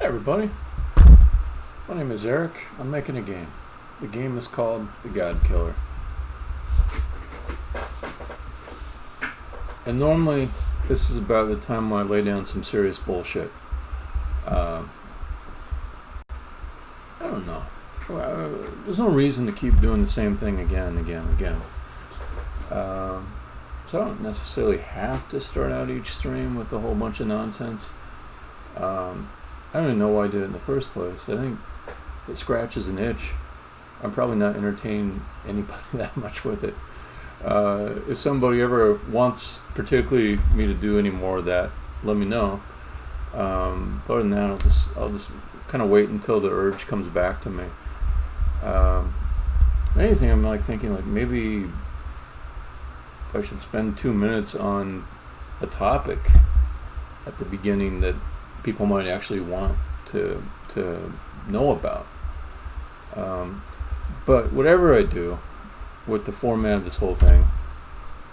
Hey everybody, my name is Eric. I'm making a game. The game is called the Godkiller. And normally this is about the time when I lay down some serious bullshit. I don't know. There's no reason to keep doing the same thing again and again and again. So I don't necessarily have to start out each stream with a whole bunch of nonsense. I don't even know why I did it in the first place. I think it scratches an itch. I'm probably not entertaining anybody that much with it. If somebody ever wants particularly me to do any more of that, let me know. Other than that, I'll just kind of wait until the urge comes back to me. Anything, I'm like thinking like maybe I should spend 2 minutes on a topic at the beginning that people might actually want to know about. But whatever I do with the format of this whole thing,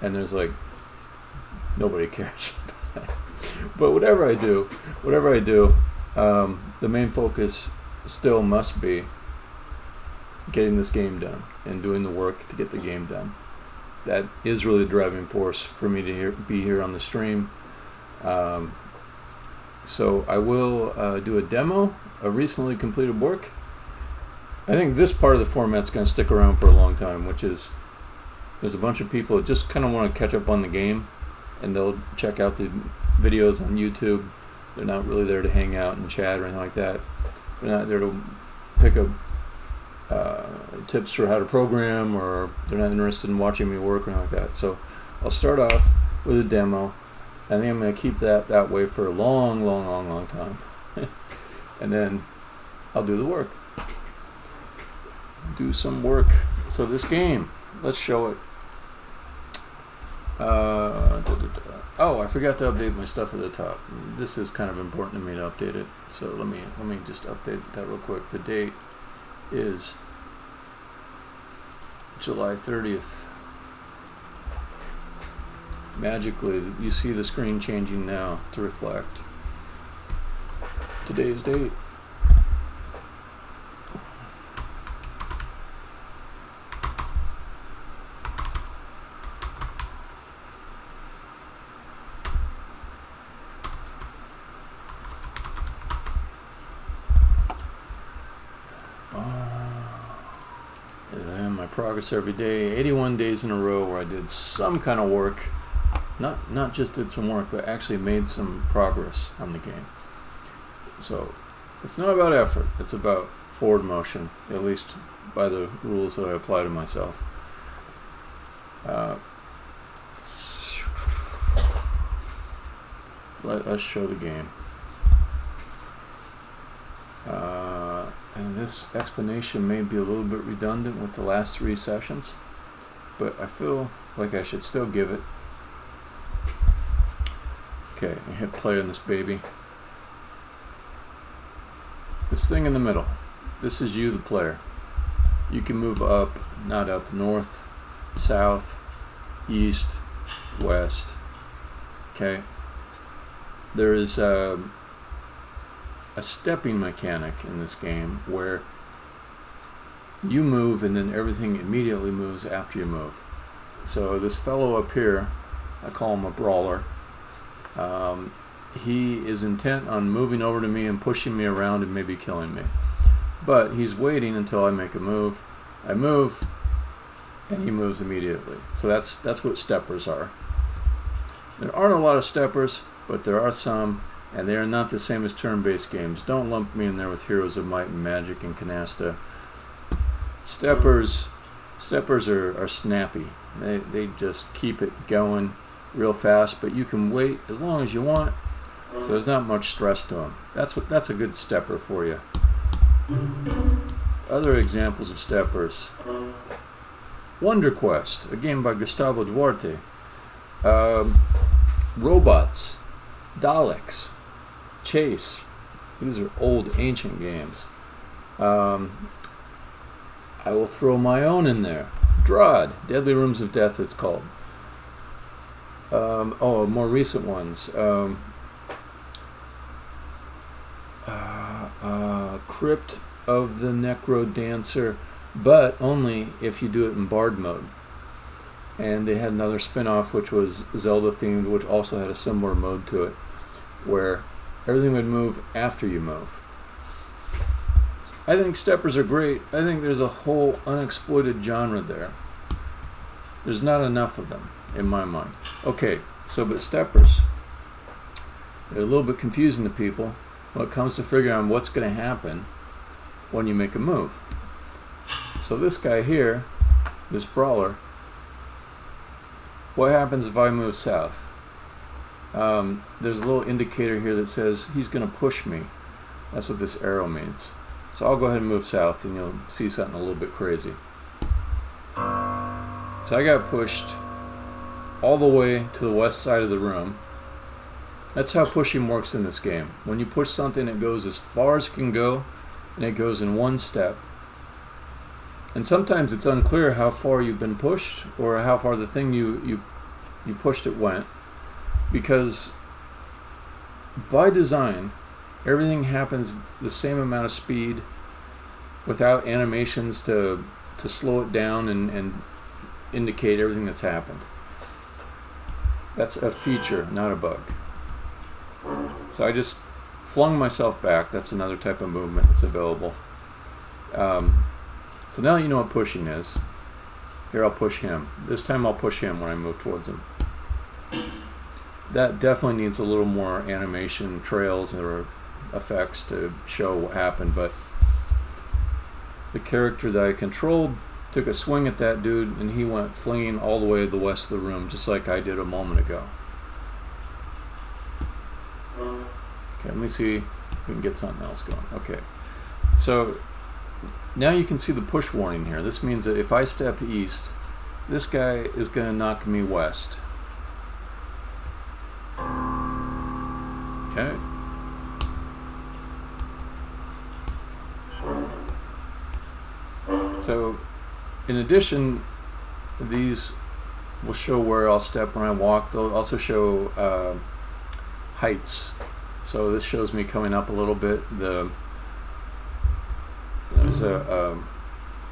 and there's like nobody cares. But whatever I do, the main focus still must be getting this game done and doing the work to get the game done. That is really the driving force for me to be here on the stream. So I will do a demo of recently completed work. I think this part of the format's going to stick around for a long time, which is there's a bunch of people that just kind of want to catch up on the game, and they'll check out the videos on YouTube. They're not really there to hang out and chat or anything like that. They're not there to pick up tips for how to program, or they're not interested in watching me work or anything like that. So I'll start off with a demo. I think I'm going to keep that way for a long time. And then I'll do the work. Do some work. So this game, let's show it. Oh, I forgot to update my stuff at the top. This is kind of important to me to update it. So let me just update that real quick. The date is July 30th. Magically, you see the screen changing now to reflect today's date. And my progress every day, 81 days in a row where I did some kind of work. Not just did some work, but actually made some progress on the game. So it's not about effort, it's about forward motion, at least by the rules that I apply to myself. Let's show the game. And this explanation may be a little bit redundant with the last 3 sessions, but I feel like I should still give it. Okay, I hit play on this baby. This thing in the middle, this is you, the player. You can move up, not up, north, south, east, west. Okay. There is a stepping mechanic in this game where you move and then everything immediately moves after you move. So this fellow up here, I call him a brawler. He is intent on moving over to me and pushing me around and maybe killing me. But he's waiting until I make a move. I move, and he moves immediately. So that's what steppers are. There aren't a lot of steppers, but there are some, and they are not the same as turn-based games. Don't lump me in there with Heroes of Might and Magic and Canasta. Steppers are snappy. They just keep it going real fast, but you can wait as long as you want, so there's not much stress to them. That's a good stepper for you. Other examples of steppers: Wonder Quest, a game by Gustavo Duarte. Robots, Daleks, Chase. These are old, ancient games. I will throw my own in there. Drod, Deadly Rooms of Death, it's called. More recent ones. Crypt of the Necro Dancer, but only if you do it in Bard mode. And they had another spin-off which was Zelda themed, which also had a similar mode to it, where everything would move after you move. I think steppers are great. I think there's a whole unexploited genre there. There's not enough of them, in my mind. Okay, so but steppers, they're a little bit confusing to people when it comes to figuring out what's going to happen when you make a move. So this guy here, this brawler, what happens if I move south? There's a little indicator here that says he's going to push me. That's what this arrow means. So I'll go ahead and move south and you'll see something a little bit crazy. So I got pushed all the way to the west side of the room. That's how pushing works in this game. When you push something, it goes as far as it can go, and it goes in one step. And sometimes it's unclear how far you've been pushed or how far the thing you pushed it went, because by design, everything happens the same amount of speed without animations to slow it down and indicate everything that's happened. That's a feature, not a bug. So I just flung myself back. That's another type of movement that's available. So now you know what pushing is. Here I'll push him. This time I'll push him when I move towards him. That definitely needs a little more animation trails or effects to show what happened, but the character that I controlled took a swing at that dude and he went flinging all the way to the west of the room, just like I did a moment ago. Okay, let me see if we can get something else going. Okay, so now you can see the push warning here. This means that if I step east, this guy is going to knock me west. Okay. So, in addition, these will show where I'll step when I walk. They'll also show heights. So this shows me coming up a little bit. There's a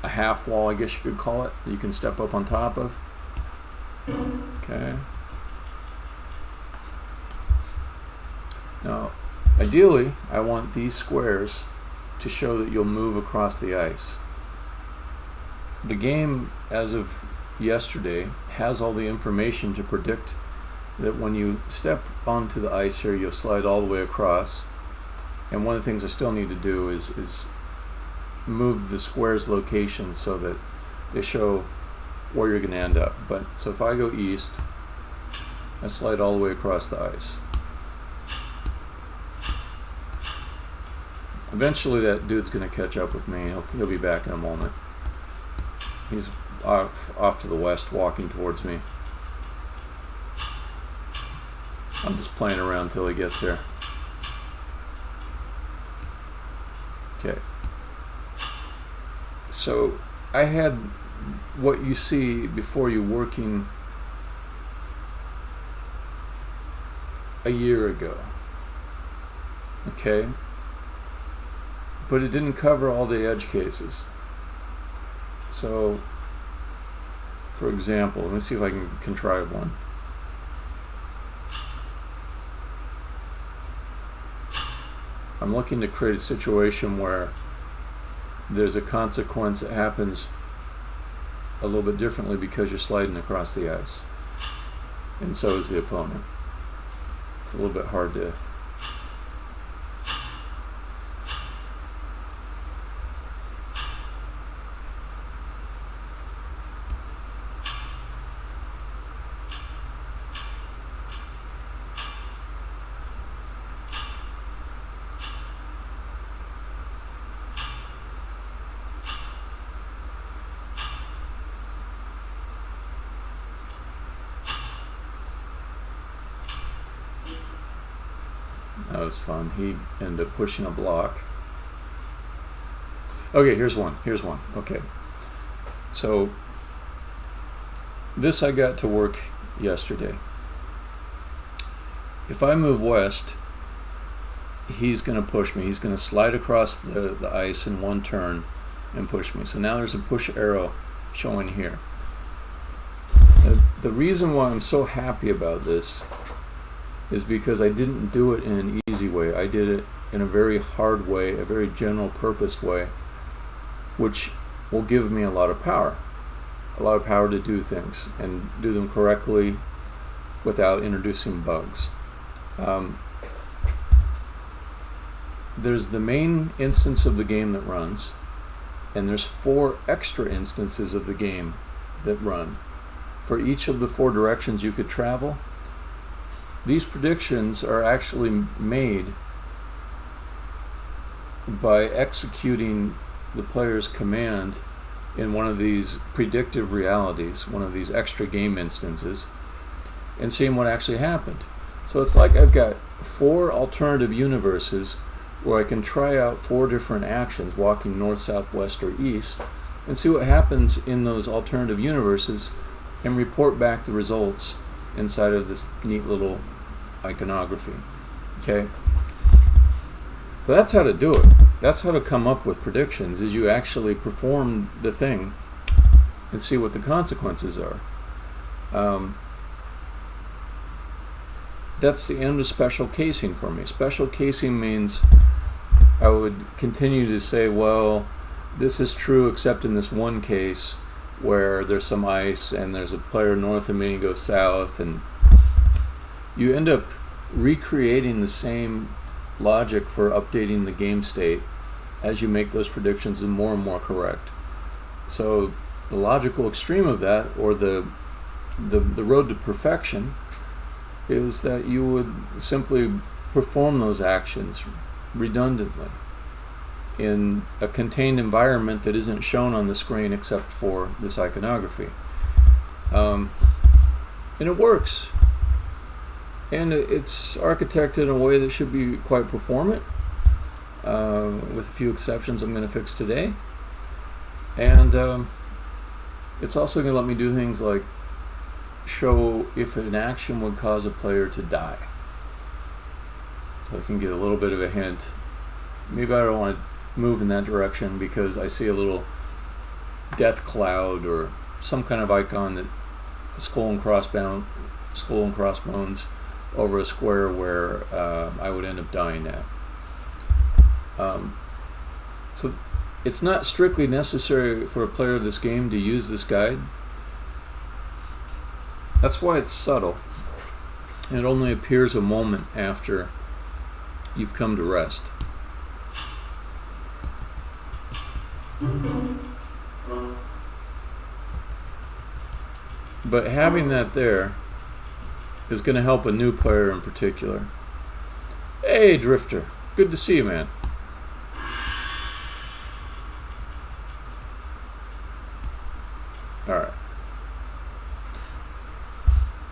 half wall, I guess you could call it, that you can step up on top of. Okay. Now, ideally, I want these squares to show that you'll move across the ice. The game, as of yesterday, has all the information to predict that when you step onto the ice here, you'll slide all the way across. And one of the things I still need to do is move the squares' locations so that they show where you're going to end up. But so if I go east, I slide all the way across the ice. Eventually that dude's going to catch up with me. He'll be back in a moment. He's off to the west, walking towards me. I'm just playing around till he gets there. Okay. So I had what you see before you working a year ago. Okay? But it didn't cover all the edge cases. So, for example, let me see if I can contrive one. I'm looking to create a situation where there's a consequence that happens a little bit differently because you're sliding across the ice. And so is the opponent. It's a little bit hard to... That was fun. He ended up pushing a block. Okay, here's one. Okay. So, this I got to work yesterday. If I move west, he's going to push me. He's going to slide across the ice in one turn and push me. So now there's a push arrow showing here. The reason why I'm so happy about this is because I didn't do it in an easy way. I did it in a very hard way, a very general purpose way, which will give me a lot of power to do things and do them correctly without introducing bugs. There's the main instance of the game that runs, and there's 4 extra instances of the game that run. For each of the 4 directions you could travel, these predictions are actually made by executing the player's command in one of these predictive realities, one of these extra game instances, and seeing what actually happened. So it's like I've got 4 alternative universes where I can try out 4 different actions, walking north, south, west, or east, and see what happens in those alternative universes and report back the results inside of this neat little iconography. Okay? So that's how to do it. That's how to come up with predictions, is you actually perform the thing and see what the consequences are. That's the end of special casing for me. Special casing means I would continue to say, well, this is true except in this one case where there's some ice and there's a player north of me and he goes south, and you end up recreating the same logic for updating the game state as you make those predictions and more correct. So the logical extreme of that, or the road to perfection, is that you would simply perform those actions redundantly in a contained environment that isn't shown on the screen except for this iconography. And it works. And it's architected in a way that should be quite performant, with a few exceptions I'm going to fix today. And it's also going to let me do things like show if an action would cause a player to die. So I can get a little bit of a hint. Maybe I don't want to move in that direction because I see a little death cloud or some kind of icon, that skull and crossbones over a square where I would end up dying at. So it's not strictly necessary for a player of this game to use this guide. That's why it's subtle. It only appears a moment after you've come to rest. But having that there is going to help a new player in particular. Hey, Drifter. Good to see you, man. Alright.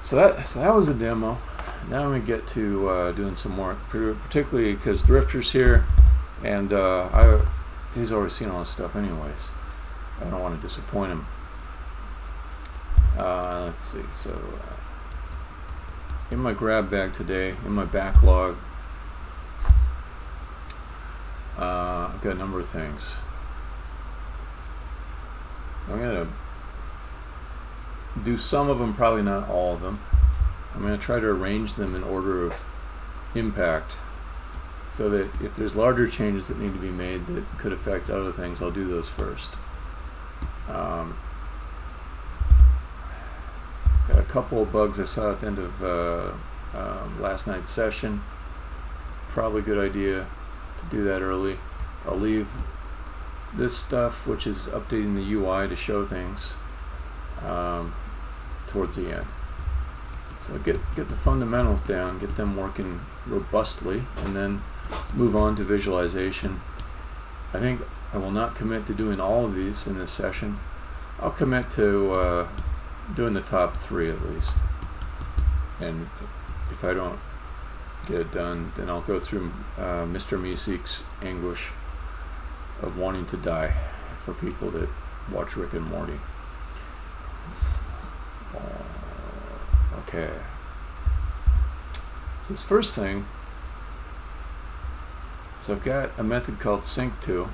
So that was a demo. Now I'm going to get to doing some more, particularly because Drifter's here, and he's already seen all this stuff anyways. I don't want to disappoint him. Let's see. So in my grab bag today, in my backlog, I've got a number of things. I'm going to do some of them, probably not all of them. I'm going to try to arrange them in order of impact, so that if there's larger changes that need to be made that could affect other things, I'll do those first. Got a couple of bugs I saw at the end of last night's session. Probably a good idea to do that early. I'll leave this stuff, which is updating the UI to show things, towards the end. So get the fundamentals down, get them working robustly, and then move on to visualization. I think I will not commit to doing all of these in this session. I'll commit to doing the top 3 at least. And if I don't get it done, then I'll go through Mr. Meeseek's anguish of wanting to die for people that watch Rick and Morty. Okay. So this first thing So I've got a method called sync to,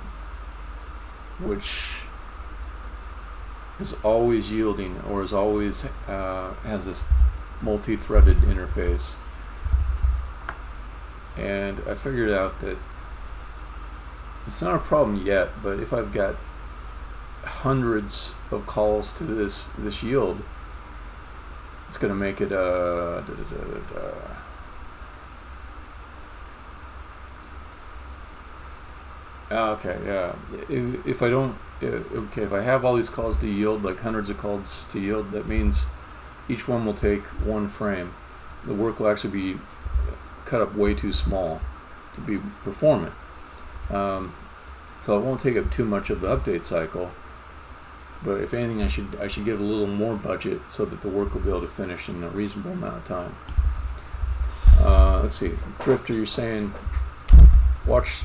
which is always yielding, or is always has this multi-threaded interface. And I figured out that it's not a problem yet, but if I've got hundreds of calls to this yield, it's going to make it okay, yeah. If I don't, okay, if I have all these calls to yield, like hundreds of calls to yield, that means each one will take one frame. The work will actually be cut up way too small to be performant. So it won't take up too much of the update cycle. But if anything, I should give a little more budget so that the work will be able to finish in a reasonable amount of time. Let's see, Drifter, you're saying watch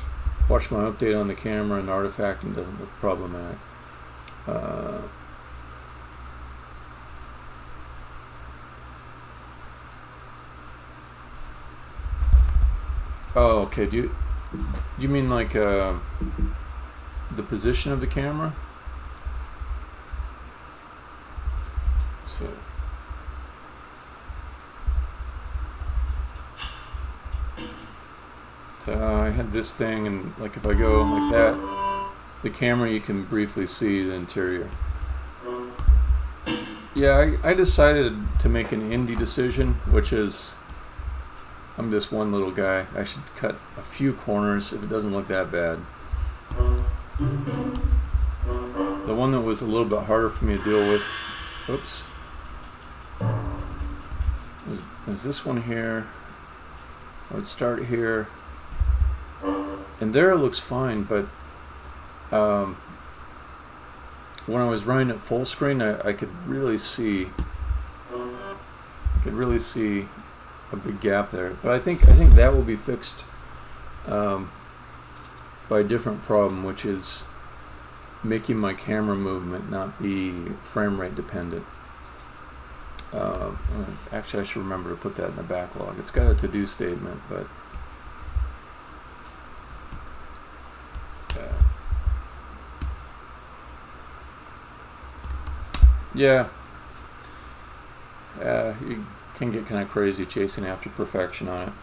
my update on the camera and artifacting doesn't look problematic. Oh, okay. Do you mean like the position of the camera? So I had this thing, and like if I go like that, the camera, you can briefly see the interior. Yeah, I decided to make an indie decision, which is I'm this one little guy. I should cut a few corners if it doesn't look that bad. The one that was a little bit harder for me to deal with, oops, there's this one here. I would start here, and there it looks fine, but when I was running at full screen, I could really see a big gap there. But I think that will be fixed by a different problem, which is making my camera movement not be frame rate dependent. Actually, I should remember to put that in the backlog. It's got a to-do statement, but yeah, you can get kind of crazy chasing after perfection on it.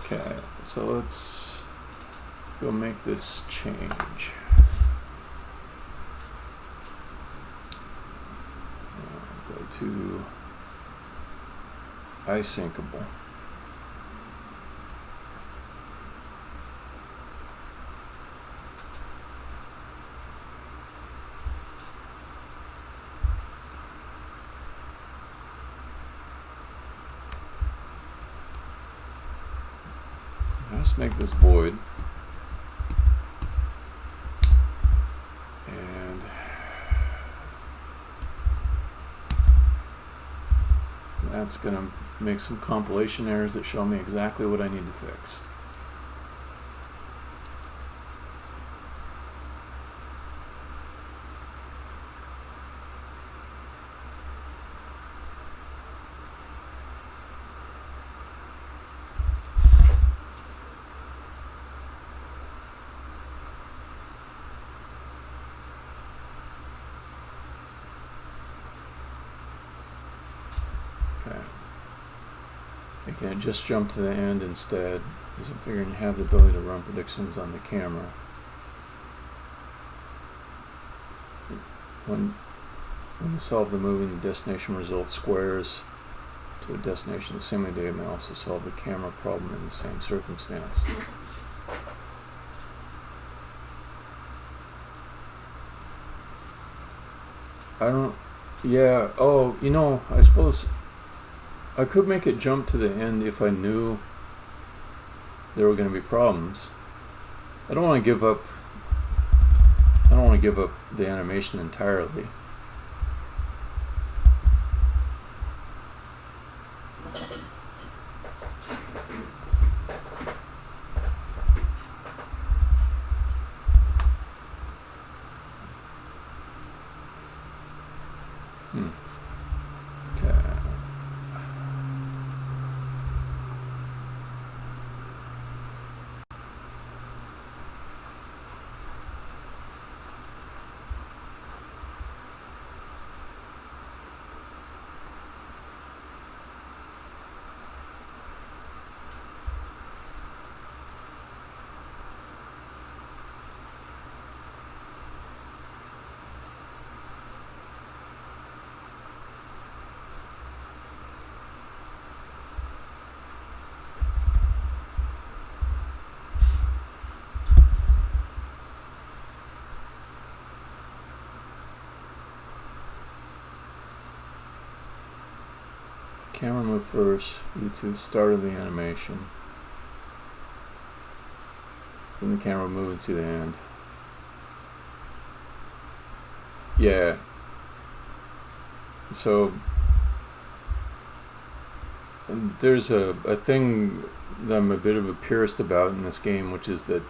Okay, so let's go make this change. Go to iSyncable. Let's make this void, and that's going to make some compilation errors that show me exactly what I need to fix. Okay, just jump to the end instead, because I'm figuring you have the ability to run predictions on the camera. When you solve the moving the destination result squares to a destination the same day, may also solve the camera problem in the same circumstance. Yeah, oh, you know, I suppose I could make it jump to the end if I knew there were going to be problems. I don't want to give up the animation entirely. camera move first, you to the start of the animation. Then the camera move and see the end. Yeah. So and there's a thing that I'm a bit of a purist about in this game, which is that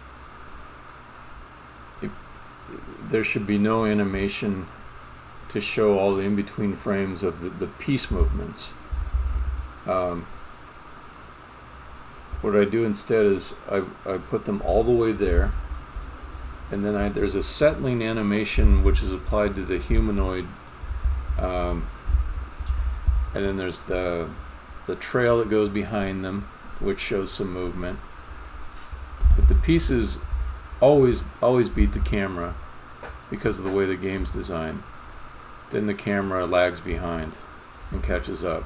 there should be no animation to show all the in-between frames of the piece movements. What I do instead is I put them all the way there, and then there's a settling animation which is applied to the humanoid, and then there's the trail that goes behind them, which shows some movement. But the pieces always beat the camera because of the way the game's designed. Then the camera lags behind and catches up.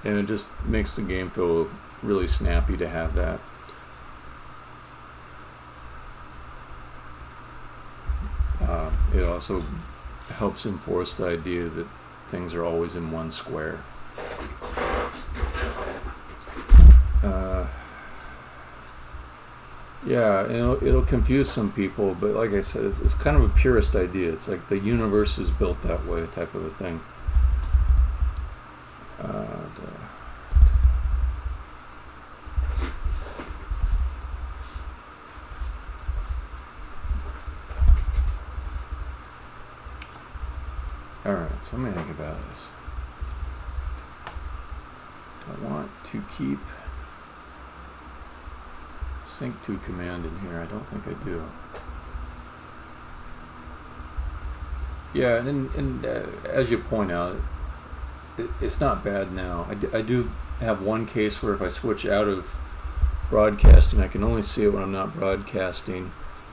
And it just makes the game feel really snappy to have that. It also helps enforce the idea that things are always in one square. Yeah, it'll confuse some people, but like I said, it's kind of a purist idea. It's like the universe is built that way, type of a thing. Alright, so let me think about this. Do I want to keep sync to command in here? I don't think I do. Yeah, and as you point out, it's not bad now. I do have one case where if I switch out of broadcasting, I can only see it when I'm not broadcasting.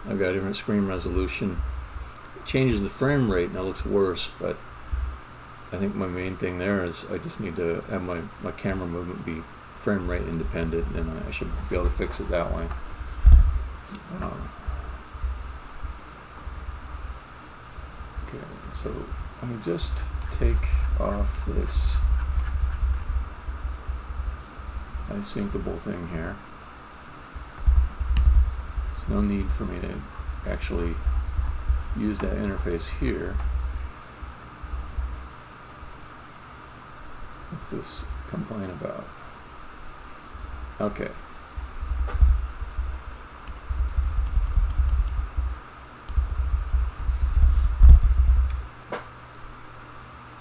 I've got a different screen resolution. It changes the frame rate and it looks worse, but I think my main thing there is I just need to have my camera movement be frame rate independent, and I should be able to fix it that way. Okay, so I just take off this syncable thing here. There's no need for me to actually use that interface here. What's this complain about? Okay.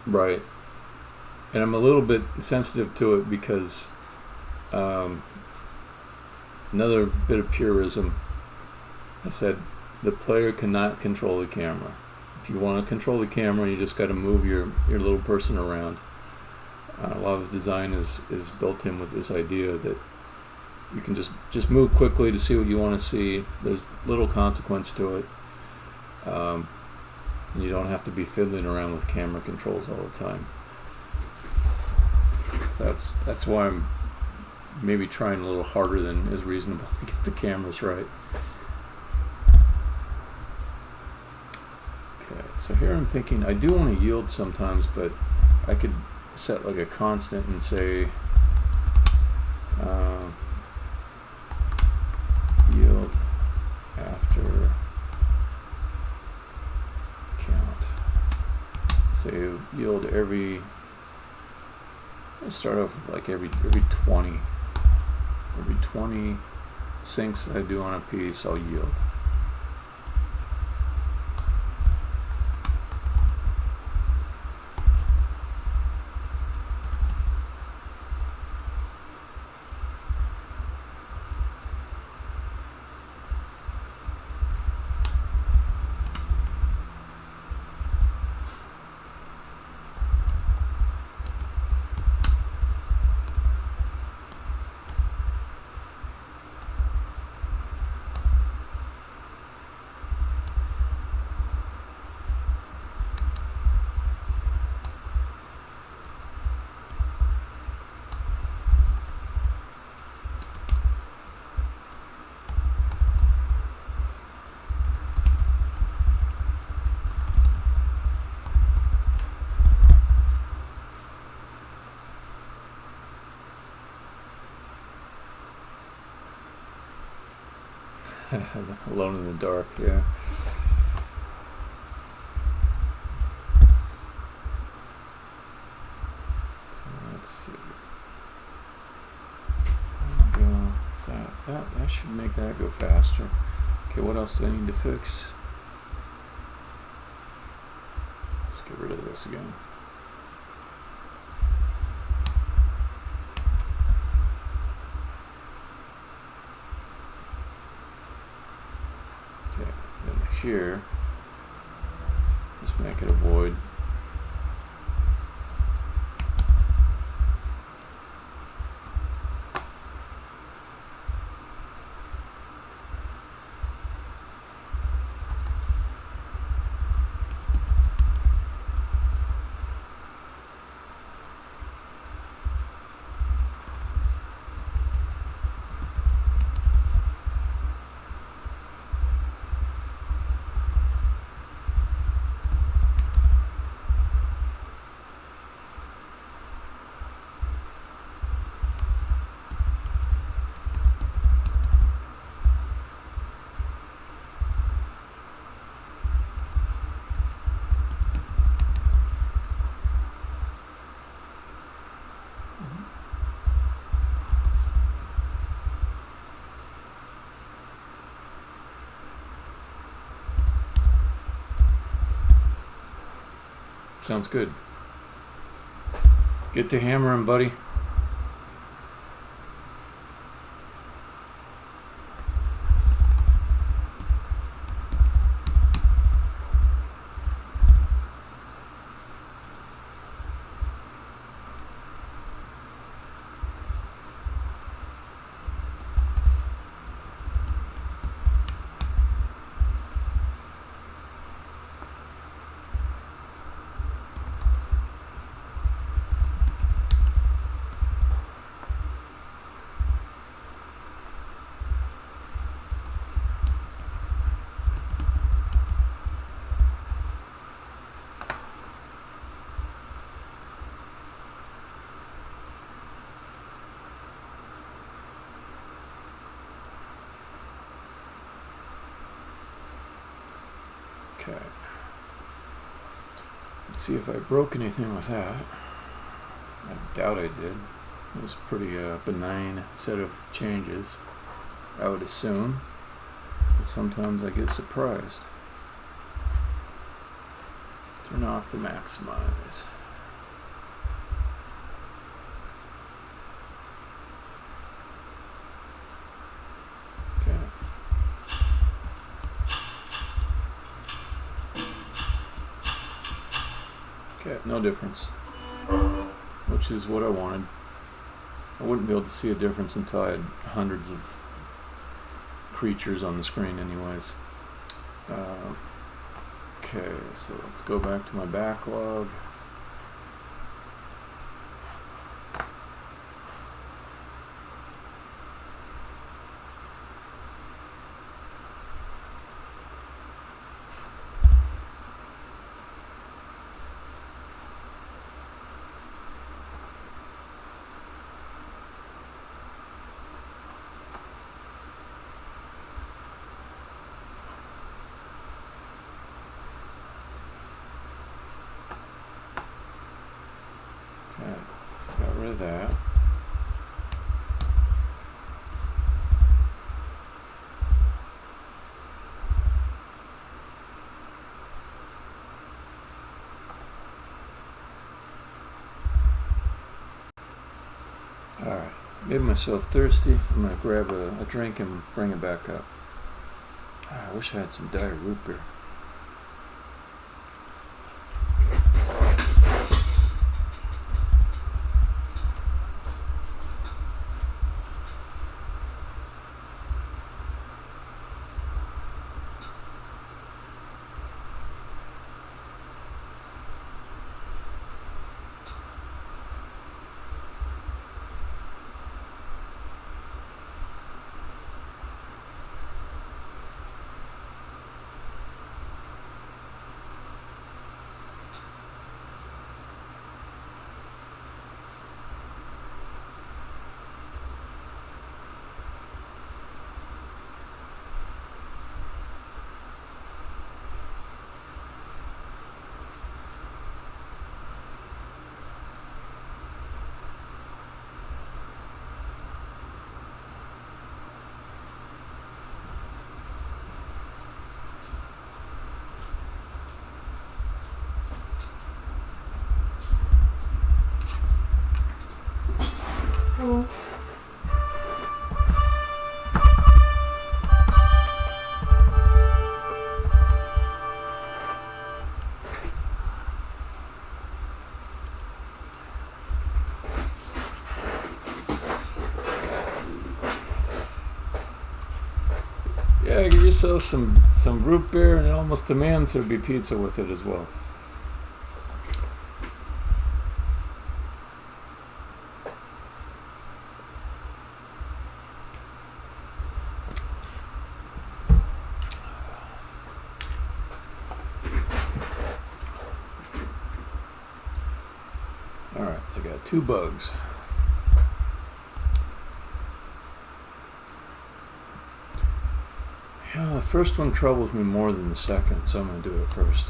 Right. And I'm a little bit sensitive to it because another bit of purism. I said the player cannot control the camera. If you want to control the camera, you just got to move your little person around. A lot of design is built in with this idea that you can just move quickly to see what you want to see. There's little consequence to it. And you don't have to be fiddling around with camera controls all the time. So that's why I'm maybe trying a little harder than is reasonable to get the cameras right. Okay, so here I'm thinking I do want to yield sometimes, but I could set like a constant and say yield after count. Say yield every. Let's start off with like every 20 syncs that I do on a piece, I'll yield. Alone in the dark, yeah. Let's see. So go that should make that go faster. Okay, what else do I need to fix? Let's get rid of this again. Okay, then here, just make it a void. Sounds good. Get to hammering, buddy. Okay. Let's see if I broke anything with that. I doubt I did. It was a pretty benign set of changes, I would assume. But sometimes I get surprised. Turn off the maximize. Okay, no difference, which is what I wanted. I wouldn't be able to see a difference until I had hundreds of creatures on the screen anyways. Okay, so let's go back to my backlog. Okay, so got rid of that. Alright, made myself thirsty. I'm going to grab a drink and bring it back up. I wish I had some Diet root beer. yourself some root beer, and it almost demands there be pizza with it as well. Alright, so I got 2 bugs. Yeah, the first one troubles me more than the second, so I'm going to do it first.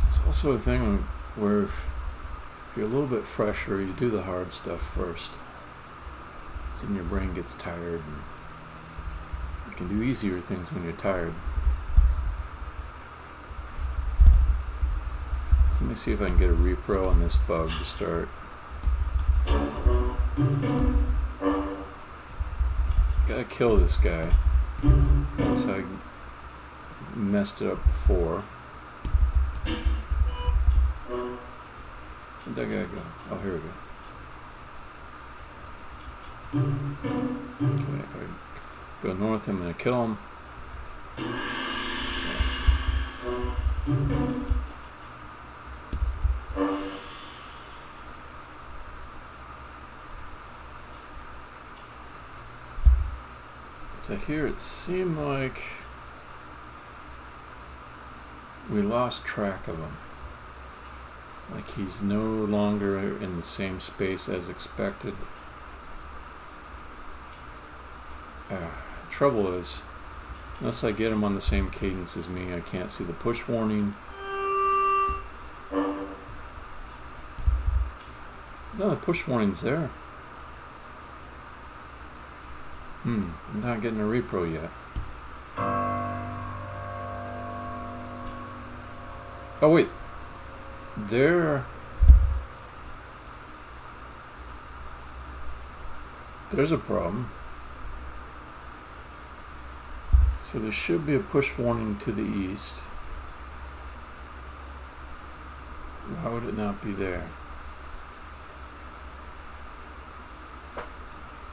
It's also a thing where if you're a little bit fresher, you do the hard stuff first. So then your brain gets tired, and you can do easier things when you're tired. So let me see if I can get a repro on this bug to start. Gotta kill this guy. That's how I messed it up before. Where'd that guy go? Oh, here we go. Okay, if I go north, I'm gonna kill him. So here it seemed like we lost track of him. Like he's no longer in the same space as expected. Trouble is, unless I get him on the same cadence as me, I can't see the push warning. No, the push warning's there. I'm not getting a repro yet. Oh wait, there's a problem. So there should be a push warning to the east. Why would it not be there?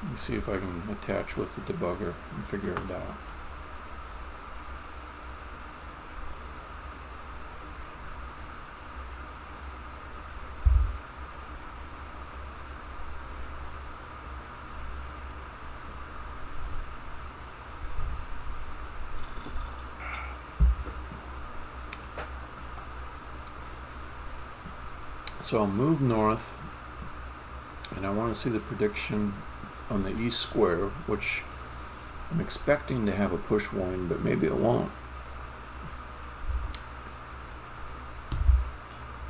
Let me see if I can attach with the debugger and figure it out. So I'll move north, and I want to see the prediction on the east square, which I'm expecting to have a push warning, but maybe it won't.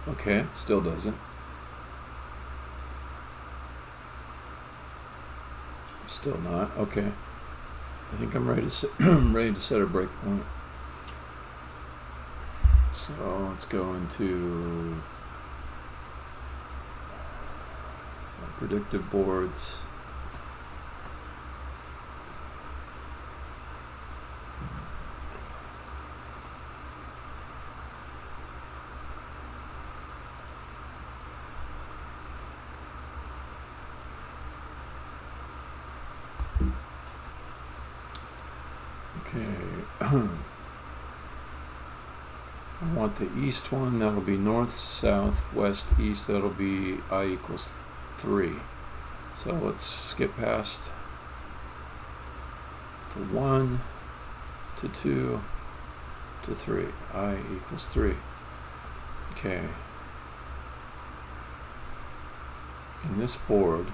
Okay, still doesn't. Still not. Okay. I think I'm ready to set, ready to set a breakpoint. So let's go into predictive boards. Okay. I want the east one, that'll be north, south, west, east, that'll be I equals 3. So let's skip past to 1, to 2, to 3. I equals 3. Okay. In this board,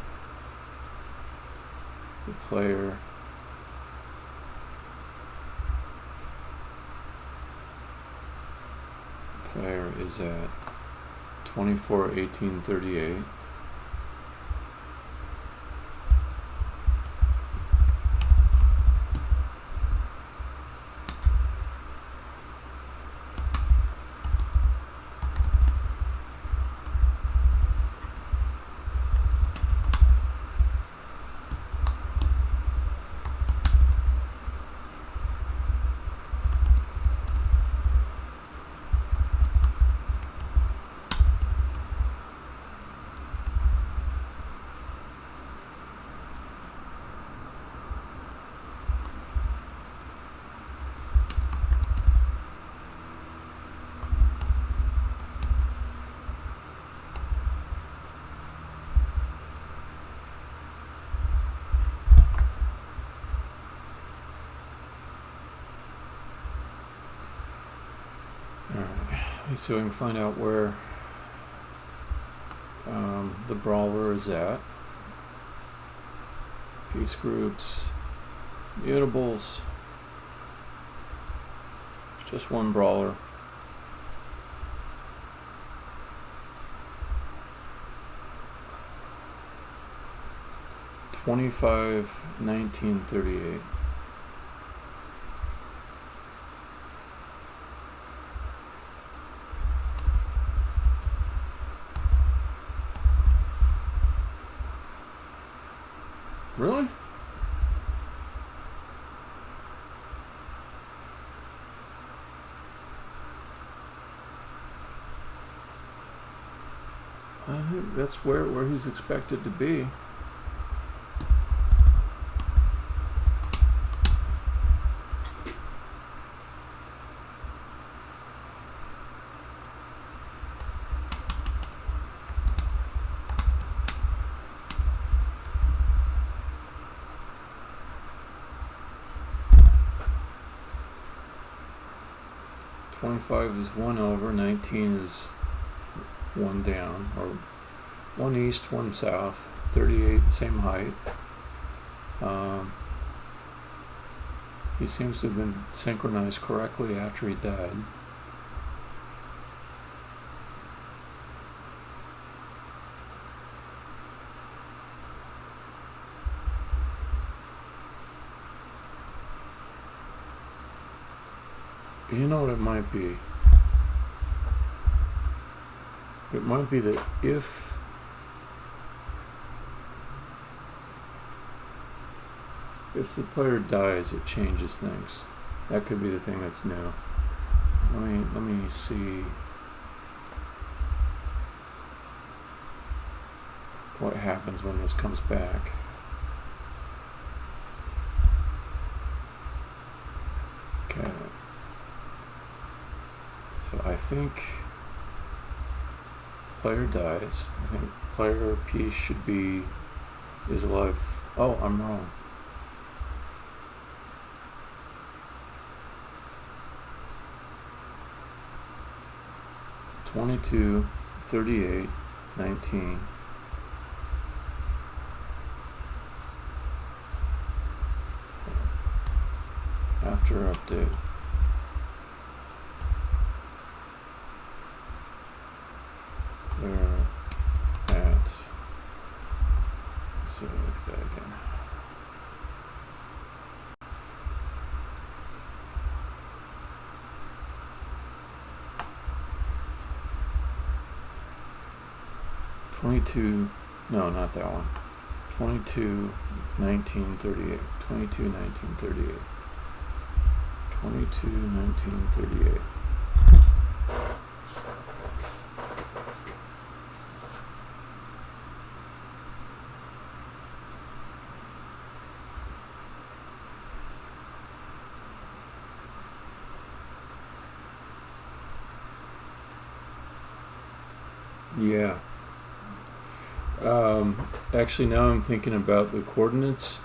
the player is at 24, 18, 38. Let's see if I can find out where the brawler is at. Peace groups, mutables, just one brawler. $25, $19.38. Really? I think that's where he's expected to be. $25 is 1 over, 19 is 1 down, or 1 east, 1 south, 38, same height. He seems to have been synchronized correctly after he died. You know what it might be? It might be that if the player dies, it changes things. That could be the thing that's new. Let me see what happens when this comes back. Okay. So I think player dies. I think player P is alive. Oh, I'm wrong. $22, $38, $19. After update. We're at, let's see, look at that again. No, not that one. 22, 19, 38. 22, 19, 38. 22, 19, 38. Yeah. Actually, now I'm thinking about the coordinates.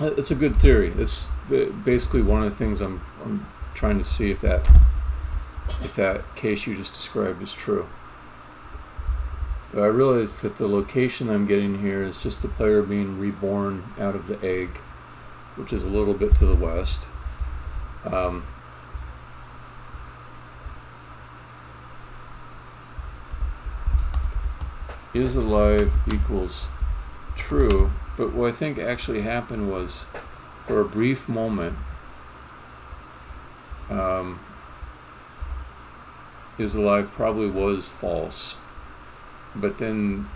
It's a good theory. It's basically one of the things I'm trying to see if that case you just described is true. But I realize that the location I'm getting here is just the player being reborn out of the egg, which is a little bit to the west. Is alive equals true, but what I think actually happened was, for a brief moment, is alive probably was false, but then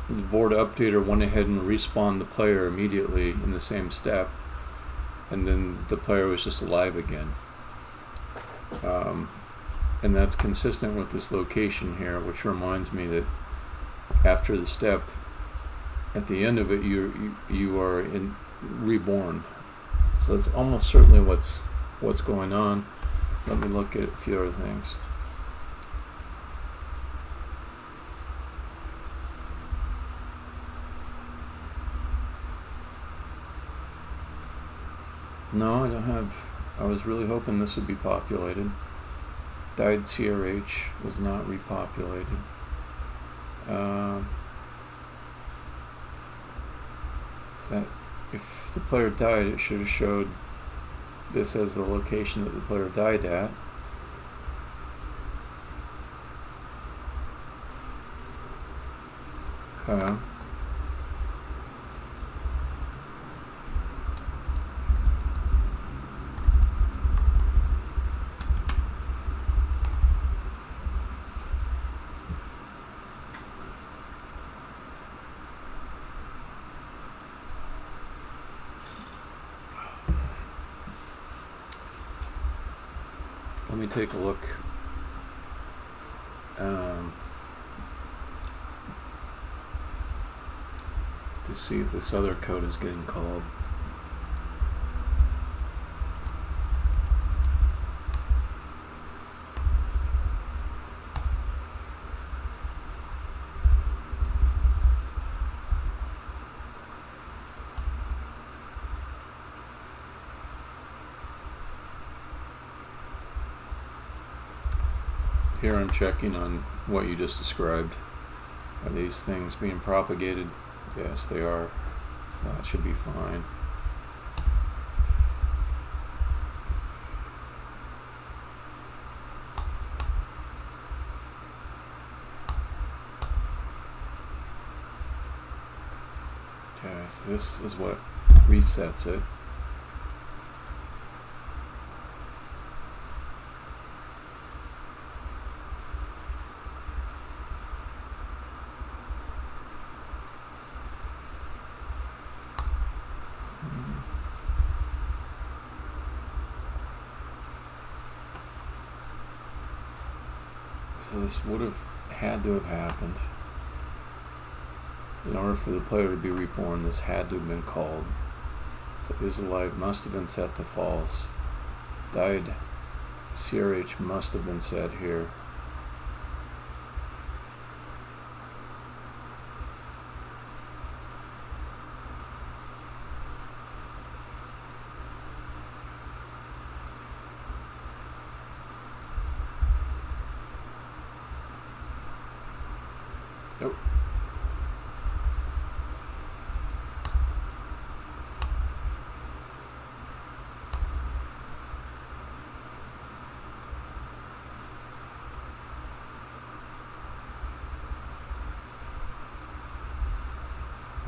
the board updater went ahead and respawned the player immediately in the same step, and then the player was just alive again. And that's consistent with this location here, which reminds me that after the step, at the end of it, you are reborn. So that's almost certainly what's going on. Let me look at a few other things. No, I don't have. I was really hoping this would be populated. died CRH was not repopulated. If the player died, it should have showed this as the location that the player died at. Okay. Let me take a look. To see if this other code is getting called. Here I'm checking on what you just described. Are these things being propagated? Yes, they are. So that should be fine. Okay, so this is what resets it. So this would have had to have happened. In order for the player to be reborn, this had to have been called. So is alive must have been set to false. Died CRH must have been set here. Nope.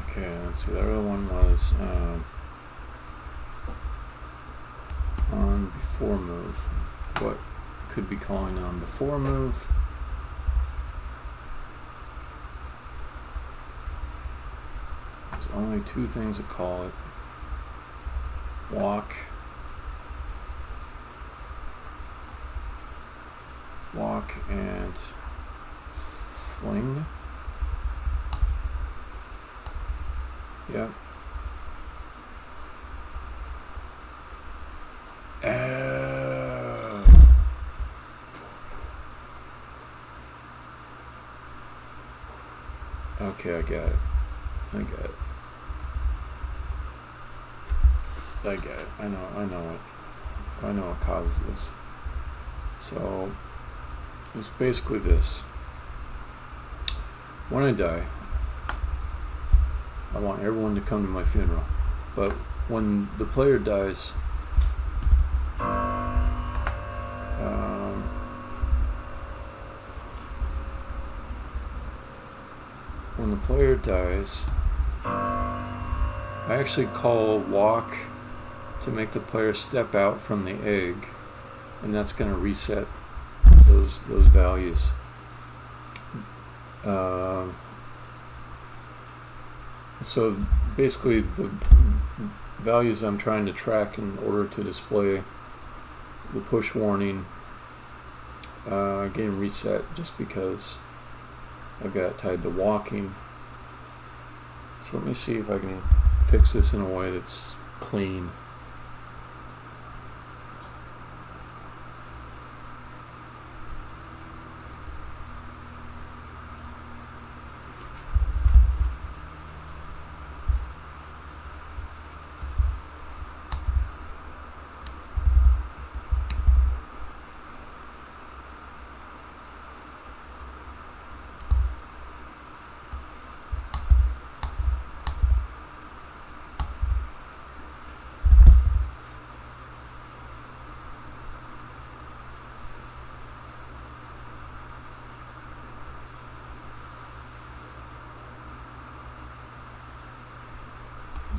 Okay, let's see. The other one was on before move. What could be calling on before move? There's only two things that call it. Walk and fling. Yep. Okay, I got it. I know what causes this. So it's basically this. When I die, I want everyone to come to my funeral. But when the player dies, I actually call walk to make the player step out from the egg, and that's going to reset those values. So basically the values I'm trying to track in order to display the push warning getting reset just because I've got it tied to walking. So let me see if I can fix this in a way that's clean.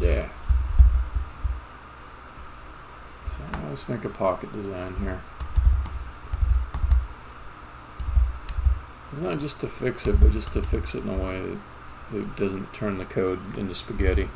Yeah. So let's make a pocket design here. It's not just to fix it, but just to fix it in a way that it doesn't turn the code into spaghetti.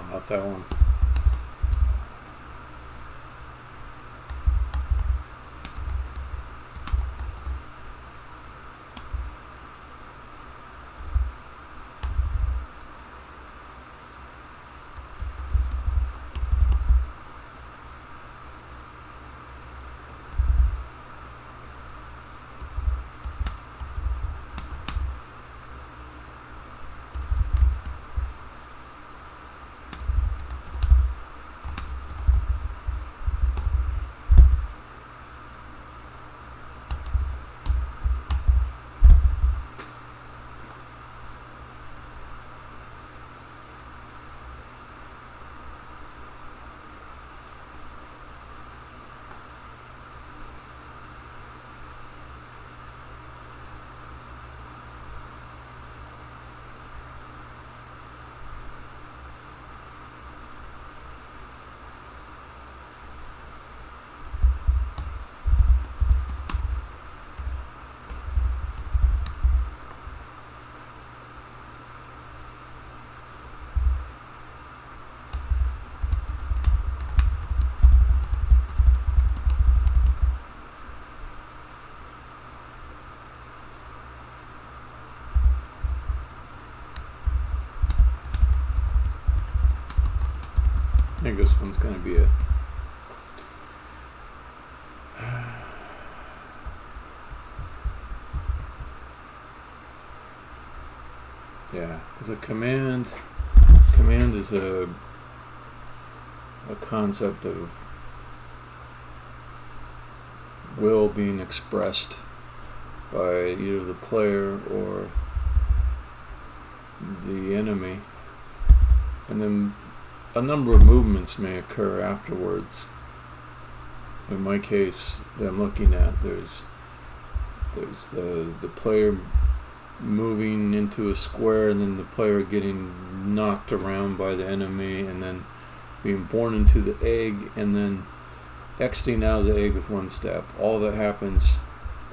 About that one. this one's going to be it. Yeah, because a command is a concept of will being expressed by either the player or the enemy, and then a number of movements may occur afterwards. In my case that I'm looking at, there's the player moving into a square, and then the player getting knocked around by the enemy, and then being born into the egg, and then exiting out of the egg with one step. All that happens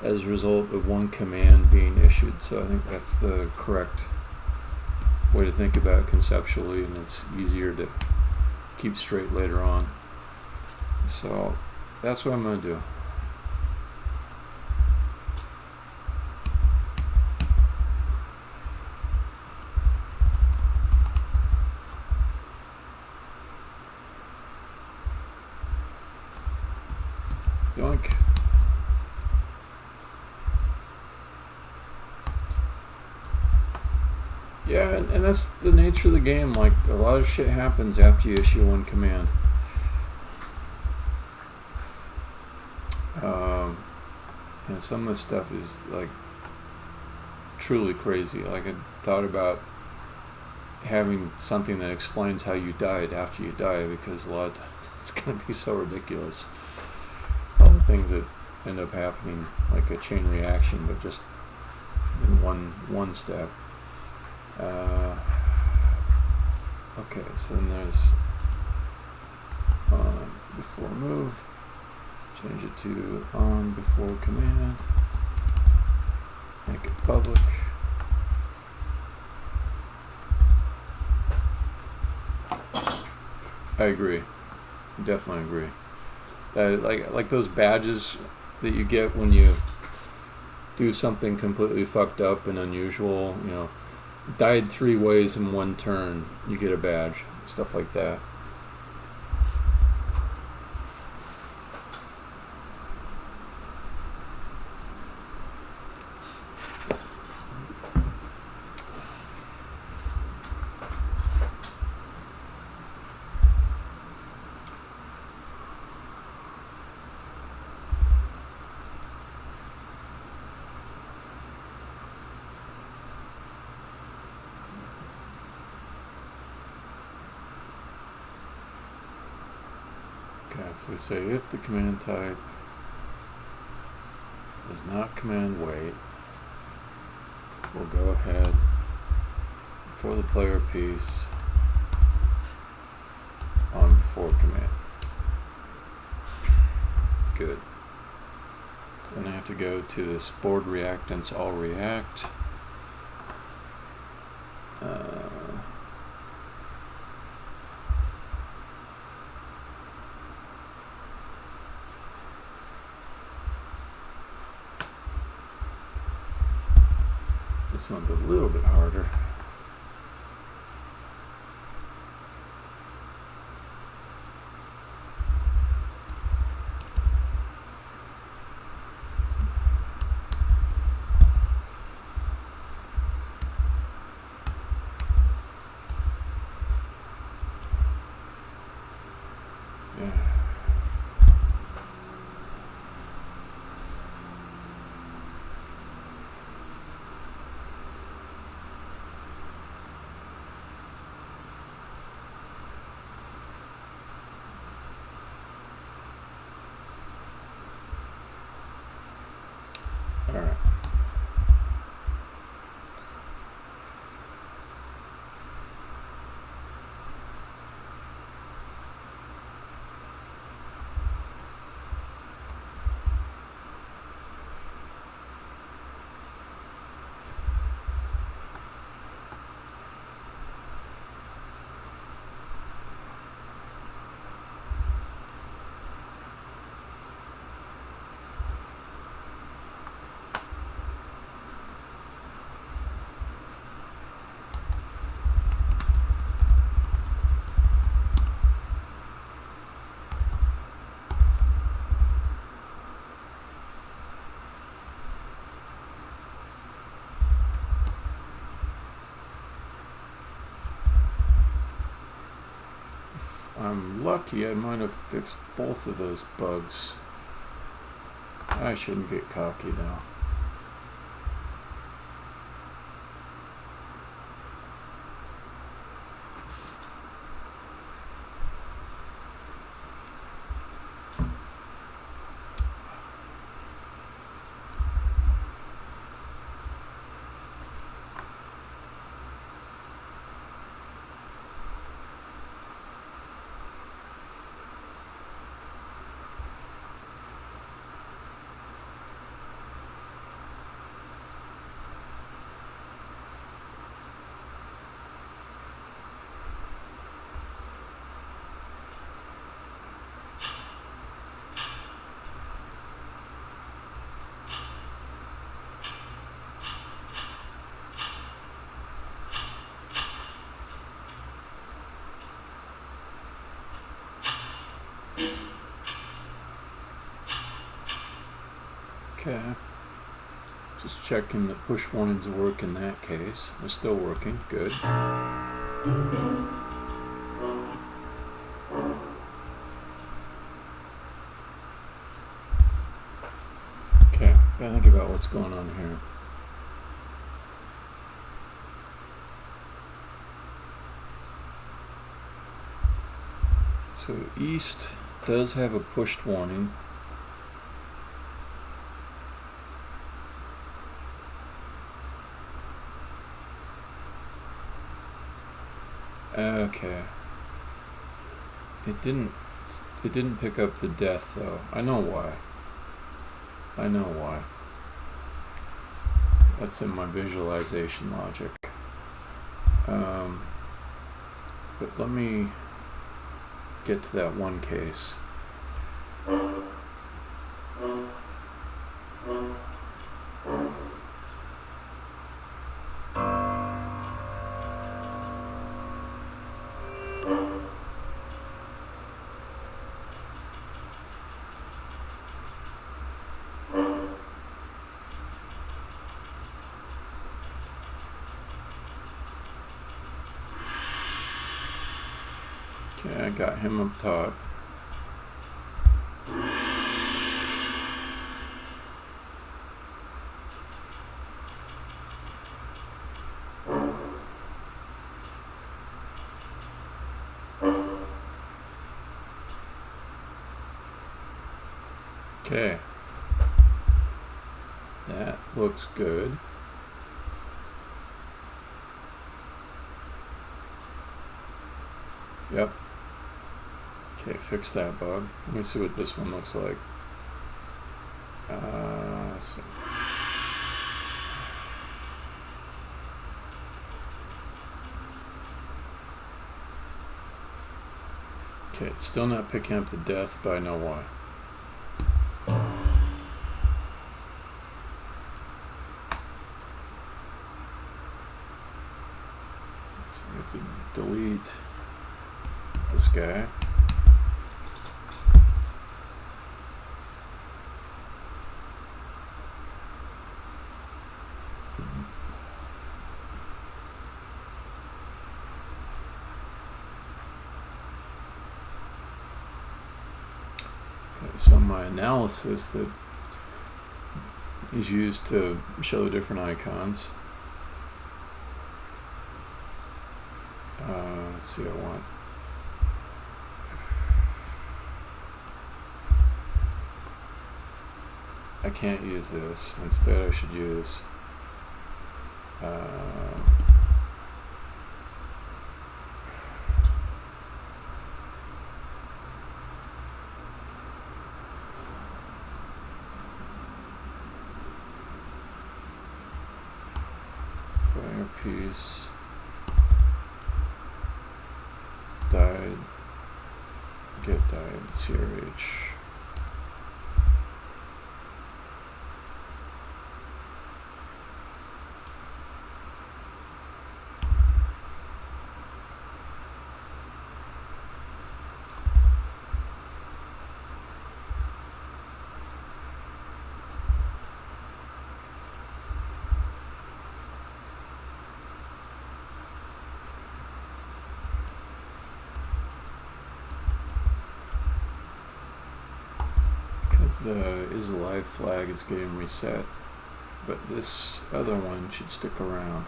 as a result of one command being issued. So I think that's the correct way to think about it conceptually, and it's easier to keep straight later on. So that's what I'm going to do. Yoink. Yeah, and that's the nature of the game. Like, a lot of shit happens after you issue one command. And some of the stuff is, like, truly crazy. Like, I thought about having something that explains how you died after you die, because a lot of times it's going to be so ridiculous. All the things that end up happening, like a chain reaction, but just in one step. Okay, so then there's on before move. Change it to on before command. Make it public. I agree. Definitely agree. Like those badges that you get when you do something completely fucked up and unusual, you know, died 3 ways in 1 turn, you get a badge, stuff like that. So we say if the command type is not command wait, we'll go ahead for the player piece on before command. Good. So then I have to go to this board reactants all react. This one's a little bit harder. Yeah. All right. I'm lucky I might have fixed both of those bugs. I shouldn't get cocky now. Okay, just checking that push warnings work in that case. They're still working, good. Okay, gotta think about what's going on here. So east does have a pushed warning. Okay. It didn't pick up the death though. I know why. That's in my visualization logic. But let me get to that one case. Okay, I got him up top. Okay, that looks good. Yep. Okay, fix that bug. Let me see what this one looks like. Let's see. Okay, it's still not picking up the death, but I know why. So I have to delete this guy. So my analysis that is used to show the different icons. Let's see, I can't use this. Instead I should use piece died, get died, CRH. is the live flag is getting reset, but this other one should stick around.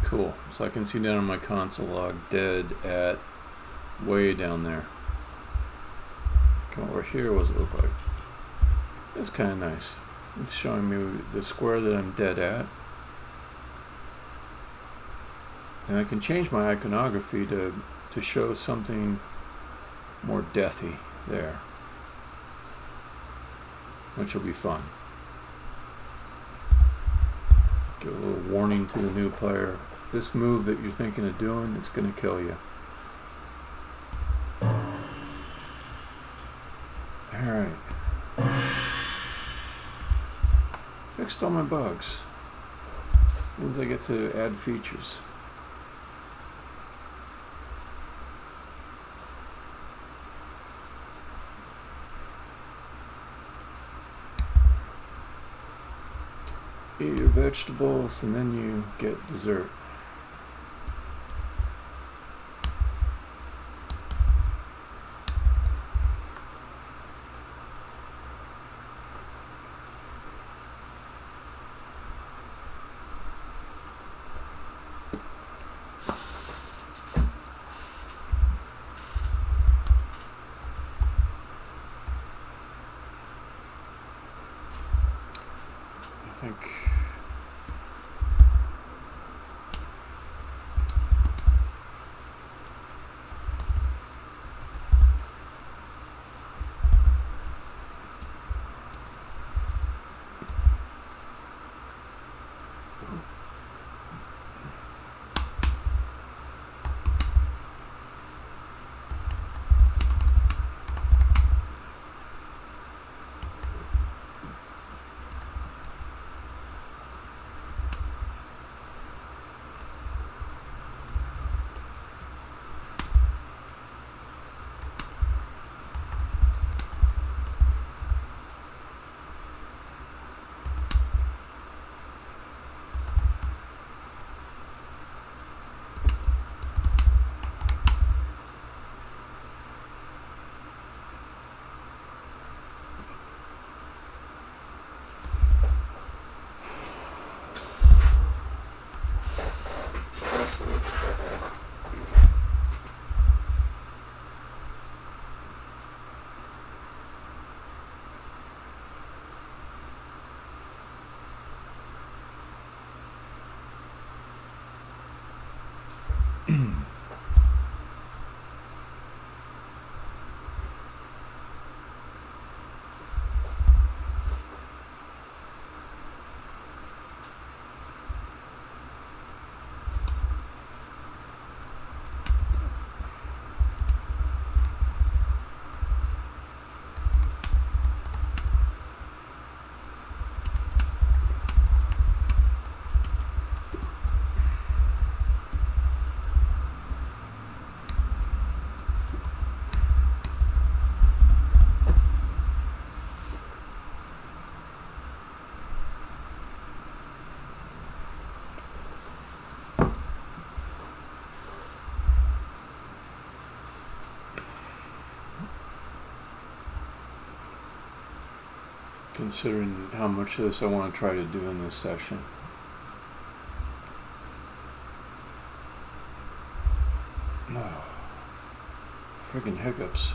Cool. So I can see down on my console log dead at way down there. Come over here, what does it look like? It's kind of nice. It's showing me the square that I'm dead at. And I can change my iconography to show something more deathy there, which will be fun. Give a little warning to the new player. This move that you're thinking of doing, it's going to kill you. Alright. Fixed all my bugs. Means I get to add features. Eat your vegetables and then you get dessert. I think considering how much of this I want to try to do in this session. Oh, friggin' hiccups.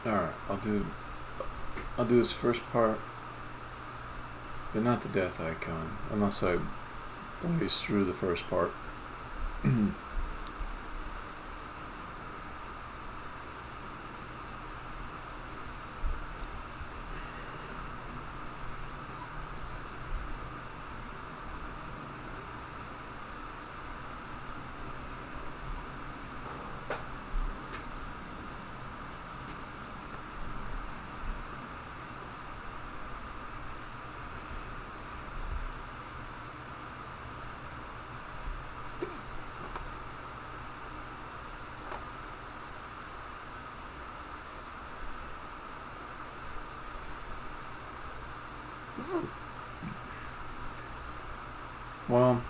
Alright, I'll do this first part but not the death icon, unless I blaze through the first part. Well,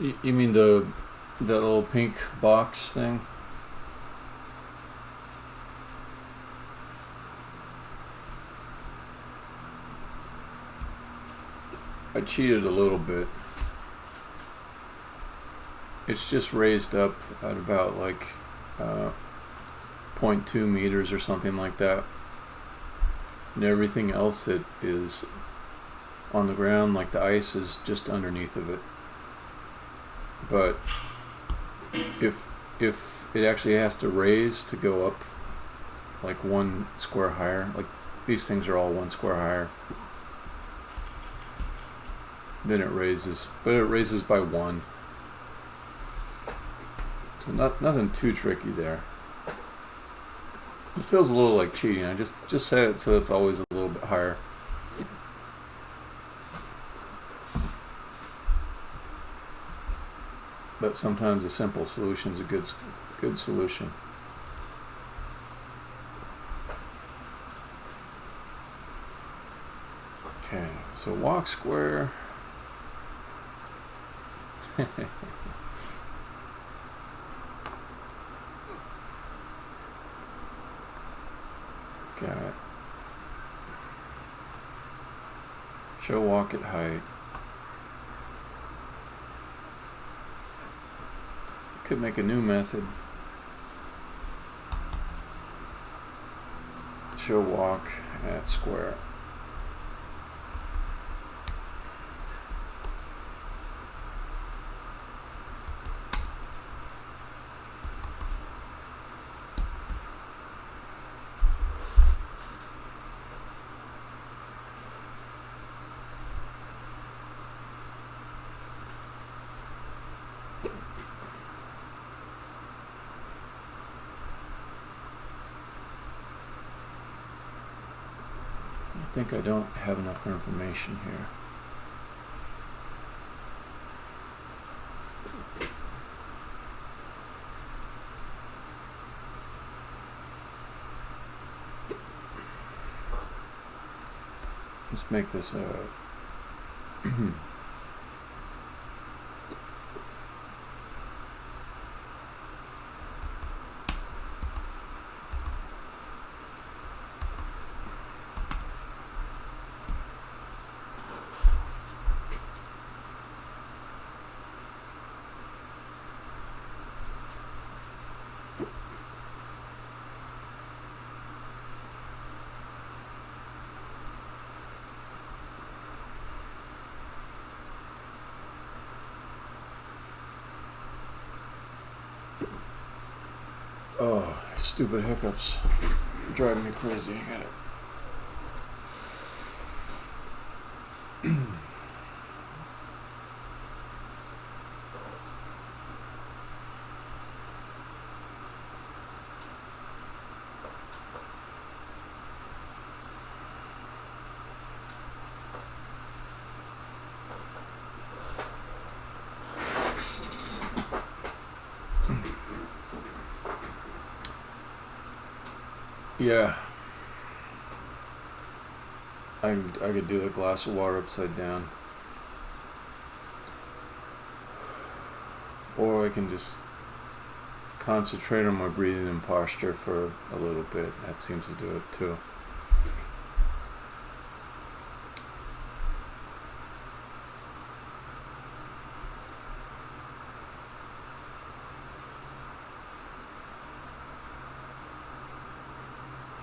you mean that little pink box thing? I cheated a little bit. It's just raised up at about like 0.2 meters or something like that. And everything else that is on the ground, like the ice, is just underneath of it. But if it actually has to raise to go up like 1 square higher, like these things are all 1 square higher, then it raises, but it raises by 1. So nothing too tricky there. It feels a little like cheating. I just set it so it's always a little bit higher. But sometimes a simple solution is a good solution. Okay, so walk square. Got it. Show walk at height. Could make a new method. Show walk at square. I think I don't have enough information here. Let's make this a oh, stupid hiccups. Driving me crazy. I got it. Yeah. I could do a glass of water upside down. Or I can just concentrate on my breathing and posture for a little bit. That seems to do it too.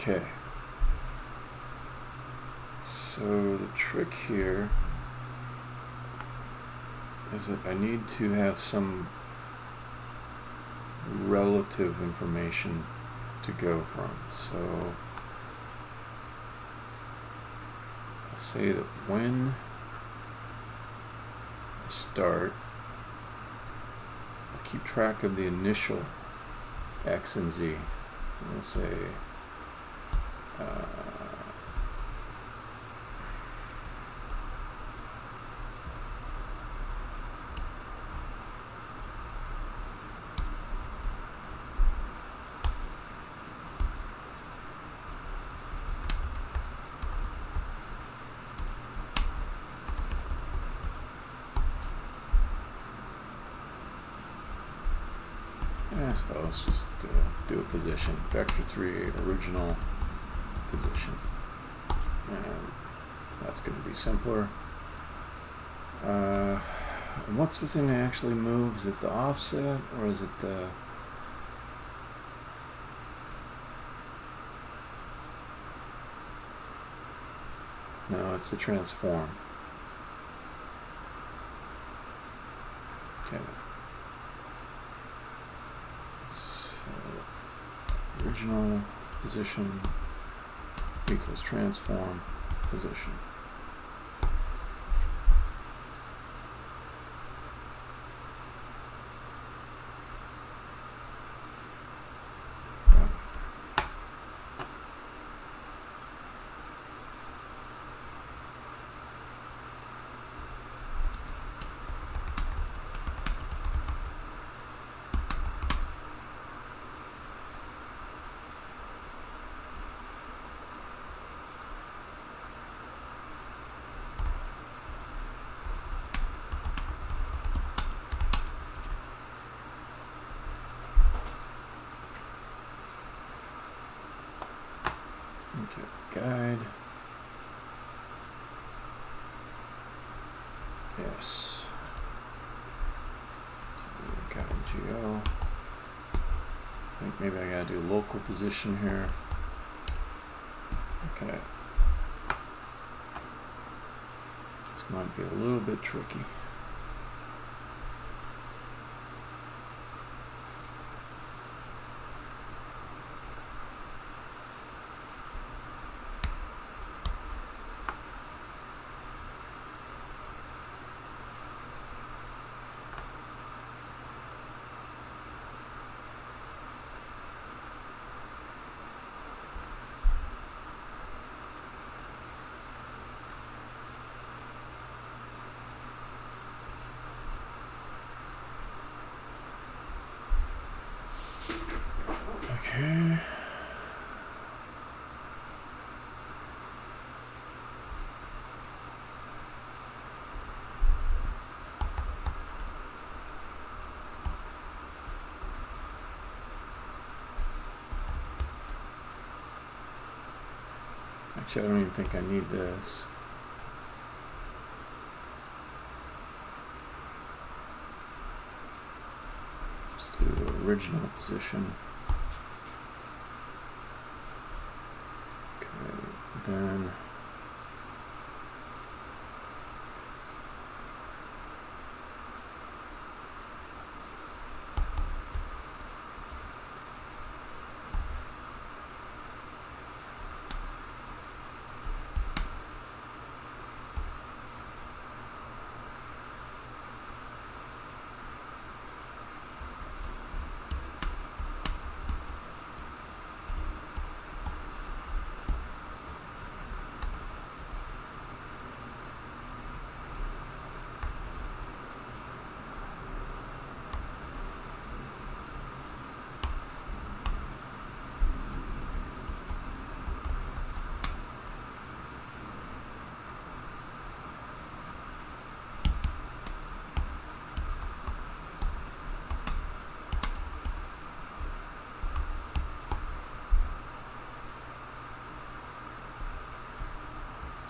Okay. So the trick here is that I need to have some relative information to go from. So I'll say that when I start, I'll keep track of the initial X and Z. We'll say I suppose just do a position, vector 3 original position, and that's going to be simpler. And what's the thing that actually moves? Is it the offset, or is it the... No, it's the transform. Okay. Original position equals transform position. Okay, guide. Yes. Guide geo. I think maybe I gotta do local position here. Okay. This might be a little bit tricky. Okay. Actually, I don't even think I need this. Just do the original position. Then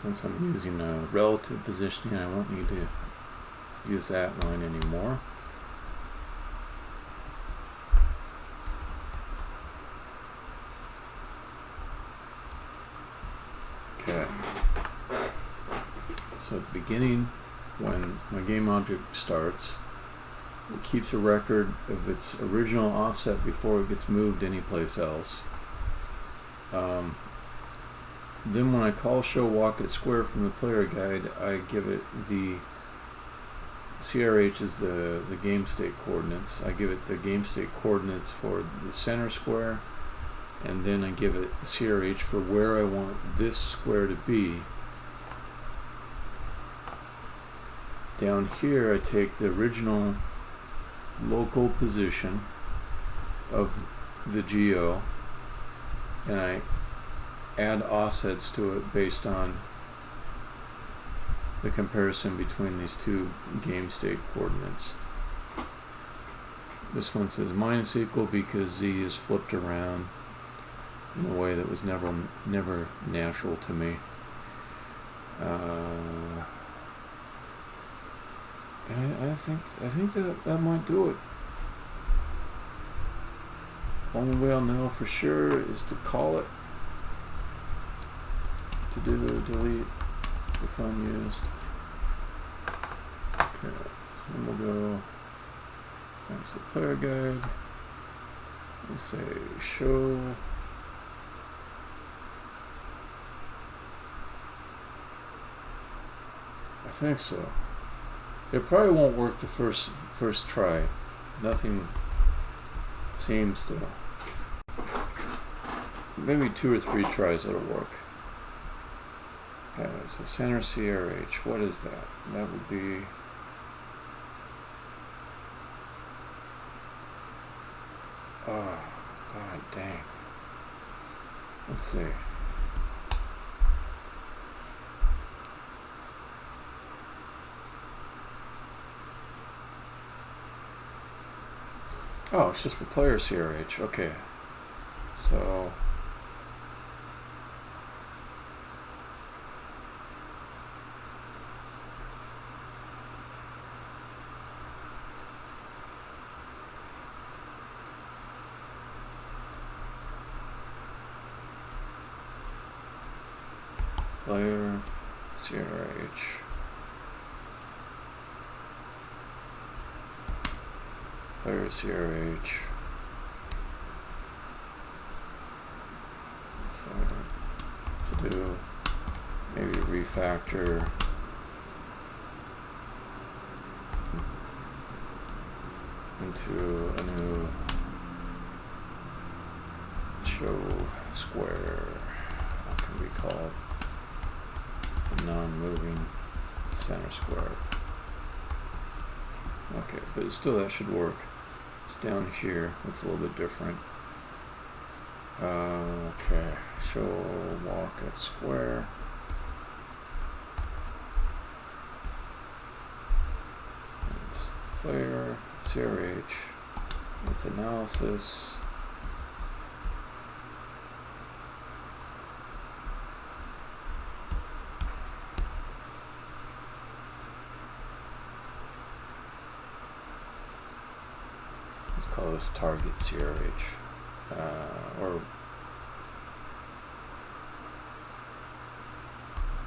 since I'm using a relative positioning, I won't need to use that line anymore. Okay. So at the beginning, when my game object starts, it keeps a record of its original offset before it gets moved anyplace else. Then when I call show walk at square from the player guide, I give it the CRH is the game state coordinates. I give it the game state coordinates for the center square, and then I give it CRH for where I want this square to be. Down here, I take the original local position of the geo and I add offsets to it based on the comparison between these two game state coordinates. This one says minus equal because z is flipped around in a way that was never natural to me. I think that might do it. Only way I'll know for sure is to call it to do delete if unused. Okay, so then we'll go back to the player guide and say show I think so. It probably won't work the first try. Nothing seems to. Maybe 2 or 3 tries it'll work. Okay, so center CRH. What is that? That would be. Oh, god dang. Let's see. Oh, it's just the player CRH. Okay. So player CRH. Player CRH. So to do maybe refactor into a new show square. What can we call it? Non-moving center square. Okay, but still that should work. It's down here. That's a little bit different. Okay, show walk at square. It's player CRH. It's analysis. Call this target CRH, or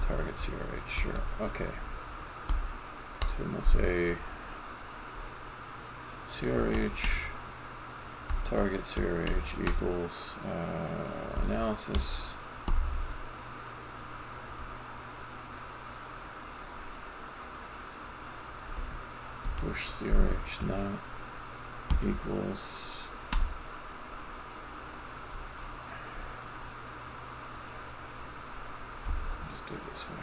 target CRH, sure, okay. So then we'll say CRH, target CRH equals analysis. Push CRH not equals just do it this way.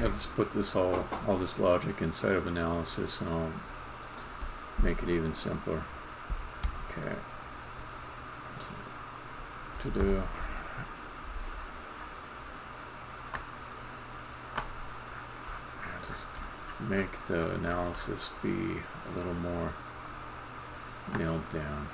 I'll just put this all this logic inside of analysis, and I'll make it even simpler. Okay. So, to do. Just make the analysis be a little more nailed down.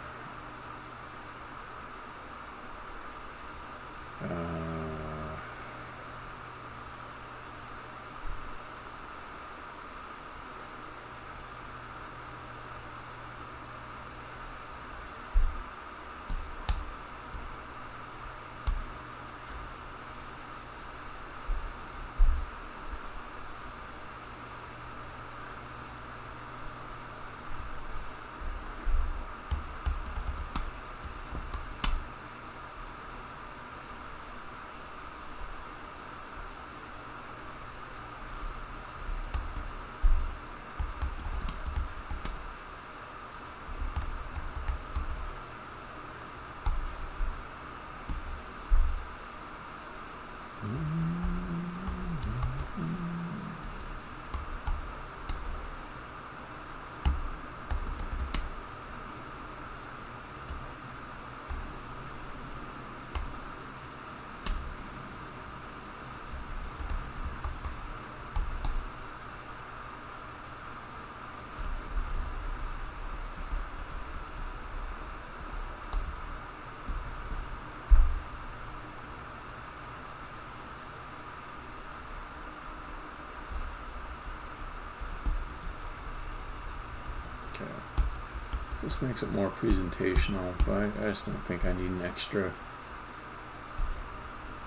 This makes it more presentational, but I just don't think I need an extra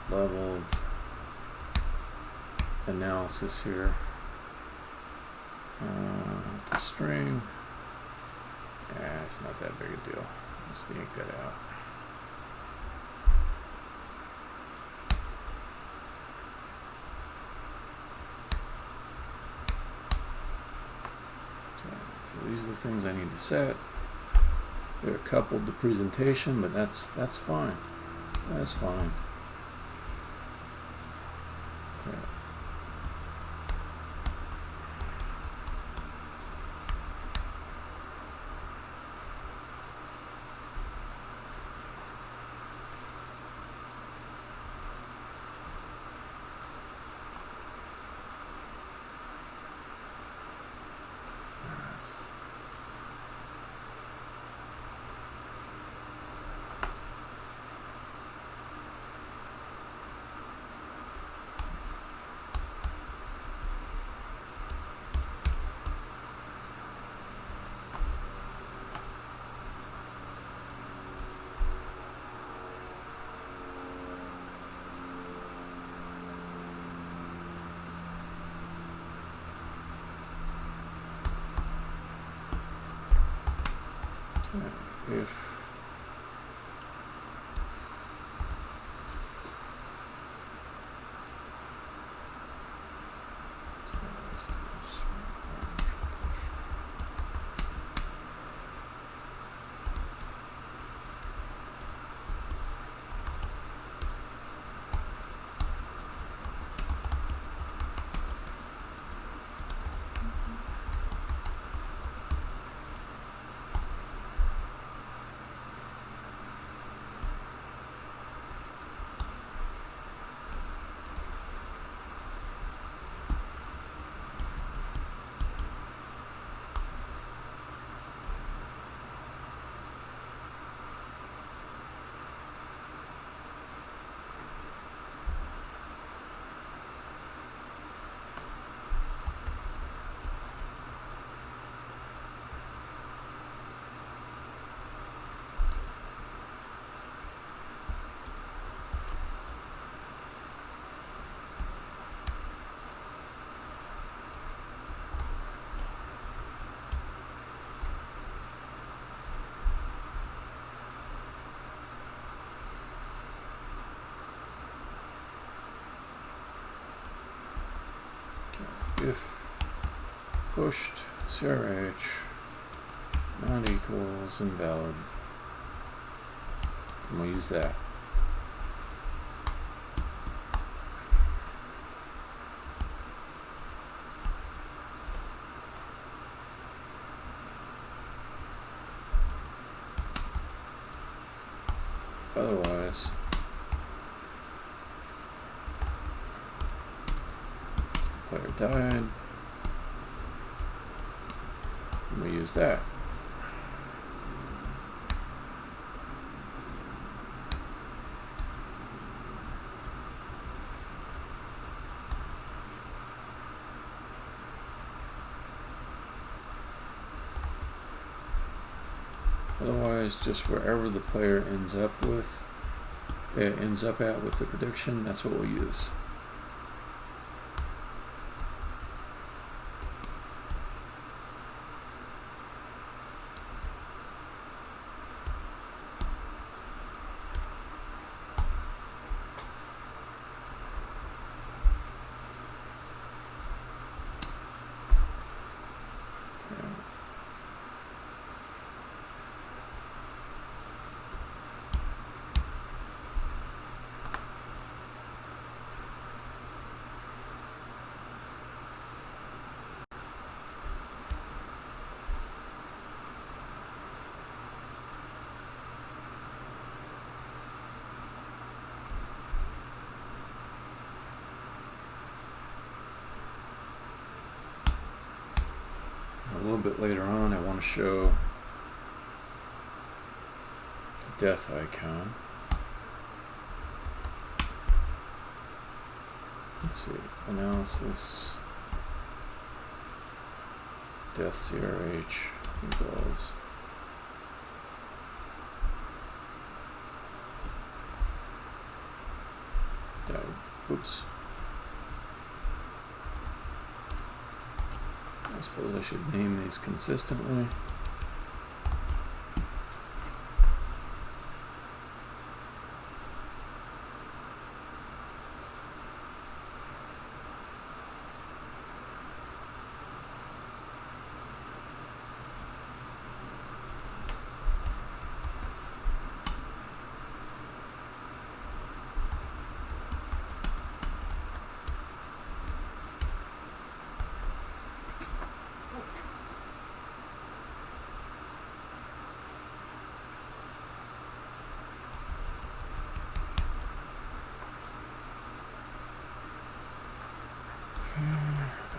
level of analysis here. The string, it's not that big a deal. Just yank that out. Okay, so these are the things I need to set. They're coupled to presentation, but that's fine. That's fine. Okay. If pushed CRH not equals invalid, and we'll use that. otherwise, the player died. And we use that. Otherwise, just wherever the player ends up at with the prediction, that's what we'll use. A little bit later on, I want to show a death icon. Let's see, analysis, death CRH equals oops. I suppose I should name these consistently.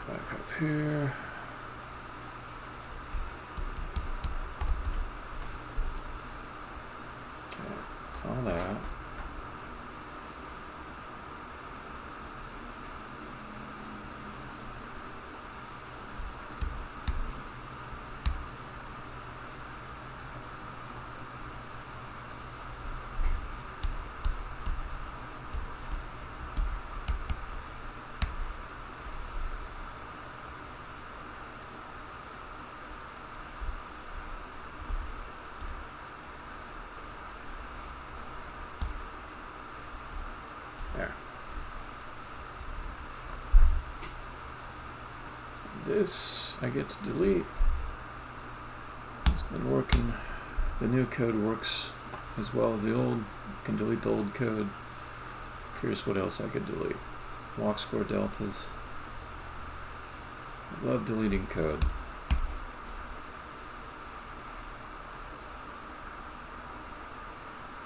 Back up here. Okay, that's all that. There. This I get to delete. It's been working. The new code works as well as the old. I can delete the old code. Curious what else I could delete. Walk score deltas. I love deleting code.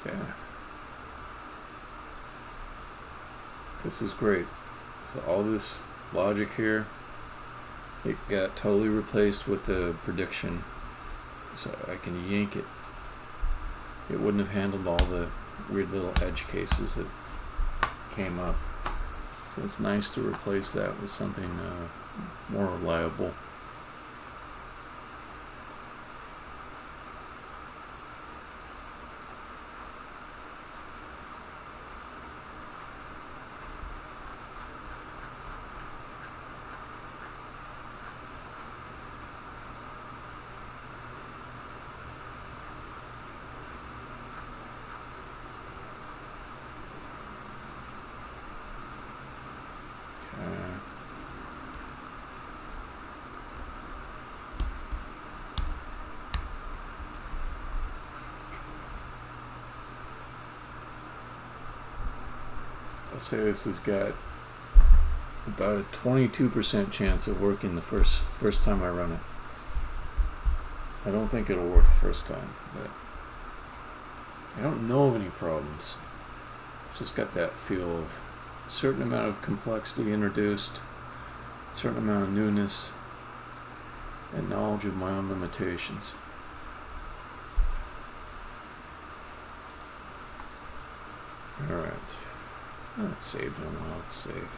Okay. This is great. So all this logic here, it got totally replaced with the prediction. So I can yank it. It wouldn't have handled all the weird little edge cases that came up. So it's nice to replace that with something more reliable. Let's say this has got about a 22% chance of working the first time I run it. I don't think it'll work the first time, but I don't know of any problems. It's just got that feel of a certain amount of complexity introduced, a certain amount of newness, and knowledge of my own limitations. Alright. Let's save them. Let's save.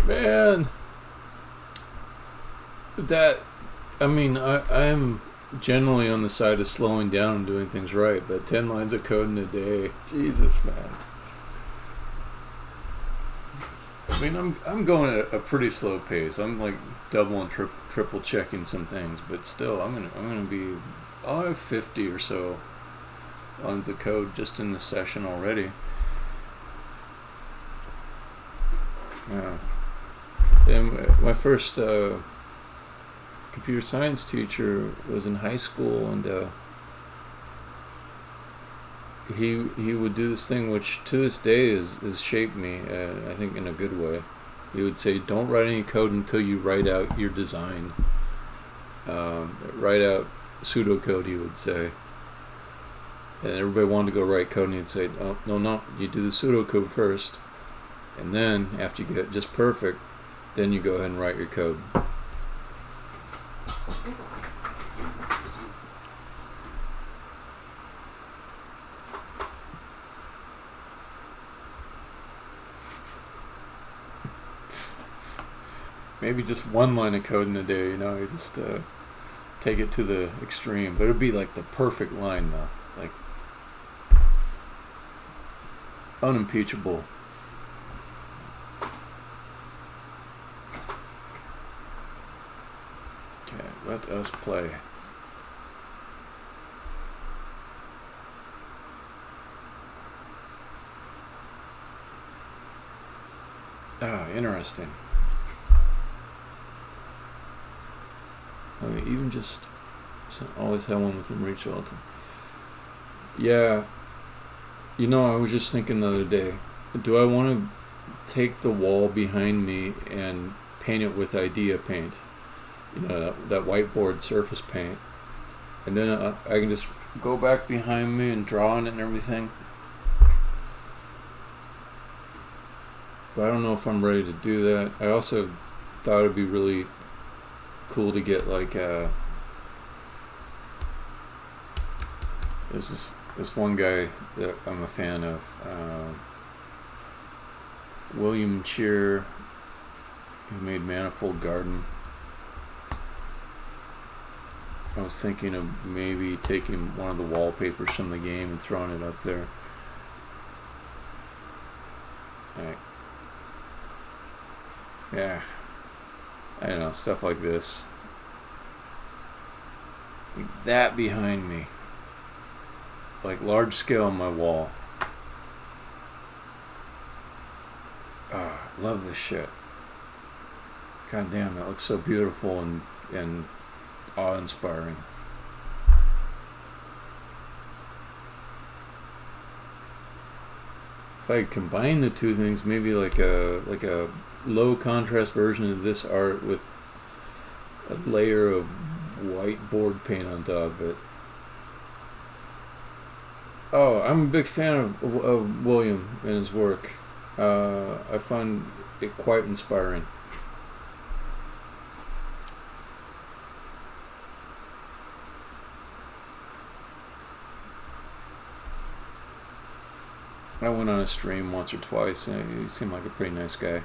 Man, I'm generally on the side of slowing down and doing things right, but 10 lines of code in a day, Jesus, man. I mean, I'm going at a pretty slow pace. I'm like double and triple checking some things, but still, I'll have 50 or so lines of code just in this session already. And my first computer science teacher was in high school, and he would do this thing which to this day is shaped me, I think in a good way. He would say, don't write any code until you write out your design. Write out pseudocode, he would say. And everybody wanted to go write code, and he'd say, oh, no, you do the pseudocode first. And then, after you get it just perfect, then you go ahead and write your code. Maybe just one line of code in a day, you just take it to the extreme. But it would be like the perfect line, though. Like, unimpeachable. Okay, let us play. Ah, interesting. I mean, even just always have one within reach all the time. Yeah, I was just thinking the other day, do I want to take the wall behind me and paint it with idea paint? That whiteboard surface paint. And then I can just go back behind me and draw on it and everything. But I don't know if I'm ready to do that. I also thought it'd be really cool to get like there's this one guy that I'm a fan of, William Cheer, who made Manifold Garden. I was thinking of maybe taking one of the wallpapers from the game and throwing it up there. Yeah, I don't know, stuff like this. Like that behind me. Like large scale on my wall. Love this shit. God damn, that looks so beautiful and awe-inspiring. If I combine the two things, maybe like a low contrast version of this art with a layer of whiteboard paint on top of it. Oh, I'm a big fan of William and his work. I find it quite inspiring. I went on a stream once or twice, and he seemed like a pretty nice guy.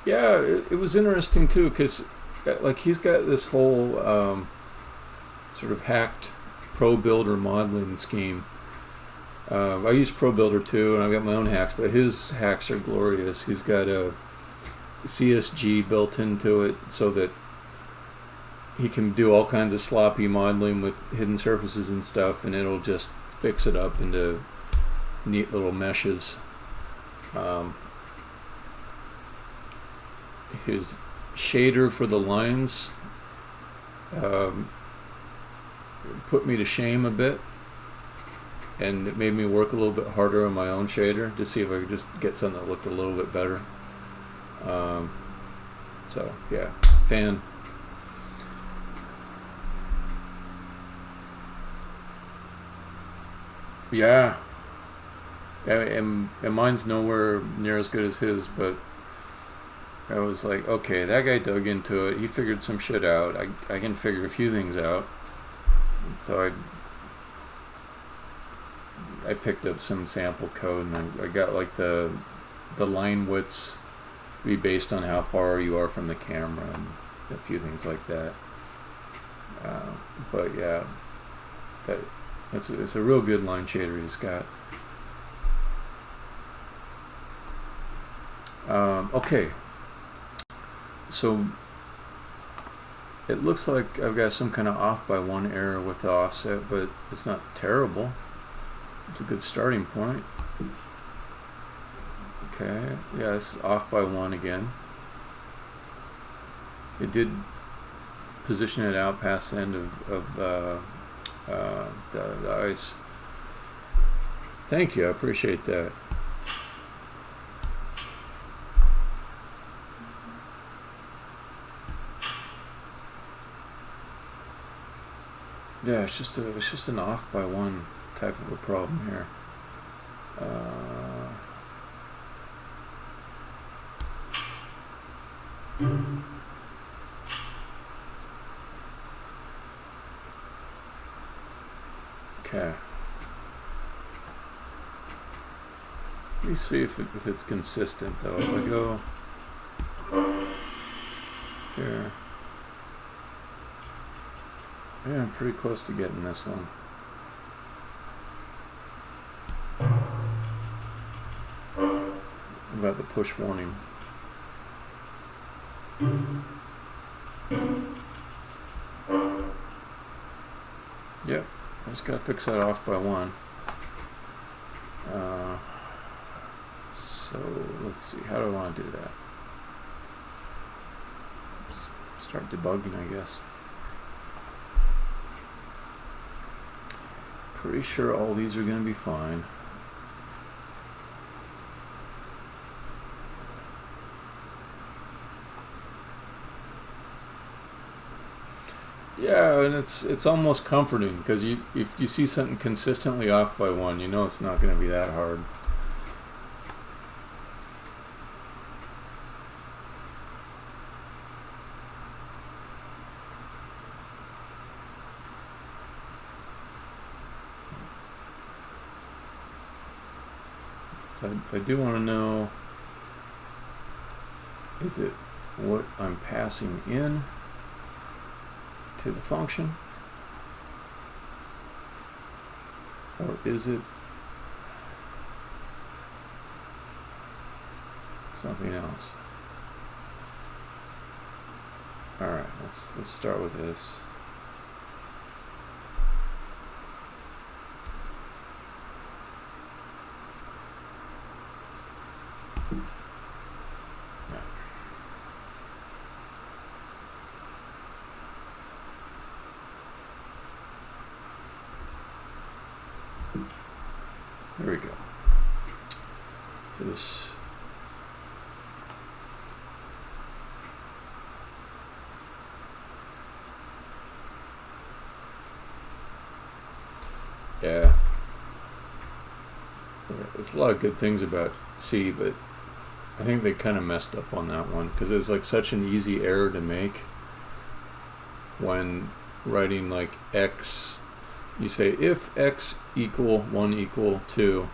Yeah, it was interesting too, because like he's got this whole sort of hacked Pro Builder modeling scheme. I use Pro Builder too, and I've got my own hacks, but his hacks are glorious. He's got a CSG built into it so that he can do all kinds of sloppy modeling with hidden surfaces and stuff, and it'll just fix it up into neat little meshes. His shader for the lines put me to shame a bit, and it made me work a little bit harder on my own shader to see if I could just get something that looked a little bit better. So yeah, fan. Yeah, and mine's nowhere near as good as his, but I was like, okay, that guy dug into it. He figured some shit out. I can figure a few things out. So I picked up some sample code, and I got like the line widths be based on how far you are from the camera and a few things like that. But yeah, it's a real good line shader he's got. Okay, so it looks like I've got some kind of off by one error with the offset, but it's not terrible. It's a good starting point. Okay, yeah, this is off by one again. It did position it out past the end of the ice. Thank you, I appreciate that. Yeah, it's just an off by one type of a problem here. Okay. Let me see if it's consistent though. If I go here. Yeah, I'm pretty close to getting this one. About the push warning. Yep, I just gotta fix that off by one. So let's see, how do I want to do that? Start debugging, I guess. Pretty sure all these are going to be fine. Yeah, and it's almost comforting because if you see something consistently off by one, you know it's not going to be that hard. So I do want to know, is it what I'm passing in to the function, or is it something else? All right, let's start with this. Yeah. There we go. So this yeah. There's a lot of good things about C, but I think they kind of messed up on that one because it's like such an easy error to make when writing like X. You say if X equal 1 equal 2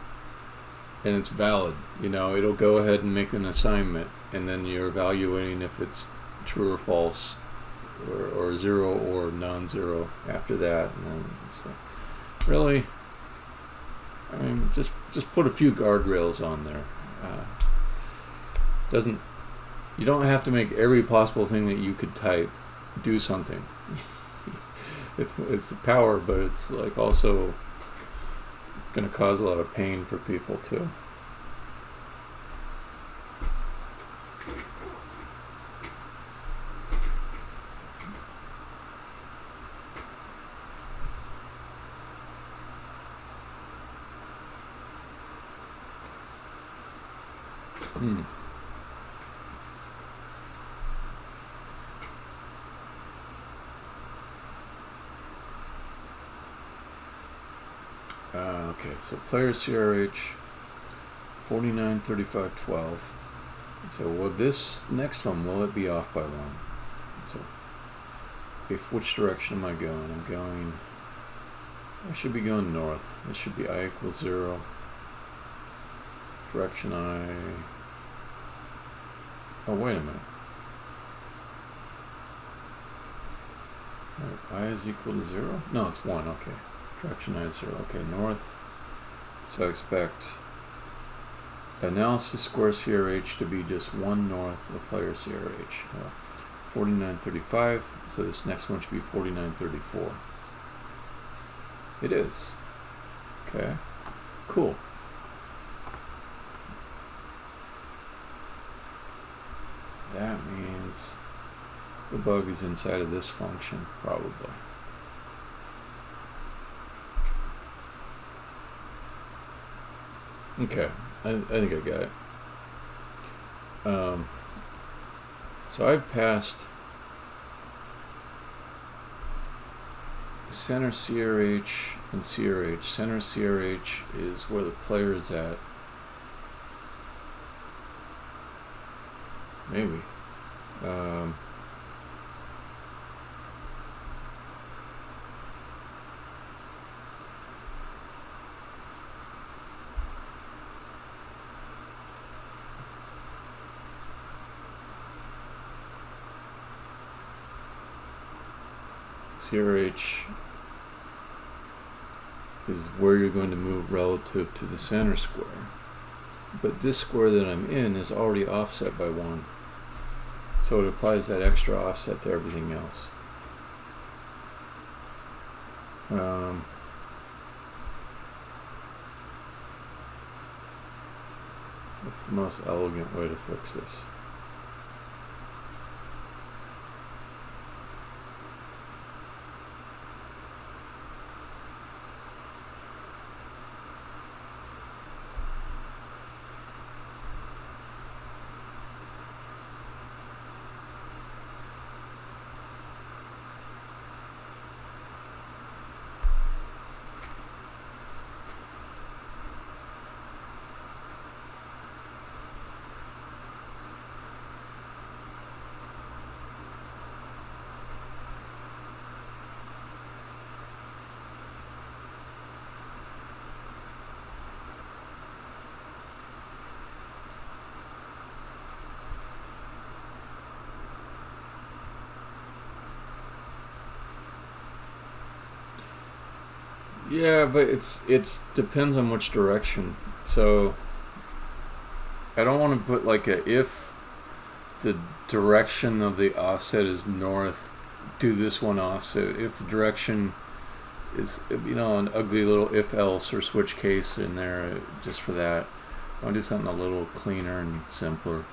and it's valid, you know, it'll go ahead and make an assignment, and then you're evaluating if it's true or false, or 0 or non-zero after that. And then it's like, really, I mean, just put a few guardrails on there. You don't have to make every possible thing that you could type do something. It's power, but it's like also going to cause a lot of pain for people too. Hmm. Okay, so player CRH 49, 35, 12. So will this next one, will it be off by 1? So if which direction am I going? I should be going north. This should be I equals 0. Direction oh, wait a minute. I is equal to 0? No, it's 1, okay. Direction I is 0, okay, north. So I expect analysis square CRH to be just 1 north of player CRH. 49.35, so this next one should be 49.34. It is. Okay, cool. That means the bug is inside of this function, probably. Okay, I think I got it. So I've passed center CRH and CRH. Center CRH is where the player is at. Maybe. CRH is where you're going to move relative to the center square. But this square that I'm in is already offset by 1. So it applies that extra offset to everything else. That's the most elegant way to fix this. Yeah, but it's depends on which direction. So I don't want to put like a if the direction of the offset is north, do this one offset. If the direction is, an ugly little if else or switch case in there just for that. I want to do something a little cleaner and simpler.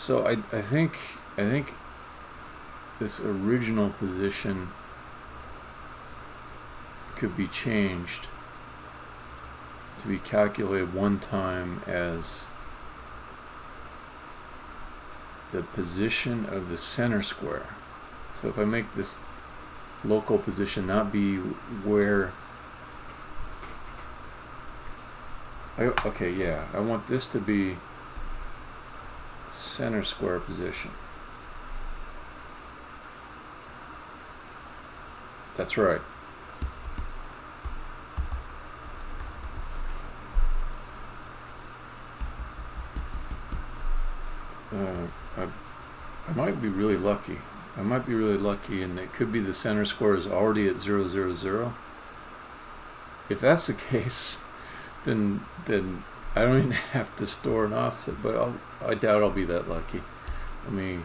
So I think this original position could be changed to be calculated one time as the position of the center square. So if I make this local position not be where I want this to be center square position. That's right. I might be really lucky. And it could be the center square is already at 0, 0, 0. If that's the case, then I don't even have to store an offset, but I doubt I'll be that lucky. Let me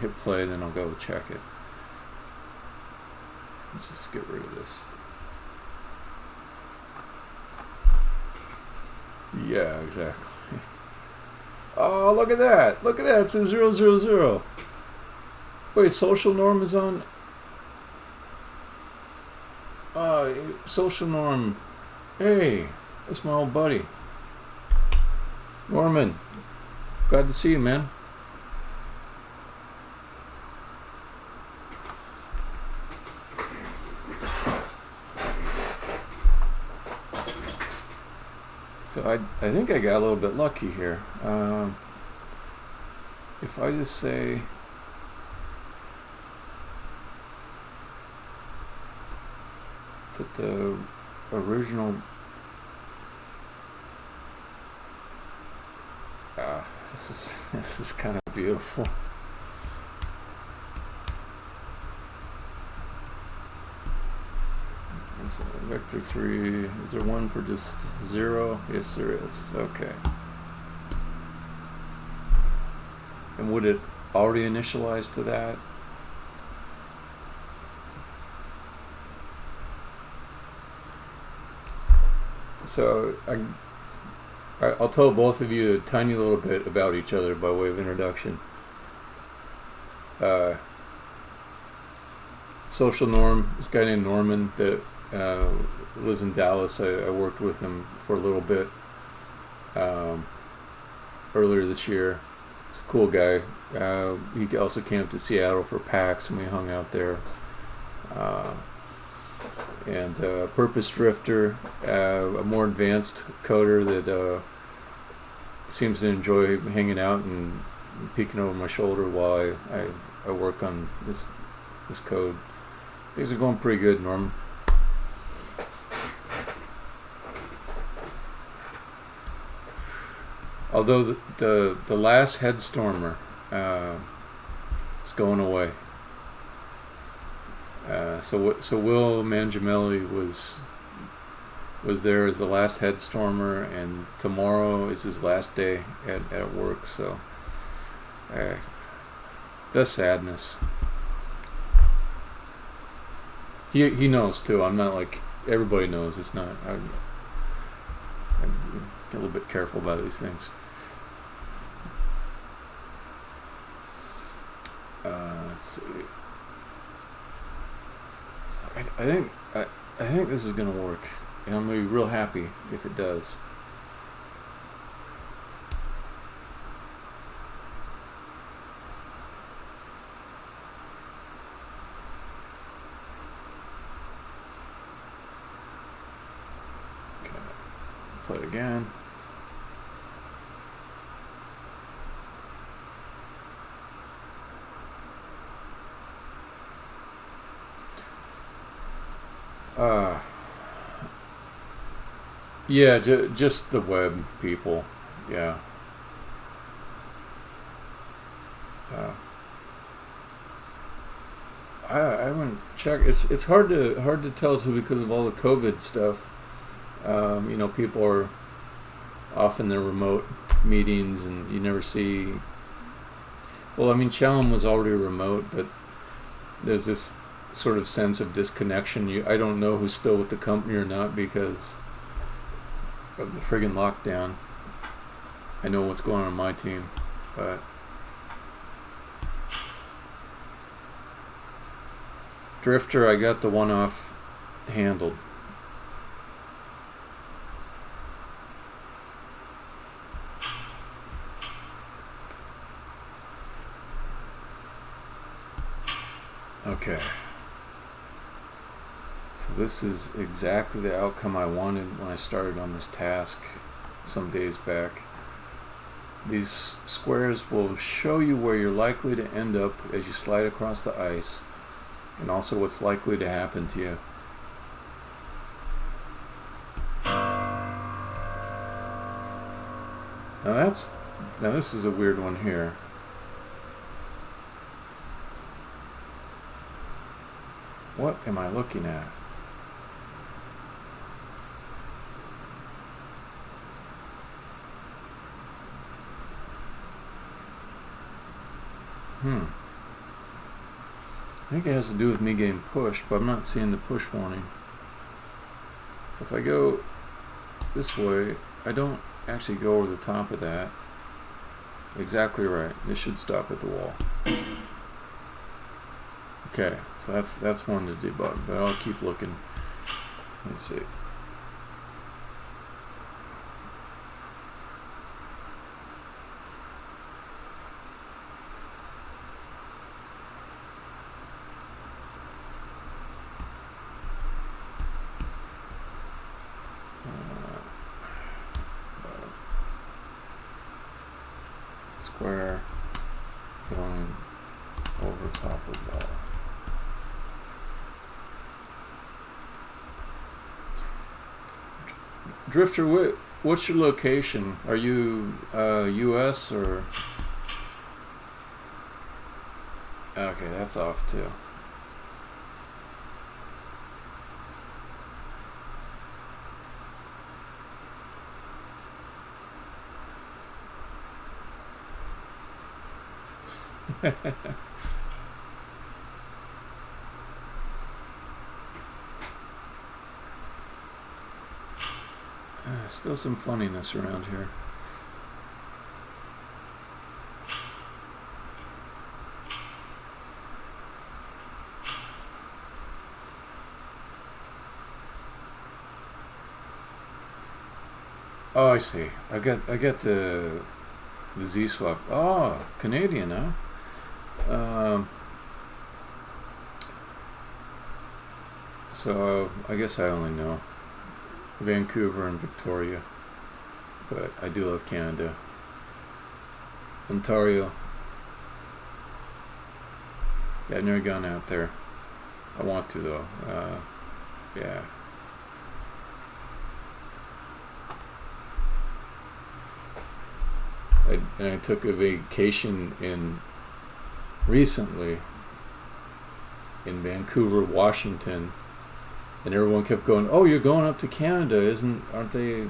hit play, then I'll go check it. Let's just get rid of this. Yeah, exactly. Oh, look at that! Look at that! It says 0, 0, 0. Wait, social norm is on. Social norm. Hey, that's my old buddy. Norman. Glad to see you, man. So I think I got a little bit lucky here. If I just say that the original this is kind of beautiful. So vector 3, is there one for just 0? Yes, there is. Okay. And would it already initialize to that? So I'll tell both of you a tiny little bit about each other by way of introduction. Social norm, this guy named Norman that lives in Dallas. I worked with him for a little bit earlier this year. He's a cool guy. He also came up to Seattle for PAX and we hung out there. And Purpose Drifter, a more advanced coder that seems to enjoy hanging out and peeking over my shoulder while I work on this code. Things are going pretty good, Norman. Although the last Headstormer is going away. So Will Mangiamelli was there as the last Headstormer, and tomorrow is his last day at work. So the sadness. He knows too. I'm not like everybody knows. It's not. I get a little bit careful about these things. Let's see. So I think this is gonna work, and I'm gonna be real happy if it does. Okay, play it again. Yeah, just the web people. Yeah. I haven't checked. It's hard to tell too because of all the COVID stuff. People are off in their remote meetings, and you never see. Well, I mean, Challen was already remote, but there's this sort of sense of disconnection. I don't know who's still with the company or not because of the friggin' lockdown. I know what's going on my team, but Drifter, I got the one-off handled. Okay. So this is exactly the outcome I wanted when I started on this task some days back. These squares will show you where you're likely to end up as you slide across the ice, and also what's likely to happen to you. Now this is a weird one here. What am I looking at? I think it has to do with me getting pushed, but I'm not seeing the push warning. So if I go this way, I don't actually go over the top of that. Exactly right. This should stop at the wall. Okay, so that's one to debug, but I'll keep looking. Let's see. Square going over top of wall. Drifter, what's your location? Are you U.S. or? Okay, that's off too. Still some funniness around here. Oh, I see. I got the Z swap. Oh, Canadian, huh? So I guess I only know Vancouver and Victoria, but I do love Canada. Ontario. Yeah, I've never gone out there. I want to though. Yeah. I took a vacation recently in Vancouver, Washington, and everyone kept going, "Oh, you're going up to Canada, aren't they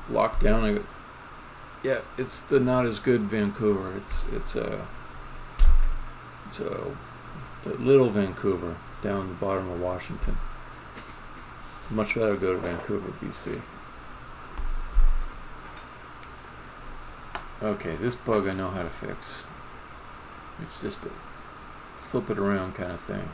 locked down?" I go, yeah, it's the not as good Vancouver. It's the little Vancouver down the bottom of Washington. Much rather go to Vancouver, BC. Okay, this bug I know how to fix. It's just a flip it around kind of thing.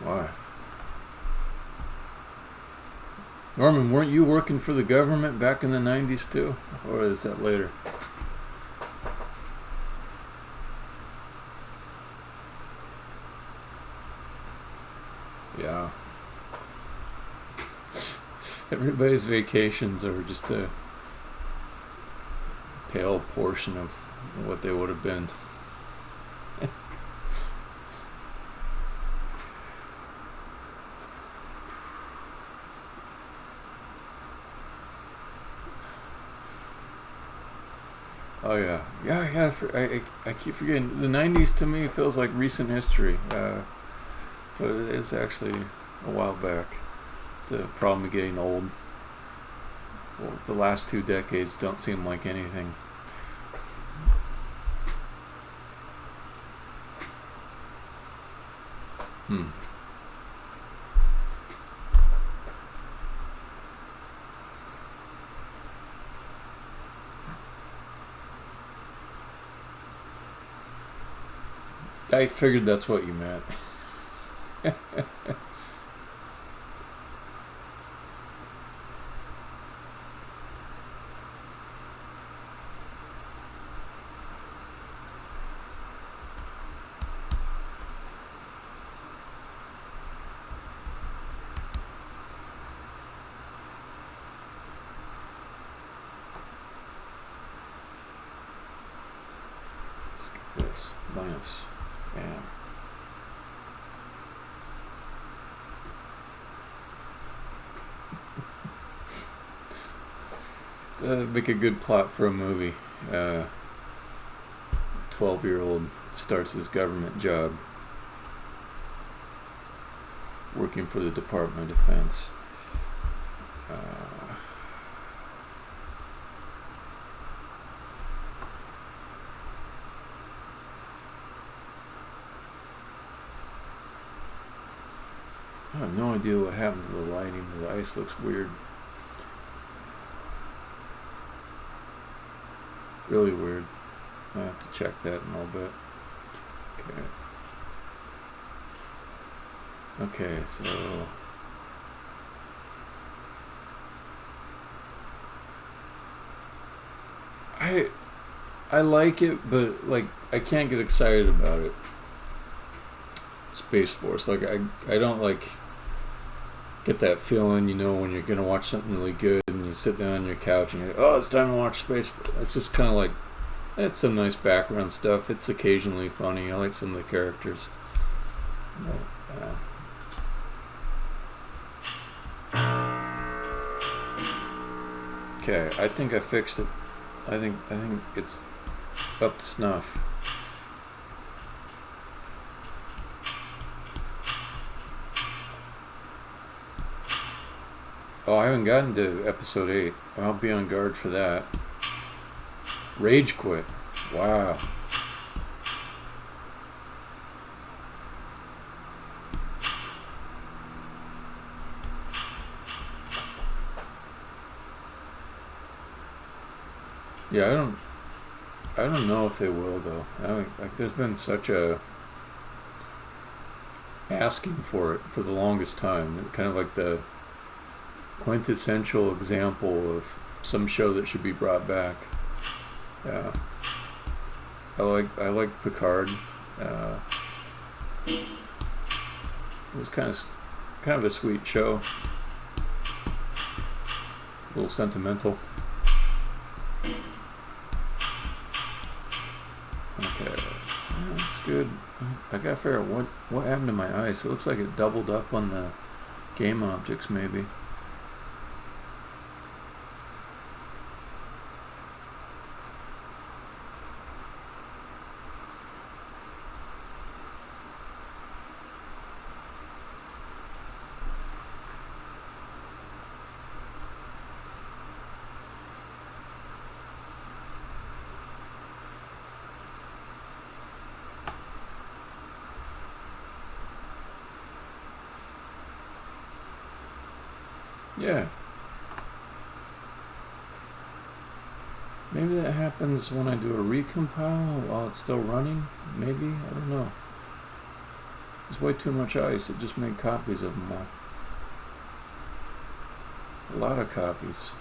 Why? Norman, weren't you working for the government back in the 90s too? Or is that later? Yeah. Everybody's vacations are just a pale portion of what they would have been. Oh yeah, yeah. I keep forgetting. The '90s to me feels like recent history, but it's actually a while back. It's a problem of getting old. Well, the last 2 decades don't seem like anything. I figured that's what you meant. Let's get this minus. Bam. Make a good plot for a movie. 12-year-old starts his government job working for the Department of Defense. I have no idea what happened to the lighting. The ice looks weird. Really weird. I have to check that in a little bit. Okay, so I like it, but like I can't get excited about it. Space Force, like I don't like get that feeling, you know, when you're gonna watch something really good and you sit down on your couch and you're like, oh, it's time to watch Space Force. It's just kind of like, it's some nice background stuff. It's occasionally funny. I like some of the characters. But, okay, I think I fixed it. I think it's up to snuff. Oh, I haven't gotten to episode 8. I'll be on guard for that. Rage quit. Wow. Yeah, I don't know if they will though. Like there's been such a asking for it for the longest time. Kind of like the quintessential example of some show that should be brought back. Yeah, I like Picard. It was kind of a sweet show. A little sentimental. Okay, that's good. I gotta figure out what happened to my ice. It looks like it doubled up on the game objects, maybe. Yeah. Maybe that happens when I do a recompile while it's still running. Maybe. I don't know. There's way too much ice. It just made copies of them all. A lot of copies.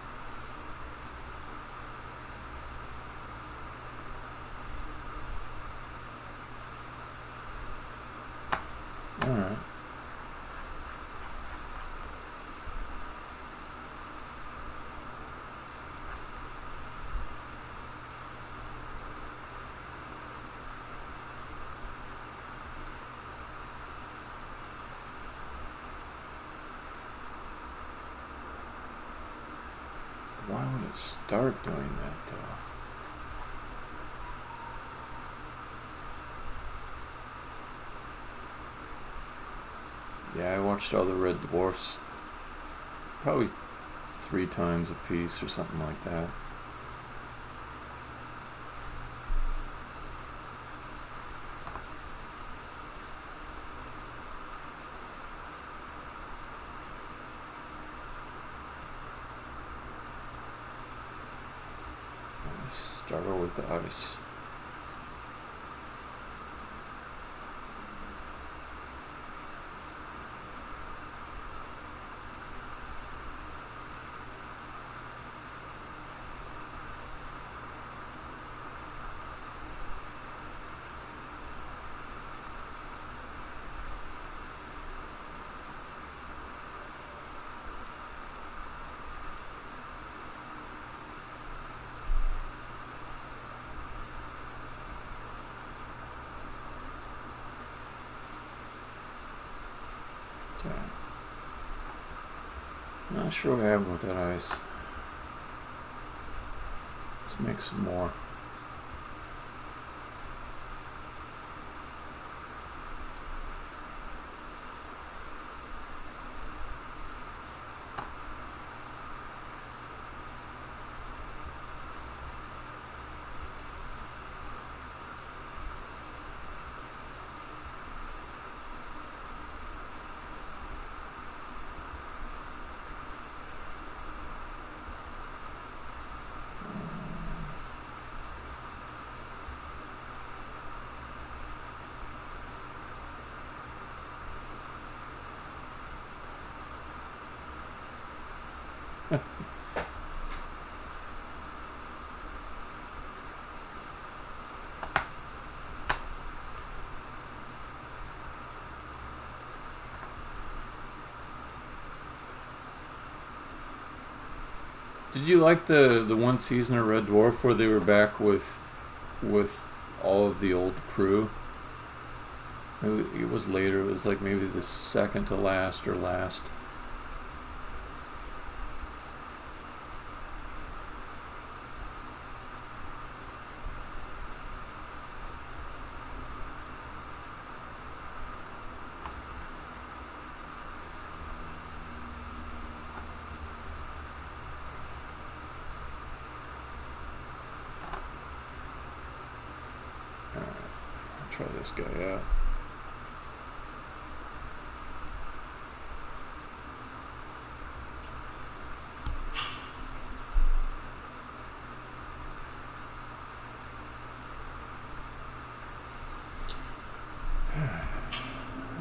Alright. Why would it start doing that though? Yeah, I watched all the Red Dwarfs probably 3 times a piece or something like that. Struggle with the ice. Not sure what happened with that ice. Let's make some more. Did you like the one season of Red Dwarf where they were back with all of the old crew? It was later. It was like maybe the second to last or last. Alright, I'll try this guy out.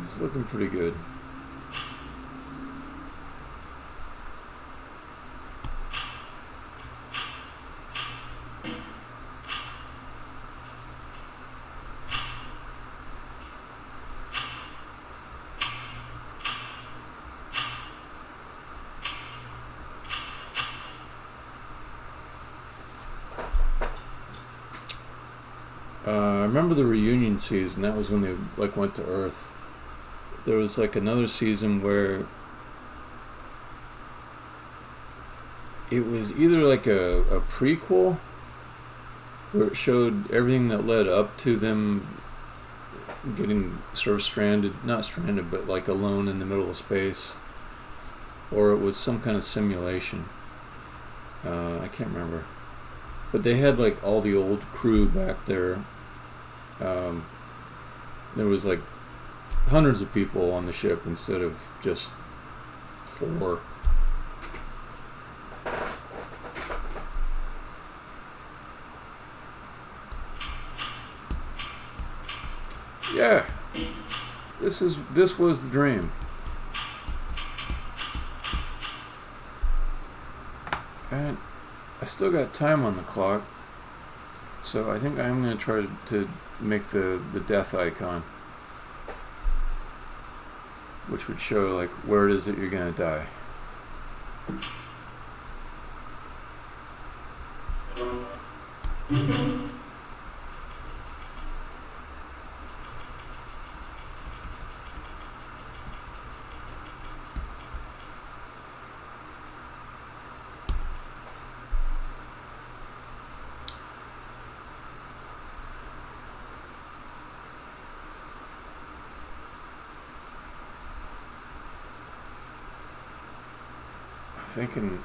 It's looking pretty good. I remember the reunion season. That was when they like went to Earth. There was like another season where it was either like a prequel where it showed everything that led up to them getting sort of stranded, not stranded, but like alone in the middle of space, or it was some kind of simulation. I can't remember. But they had like all the old crew back there. There was like hundreds of people on the ship instead of just 4. Yeah, this was the dream. And I still got time on the clock, so I think I'm going to try to make the death icon, which would show like where it is that you're going to die.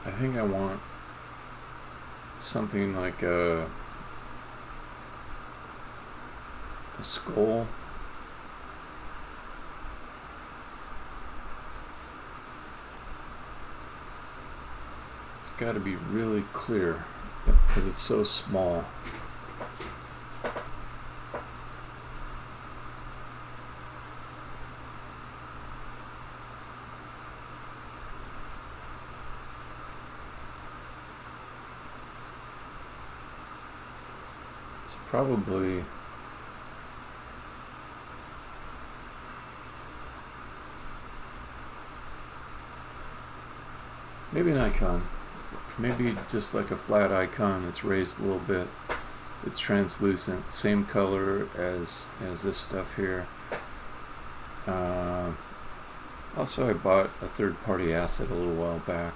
I think I want something like a skull. It's got to be really clear because it's so small. It's probably maybe an icon. Maybe just like a flat icon that's raised a little bit. It's translucent, same color as this stuff here. Also, I bought a third-party asset a little while back.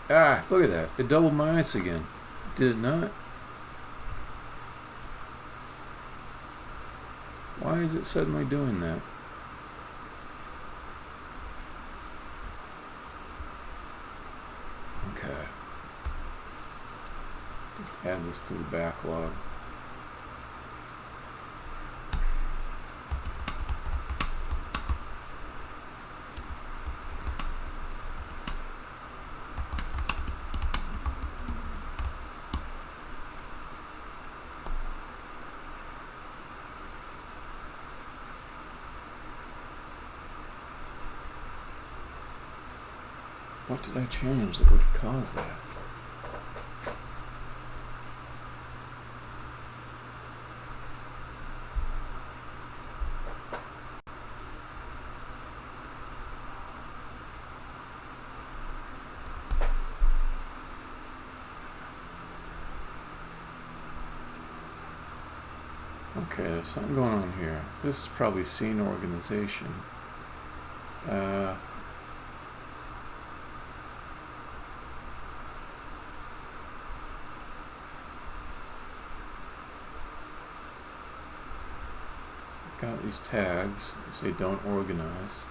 Ah, look at that. It doubled my ice again. Did it not? Why is it suddenly doing that? Okay. Just add this to the backlog. What did I change that would cause that? Okay, there's something going on here. This is probably scene organization. Got these tags that say don't organize.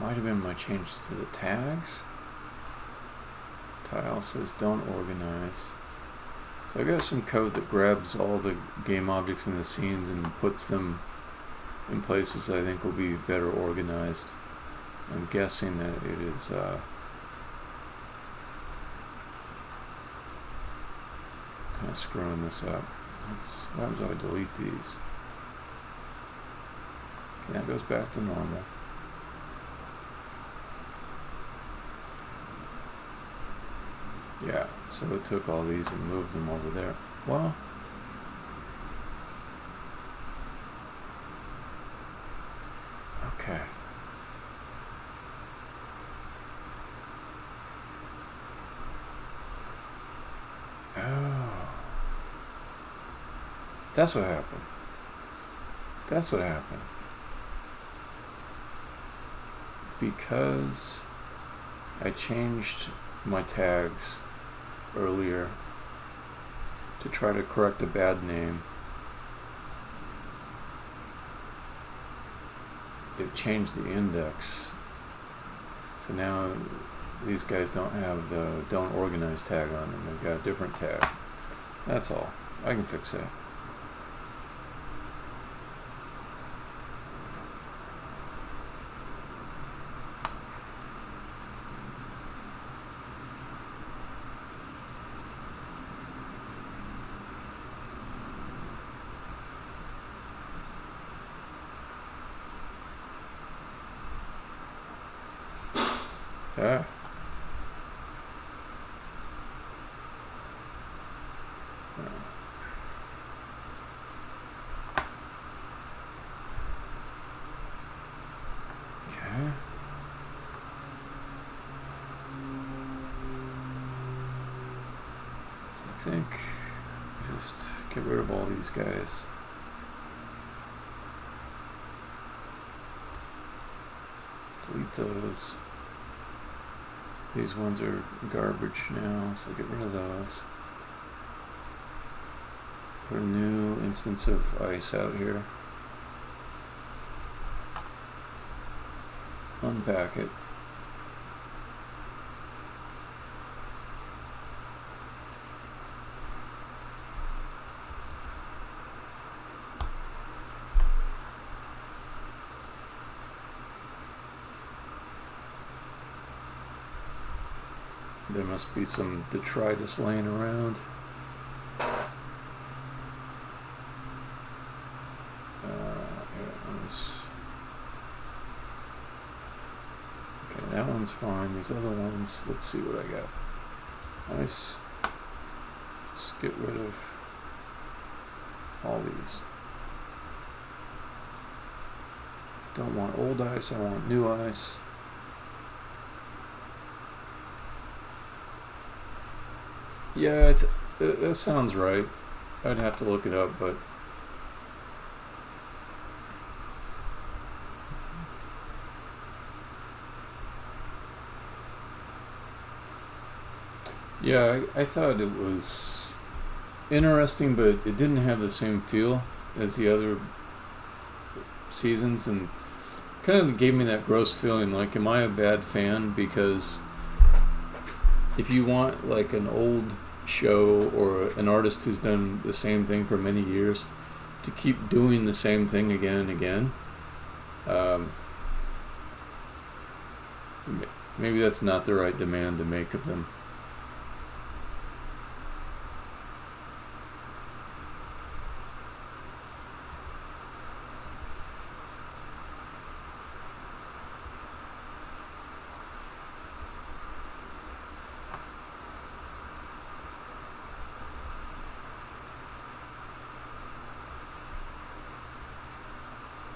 Might have been my changes to the tags. Tile says don't organize. So I got some code that grabs all the game objects in the scenes and puts them in places I think will be better organized. I'm guessing that it is kind of screwing this up. What happens if I delete these? Yeah, it goes back to normal. Yeah, so it took all these and moved them over there. Well, okay. Oh. That's what happened. That's what happened. Because I changed my tags earlier to try to correct a bad name. It changed the index. So now these guys don't have the don't organize tag on them. They've got a different tag. That's all. I can fix that. Ah. Okay. So I think just get rid of all these guys. Delete those. These ones are garbage now, so get rid of those. Put a new instance of ice out here. Unpack it. There must be some detritus laying around. Okay, that one's fine. These other ones, let's see what I got. Nice. Let's get rid of all these. Don't want old ice, I want new ice. Yeah, that sounds right. I'd have to look it up, but yeah, I thought it was interesting, but it didn't have the same feel as the other seasons, and kind of gave me that gross feeling like, am I a bad fan? Because if you want like an old show or an artist who's done the same thing for many years to keep doing the same thing again and again, maybe that's not the right demand to make of them.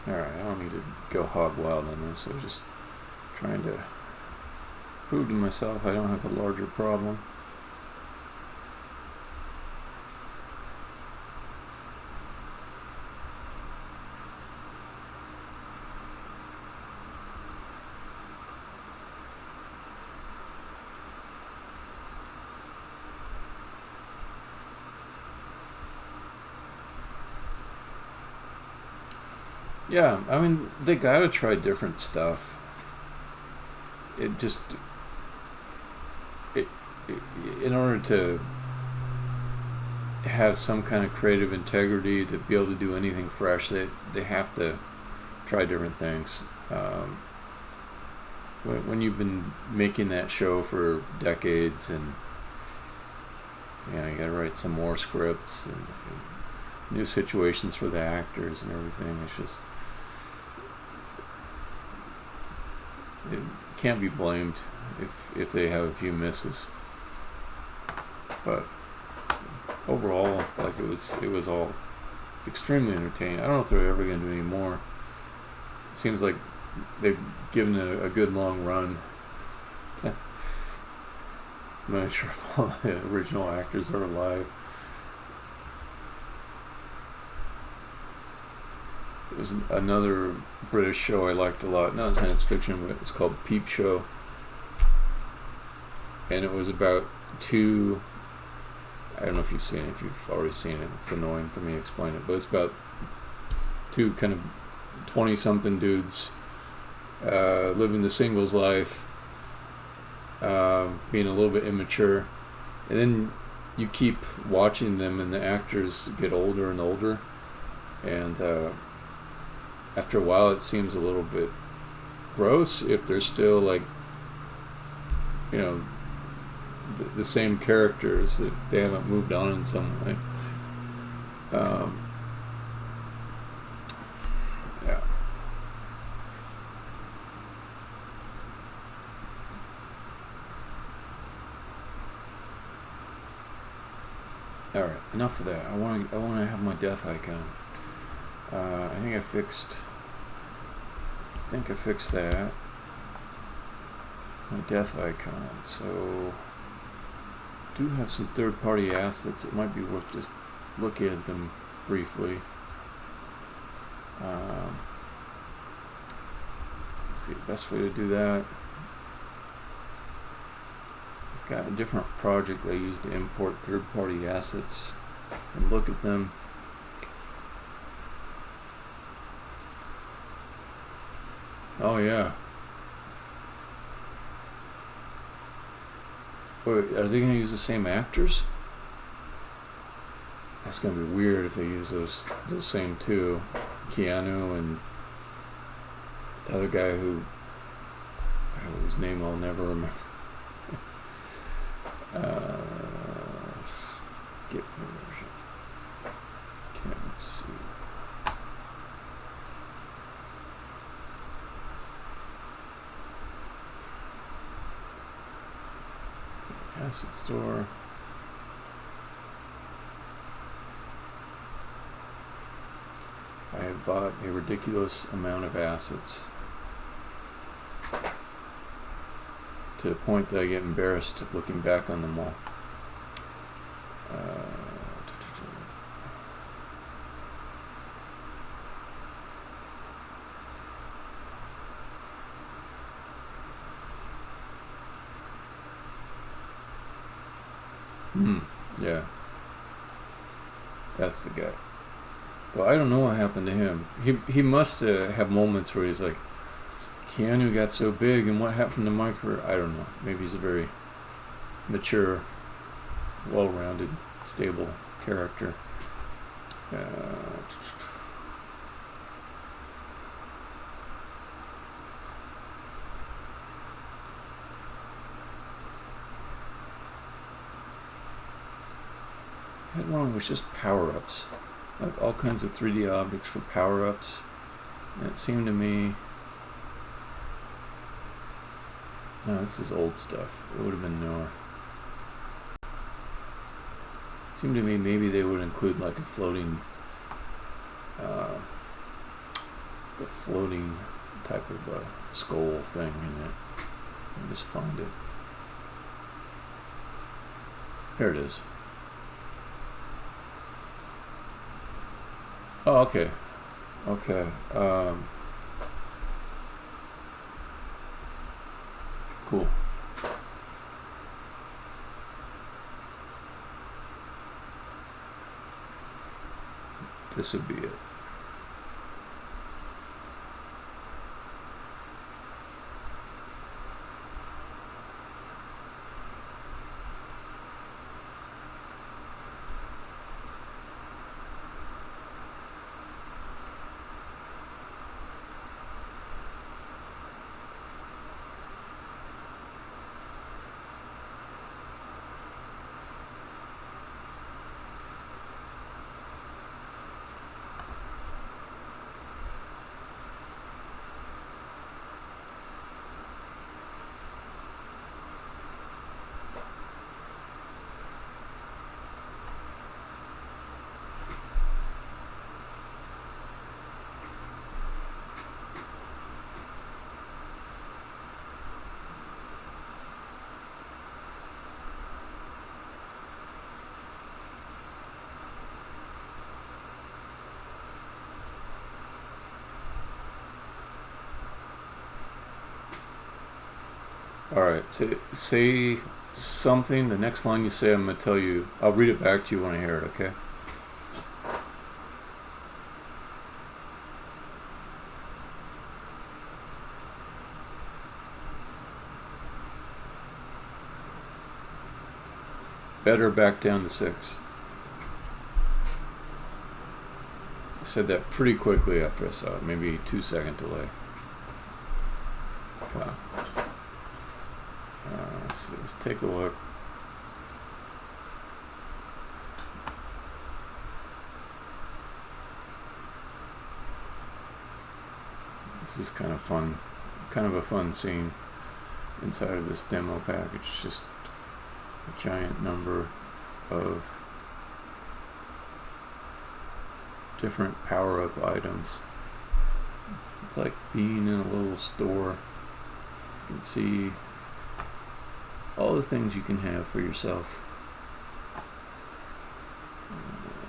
Alright, I don't need to go hog wild on this. I was just trying to prove to myself I don't have a larger problem. Yeah, I mean, they gotta try different stuff. It just, it, in order to have some kind of creative integrity to be able to do anything fresh, they have to try different things. When you've been making that show for decades, and you gotta write some more scripts and new situations for the actors and everything, it's just, it can't be blamed if they have a few misses. But overall, like, it was all extremely entertaining. I don't know if they're ever going to do any more. It seems like they've given a good long run. I'm not sure if all the original actors are alive. It was another British show I liked a lot, not science fiction, but it's called Peep Show. And it was about two, I don't know if you've seen it, if you've already seen it, it's annoying for me to explain it, but it's about two kind of 20-something dudes living the singles life, being a little bit immature, and then you keep watching them and the actors get older and older, and after a while it seems a little bit gross if they're still, like, the same characters, that they haven't moved on in some way. Yeah. All right, enough of that. I want to have my death icon. I think I fixed that. My death icon. So, do have some third-party assets. It might be worth just looking at them briefly. Let's see, the best way to do that. I've got a different project I use to import third-party assets and look at them. Oh yeah. Wait, are they going to use the same actors? That's going to be weird if they use those same two, Keanu and the other guy whose name I'll never remember. Skip version. Can't see. Asset store. I have bought a ridiculous amount of assets to the point that I get embarrassed looking back on them all. Yeah. That's the guy. Well, I don't know what happened to him. He must have moments where he's like, Keanu got so big, and what happened to my career? I don't know. Maybe he's a very mature, well-rounded, stable character. I had one was just power-ups, like all kinds of 3D objects for power-ups, and it seemed to me, no, this is old stuff, it would have been newer. It seemed to me maybe they would include like a floating a floating type of skull thing in it. Let me just find it. Here it is. Oh, okay. Okay. Cool. This would be it. Alright, so say something. The next line you say, I'm going to tell you. I'll read it back to you when I hear it, okay? Better back down to 6. I said that pretty quickly after I saw it. Maybe 2-second delay. Okay. Let's take a look. This is kind of fun, kind of a fun scene inside of this demo package. Just a giant number of different power-up items. It's like being in a little store. You can see all the things you can have for yourself.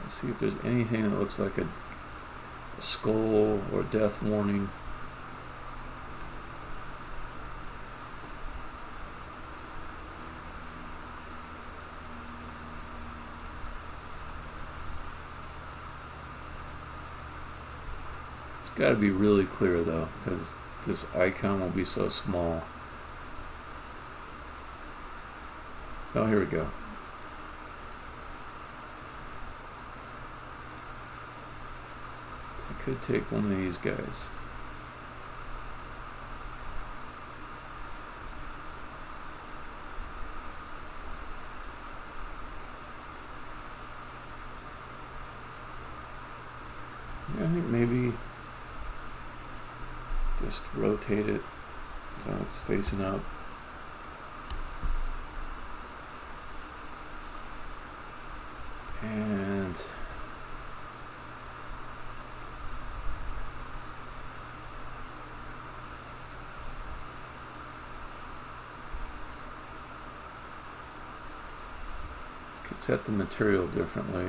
See if there's anything that looks like a skull or death warning. It's got to be really clear though, because this icon will be so small. Oh, here we go. I could take one of these guys. Yeah, I think maybe just rotate it so it's facing up. And could set the material differently.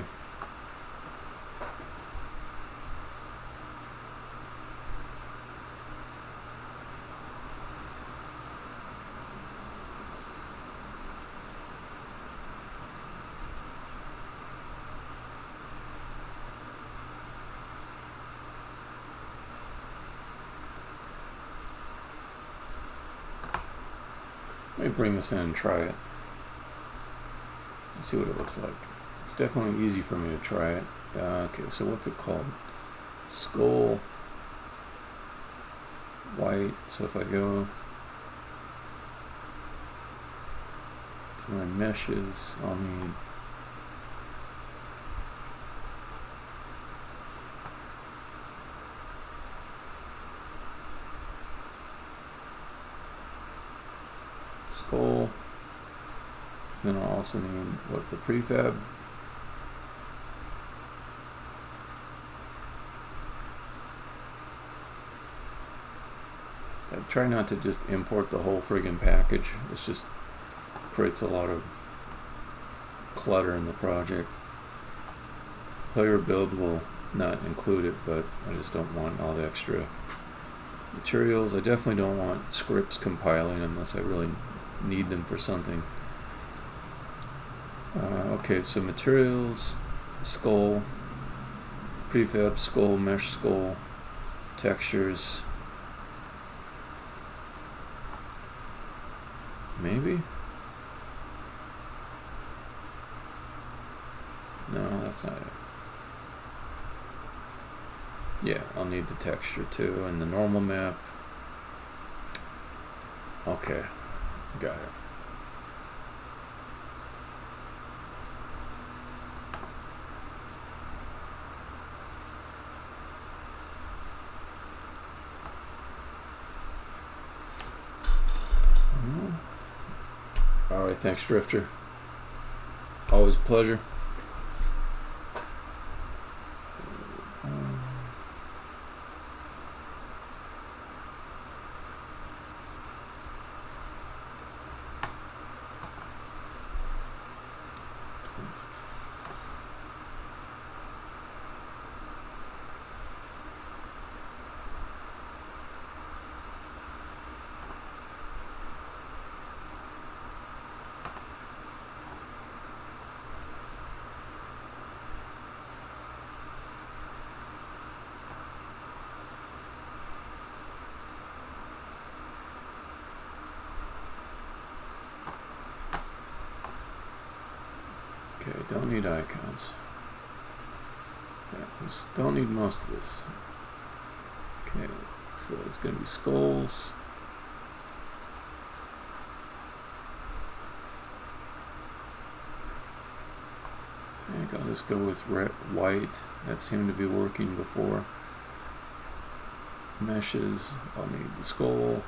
Let me bring this in and try it. Let's see what it looks like. It's definitely easy for me to try it. Okay, so what's it called? Skull white. So if I go to my meshes, I'll need skull. Then I'll also need what, the prefab. try not to just import the whole friggin' package. It's just creates a lot of clutter in the project. Player build will not include it, but I just don't want all the extra materials. I definitely don't want scripts compiling unless I really need them for something. Okay, so materials, skull, prefab skull, mesh skull, textures. Maybe? No, that's not it. Yeah, I'll need the texture too, and the normal map. Okay, got it. Alright, thanks, Drifter. Always a pleasure. Okay, don't need icons. Okay, don't need most of this. Okay, so it's going to be skulls. I think I'll just go with red, white. That seemed to be working before. Meshes, I'll need the skull.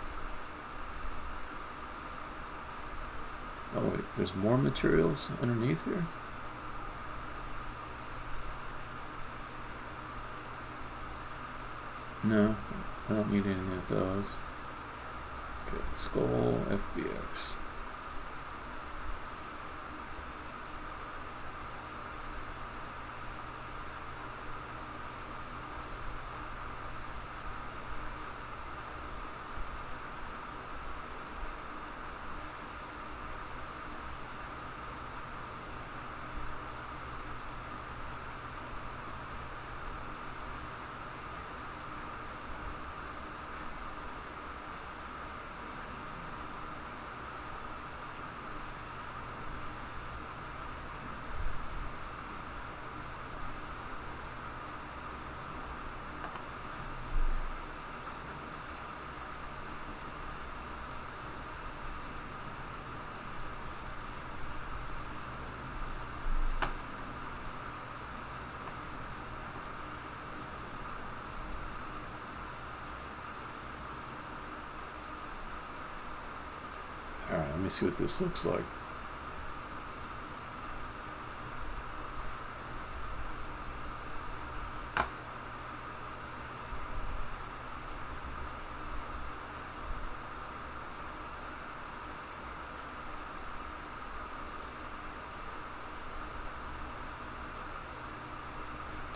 Oh wait, there's more materials underneath here? No, I don't need any of those. Okay, skull, FBX. Alright, let me see what this looks like.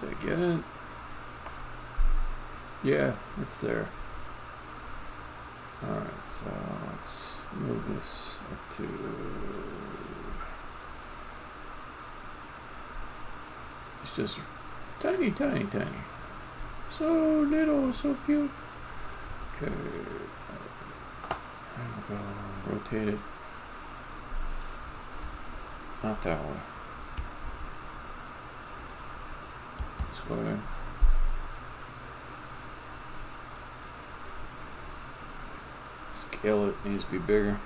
Did I get it? Yeah, it's there. Alright, so let's move this up to... It's just tiny, tiny, tiny. So little, so cute. Okay. There we go. Rotate it. Not that way. This way. Scale it needs to be bigger.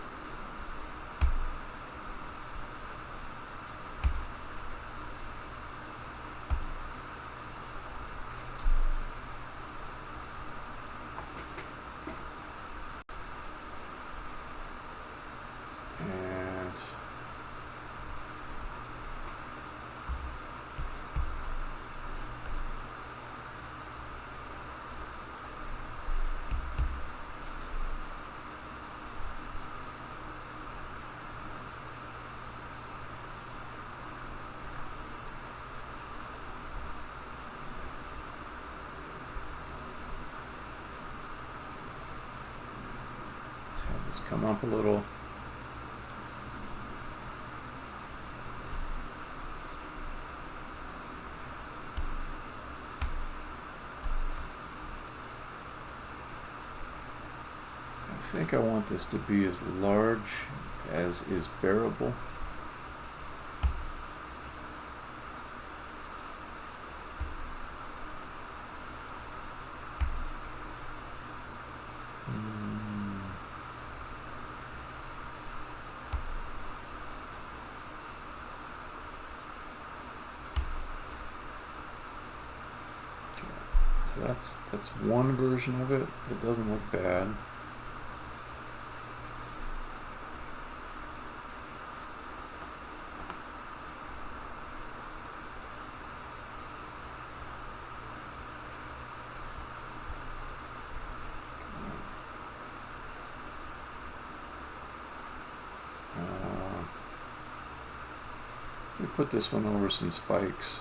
Just come up a little. I think I want this to be as large as is bearable. So that's one version of it. It doesn't look bad. We put this one over some spikes.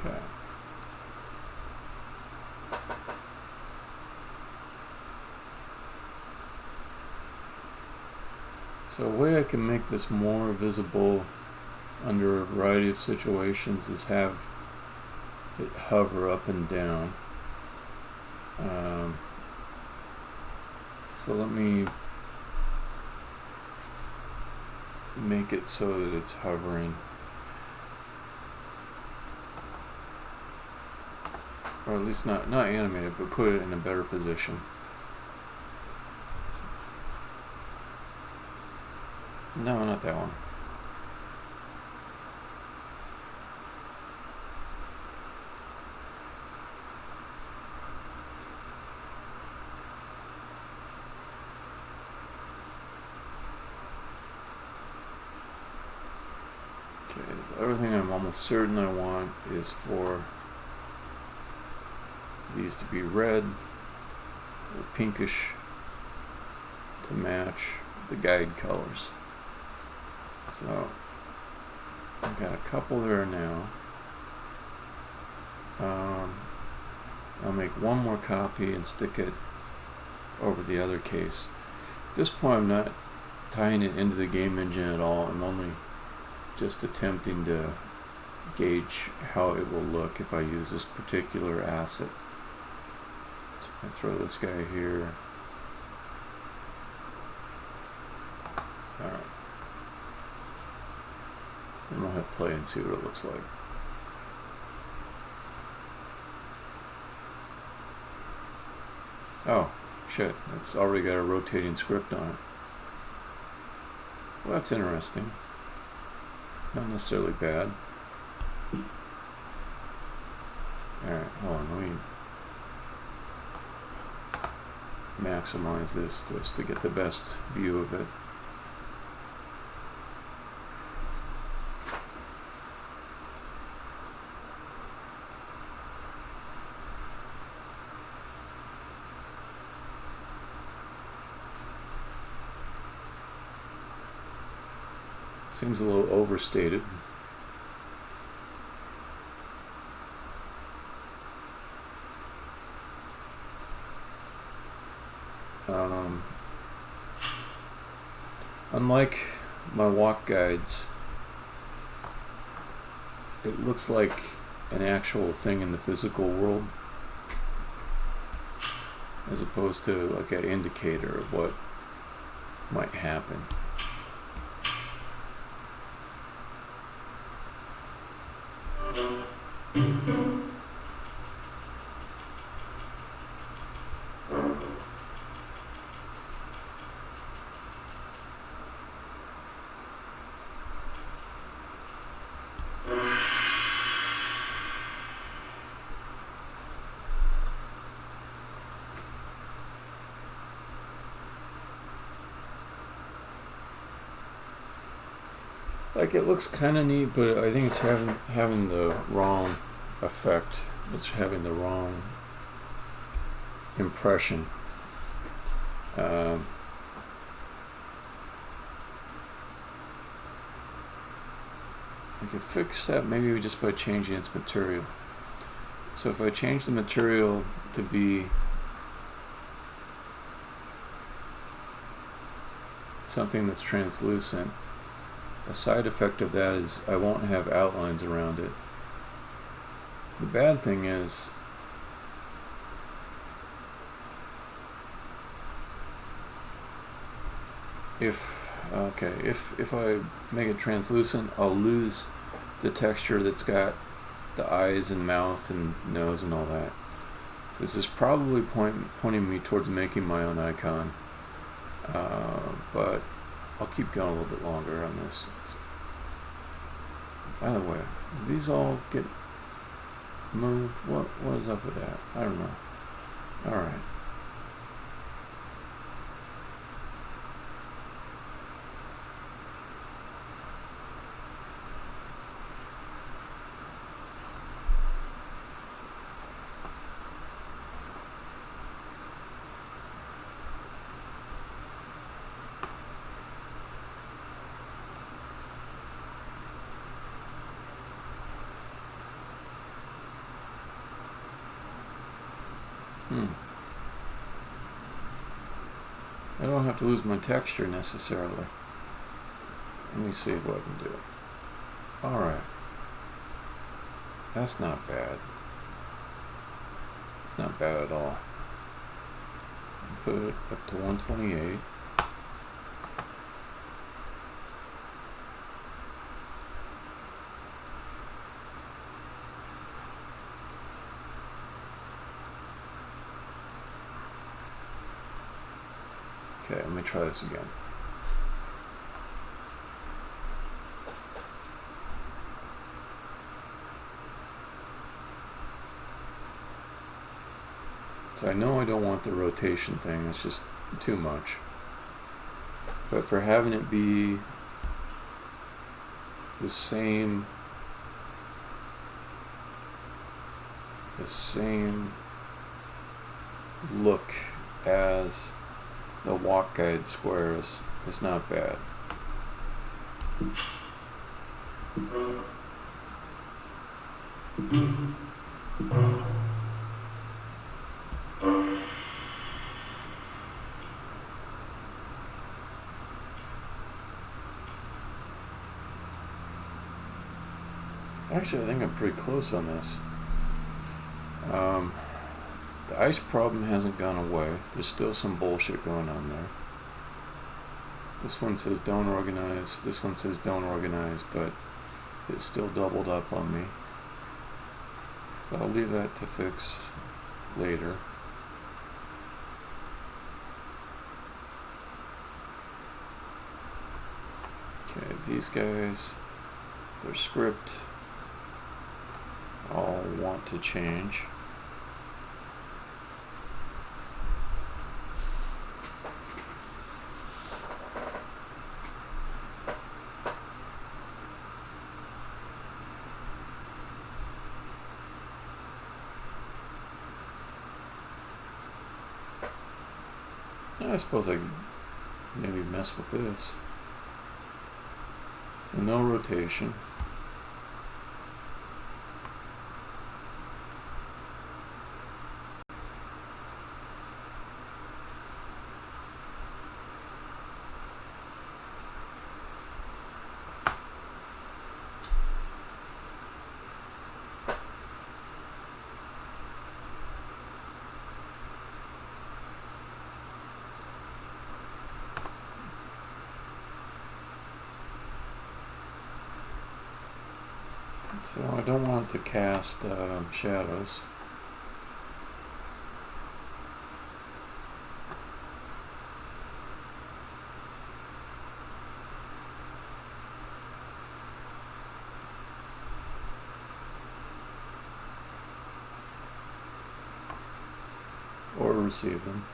Okay. So a way I can make this more visible under a variety of situations is have it hover up and down. So let me make it so that it's hovering. Or at least not animated, but put it in a better position. No, not that one. Okay, the other thing I'm almost certain I want is for these to be red or pinkish to match the guide colors. So I've got a couple there now. I'll make one more copy and stick it over the other case. At this point I'm not tying it into the game engine at all. I'm only just attempting to gauge how it will look if I use this particular asset. So I throw this guy here. Alright. And we'll hit play and see what it looks like. Oh, shit. It's already got a rotating script on it. Well, that's interesting. Not necessarily bad. Alright, hold on. Let me maximize this just to get the best view of it. Seems a little overstated. Unlike my walk guides, it looks like an actual thing in the physical world, as opposed to like an indicator of what might happen. Like, it looks kind of neat, but I think it's having the wrong effect. It's having the wrong impression. I could fix that maybe just by changing its material. So if I change the material to be something that's translucent, a side effect of that is I won't have outlines around it. The bad thing is if I make it translucent, I'll lose the texture that's got the eyes and mouth and nose and all that. So this is probably pointing me towards making my own icon, but I'll keep going a little bit longer on this. By the way, these all get moved. What is up with that? I don't know. All right. I don't have to lose my texture necessarily. Let me see what I can do. Alright. That's not bad. It's not bad at all. Put it up to 128. Okay, let me try this again. So I know I don't want the rotation thing, it's just too much. But for having it be the same look as the walk guide squares is not bad. Actually, I think I'm pretty close on this. The ice problem hasn't gone away. There's still some bullshit going on there. This one says don't organize, this one says don't organize, but it's still doubled up on me. So I'll leave that to fix later. Okay, these guys, their script, I'll want to change. I suppose I could maybe mess with this. So no rotation. So I don't want to cast shadows. Or receive them.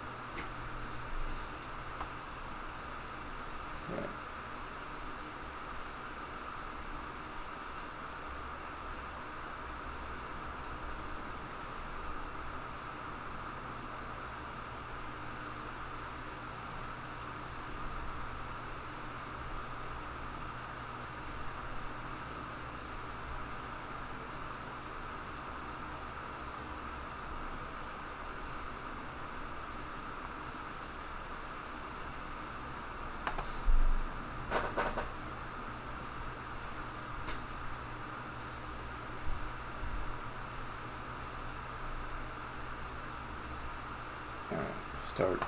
start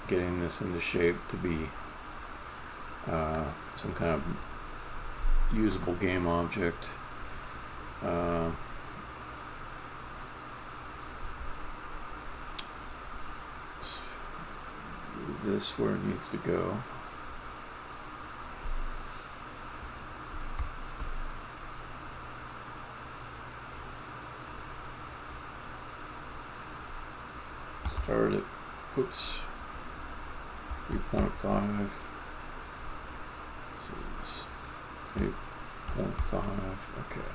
getting this into shape to be some kind of usable game object. Move this where it needs to go. Start it. Oops. 3.5. This is 8.5. Okay.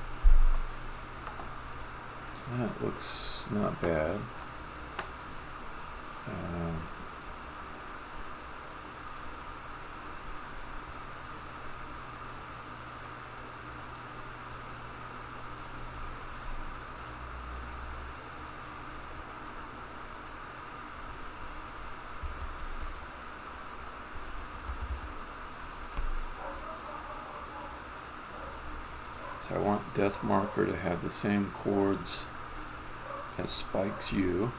So that looks not bad. So I want Death Marker to have the same chords as Spikes U.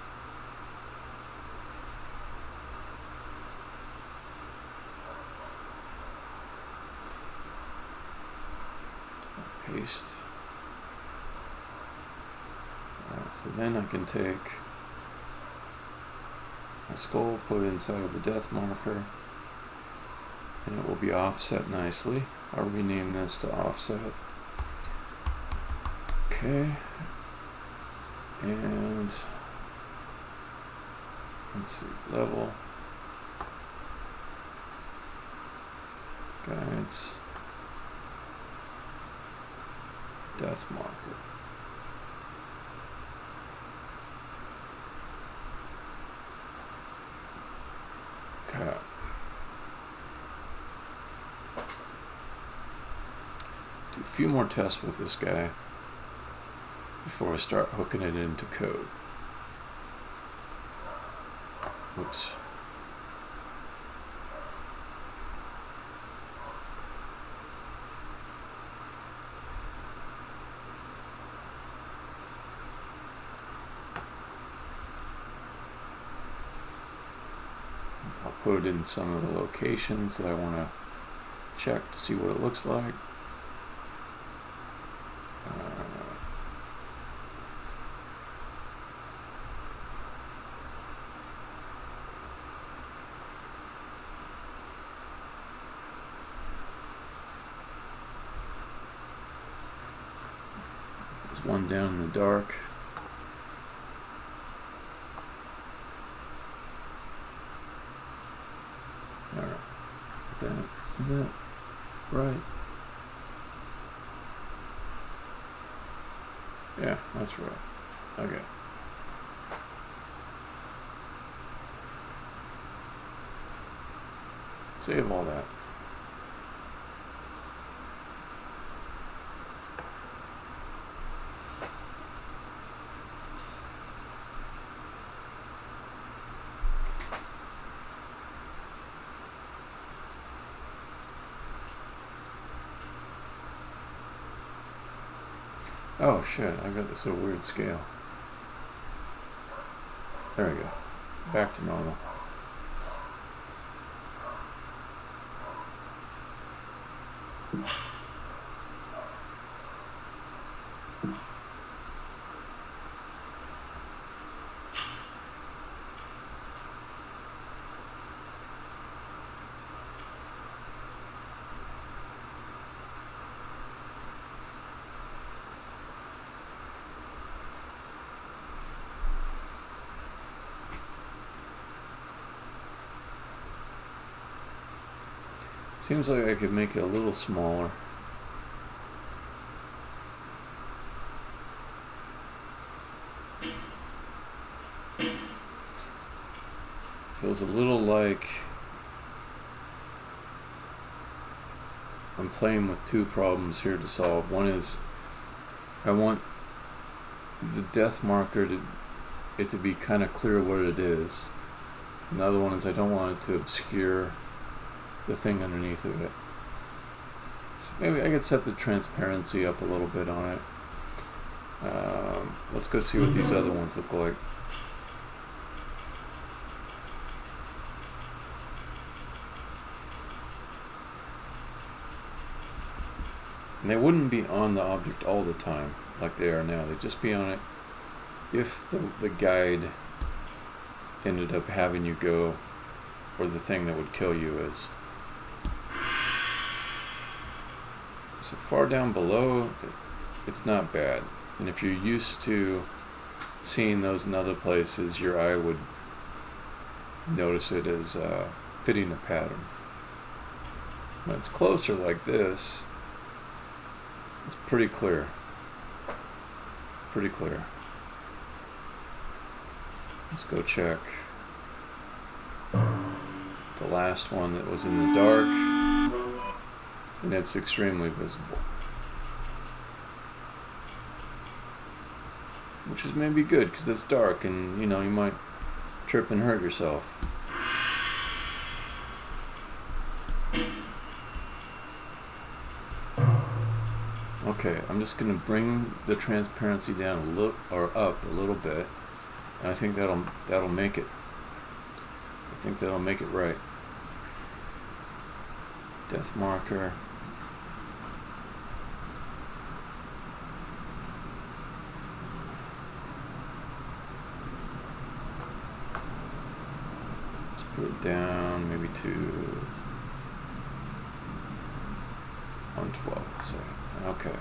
Paste. Alright, so then I can take a skull, put it inside of the Death Marker, and it will be offset nicely. I'll rename this to Offset. Okay, and let's see, level, guides, Death Marker. Okay. Do a few more tests with this guy before I start hooking it into code. Oops. I'll put it in some of the locations that I want to check to see what it looks like. One down in the dark. Alright. Is that right? Yeah, that's right. Okay. Save all that. Oh shit, I got this at a weird scale. There we go. Back to normal. Seems like I could make it a little smaller. Feels a little like I'm playing with two problems here to solve. One is I want the Death Marker to be kind of clear what it is. Another one is I don't want it to obscure the thing underneath of it. So maybe I could set the transparency up a little bit on it. Let's go see what these other ones look like. And they wouldn't be on the object all the time like they are now. They'd just be on it if the guide ended up having you go, or the thing that would kill you is. So far down below, it's not bad. And if you're used to seeing those in other places, your eye would notice it as fitting a pattern. When it's closer like this, it's pretty clear. Pretty clear. Let's go check the last one that was in the dark, and it's extremely visible. Which is maybe good because it's dark and you might trip and hurt yourself. Okay, I'm just going to bring the transparency down a little, or up a little bit, and I think that'll make it. I think that'll make it right. Depth marker. Let's put it down maybe to 112, let's say. Okay.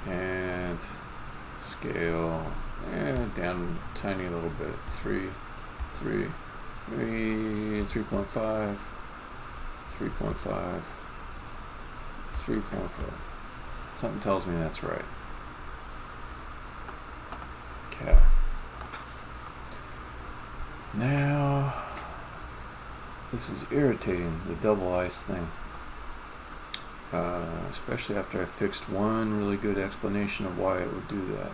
And scale down a tiny little bit. 3, maybe 3.5, 3.5, 3.4. Something tells me that's right. Okay. Now, this is irritating, the double ice thing. Especially after I fixed one really good explanation of why it would do that.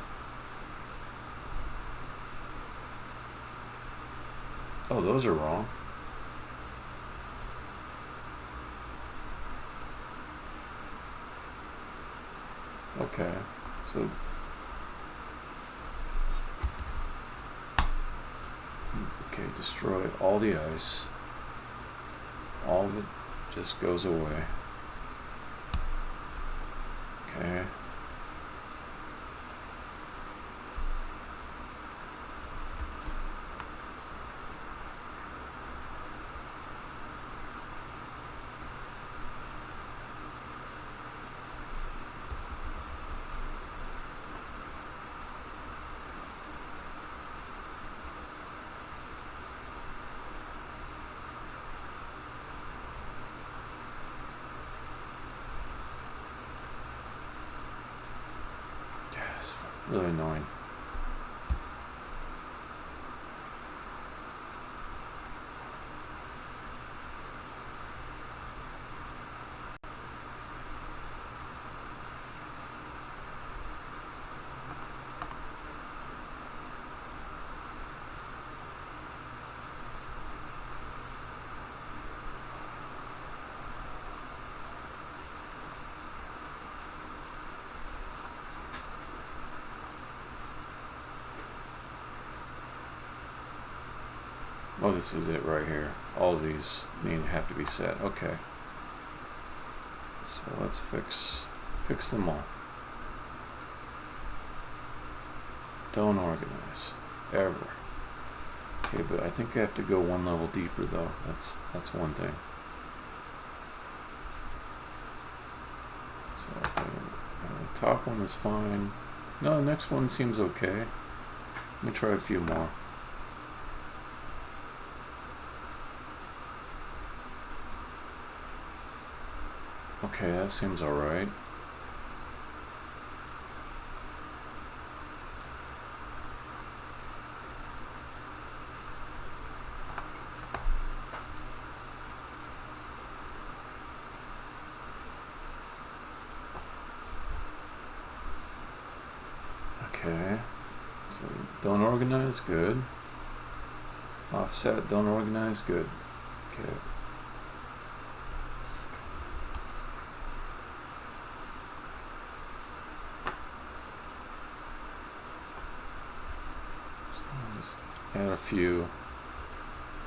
Oh, those are wrong. Okay, so destroy all the ice. All of it just goes away. Okay. Really annoying. Oh, this is it right here. All of these have to be set. Okay. So let's fix them all. Don't organize ever. Okay, but I think I have to go one level deeper though. That's one thing. So I think the top one is fine. No, the next one seems okay. Let me try a few more. Okay, that seems alright. Okay, so don't organize, good. Offset, don't organize, good. Okay. Add a few,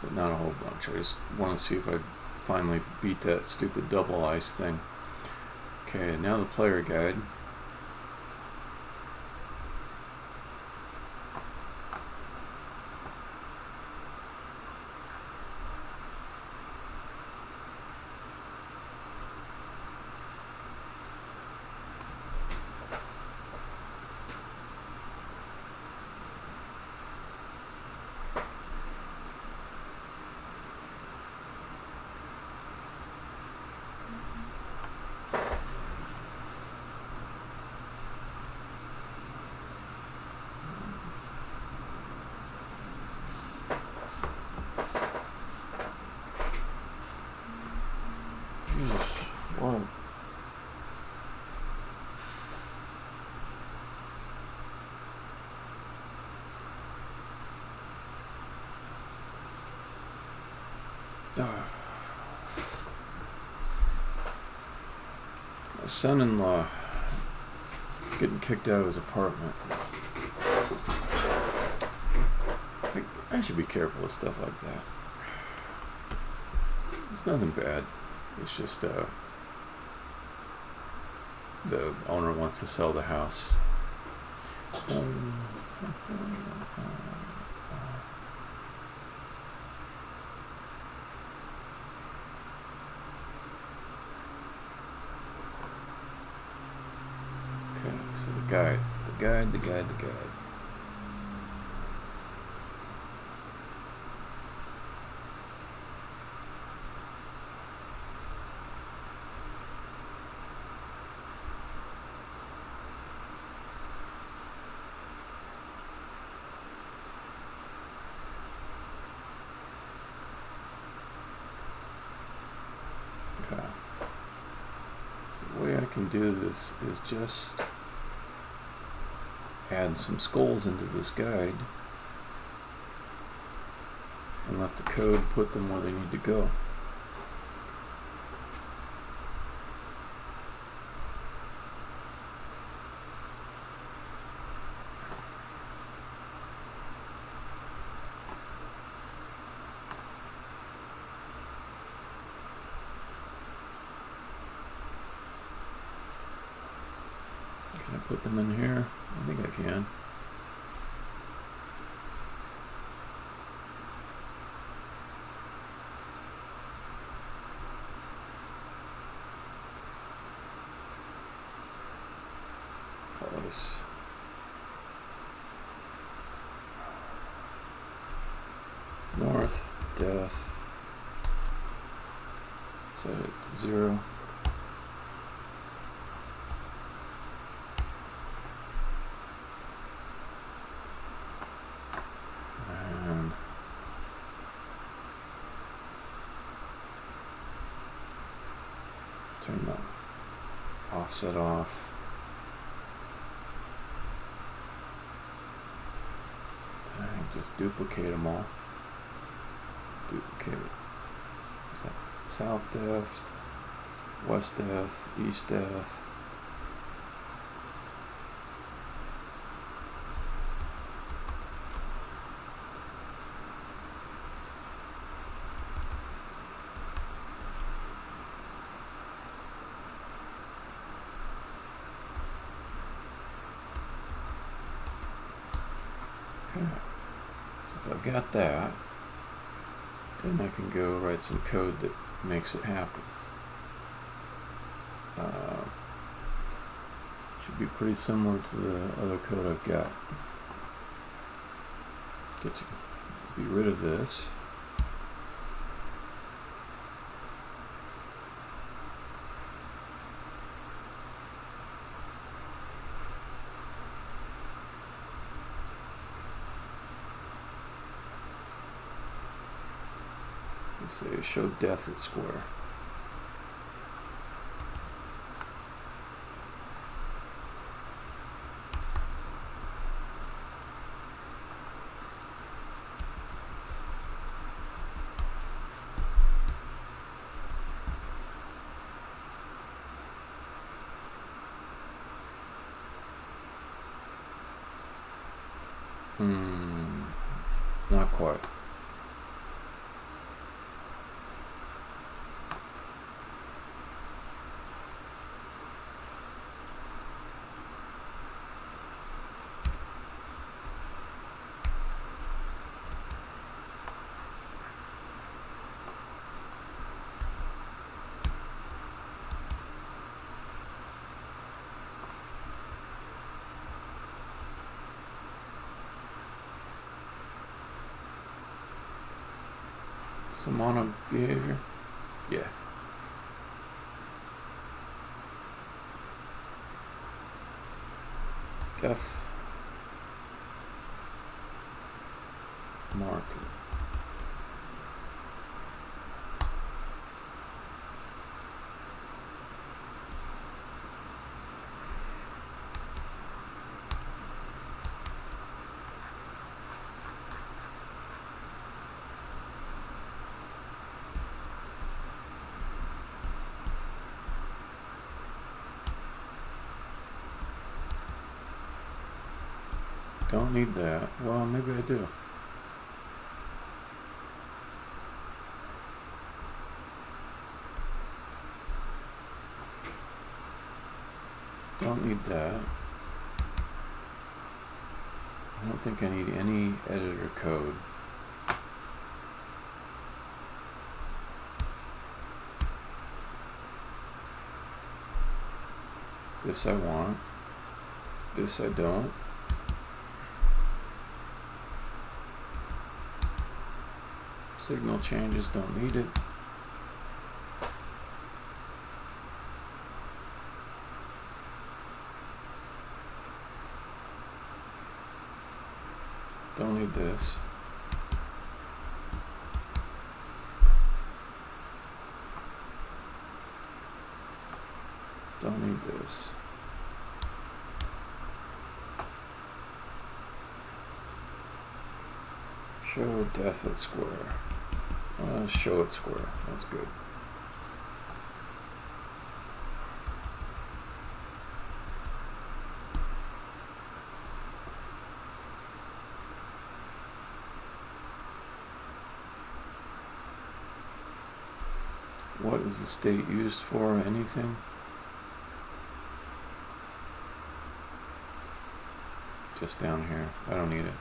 but not a whole bunch. I just want to see if I finally beat that stupid double ice thing. Okay, now the player guide. What? My son-in-law getting kicked out of his apartment. I should be careful with stuff like that. It's nothing bad. It's just the owner wants to sell the house. Okay, so the guide. Okay. So the way I can do this is just add some skulls into this guide and let the code put them where they need to go. Can I put them in here? I think I can. Call this north, death. Set it to 0. Turn the offset off. And just duplicate them all. Duplicate it. South depth, west depth, east depth. Okay. So if I've got that, then I can go write some code that makes it happen. Should be pretty similar to the other code I've got. Be rid of this. Let's say show death at square. Not quite. Some mono behavior. Yeah. Def mark. Don't need that. Well, maybe I do. Don't need that. I don't think I need any editor code. This I want. This I don't. Signal changes, don't need it. Don't need this. Don't need this. Show depth at square. Show it square. That's good. What is the state used for? Anything? Just down here. I don't need it.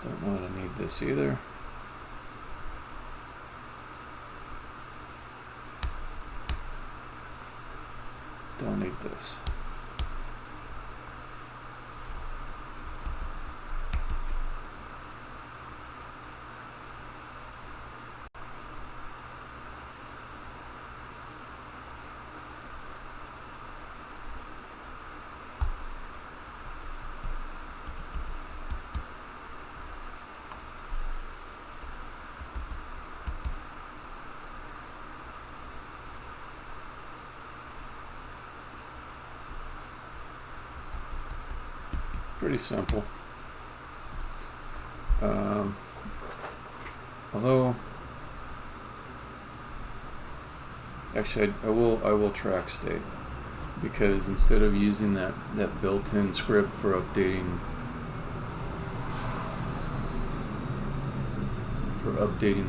Don't know that I need this either. Don't need this. Pretty simple. Although, actually, I will track state, because instead of using that built-in script for updating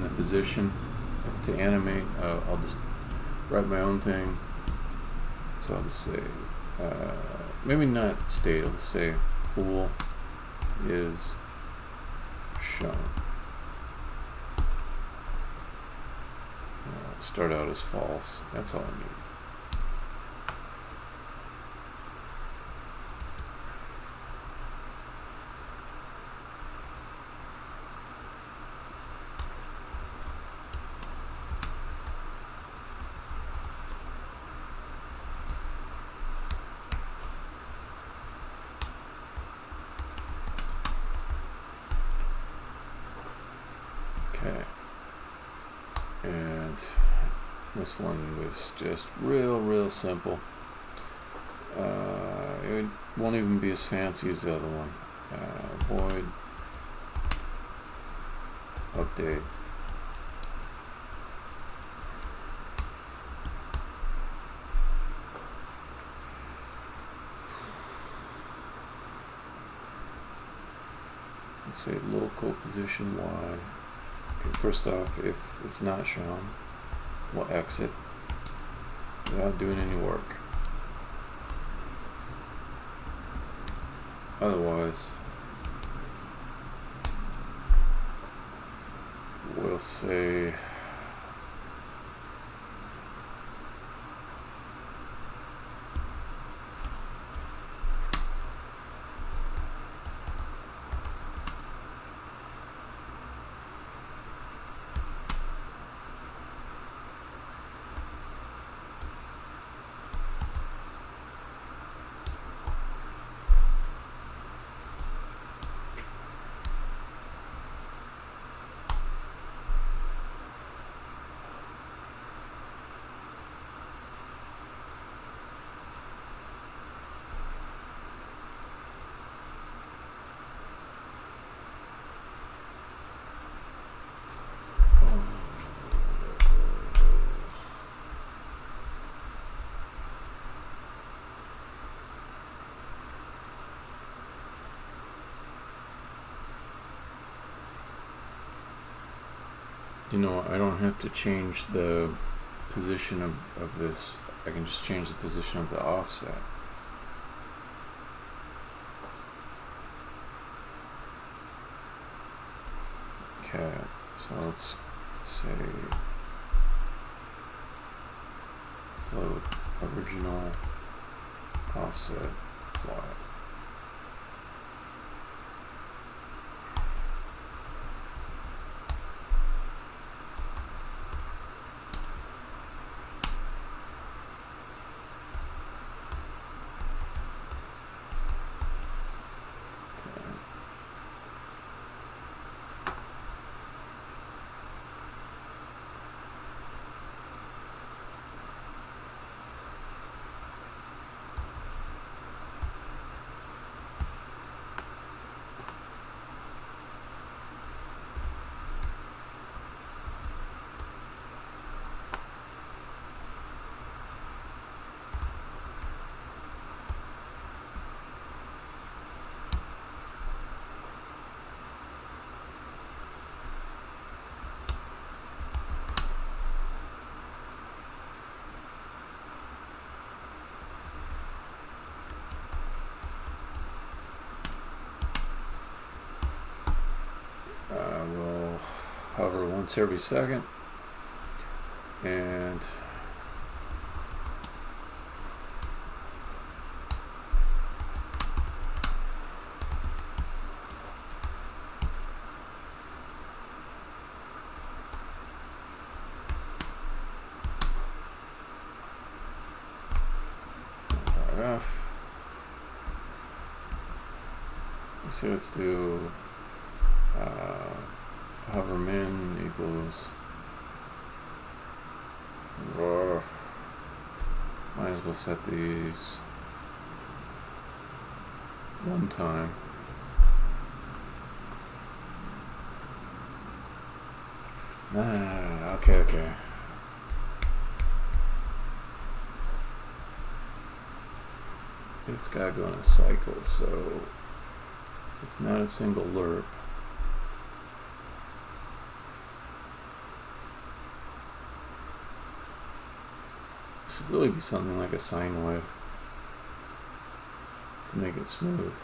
the position to animate, I'll just write my own thing. So I'll just say, maybe not state. I'll just say pool is shown. Start out as false. That's all I need. Okay. And this one was just real simple. It won't even be as fancy as the other one. Void update. Let's say local position Y. Okay, first off, if it's not shown, we'll exit without doing any work. Otherwise, we'll say You know, I don't have to change the position of this. I can just change the position of the offset. Okay, so let's say float original offset plot. We'll hover once every second, and so let's do hover min equals might as well set these one time. Okay. It's gotta go in a cycle, so it's not a single lerp. Should really be something like a sine wave to make it smooth.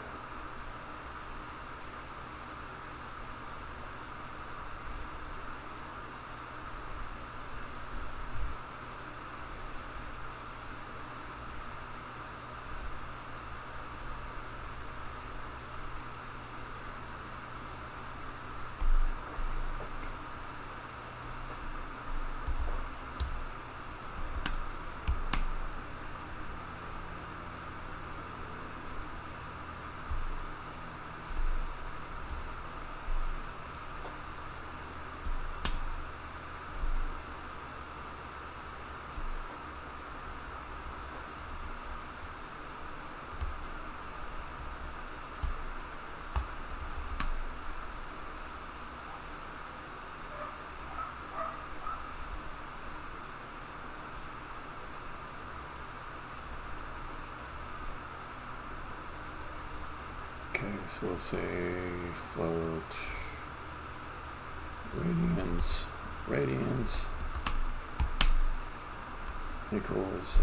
Okay, so we'll say float radians equals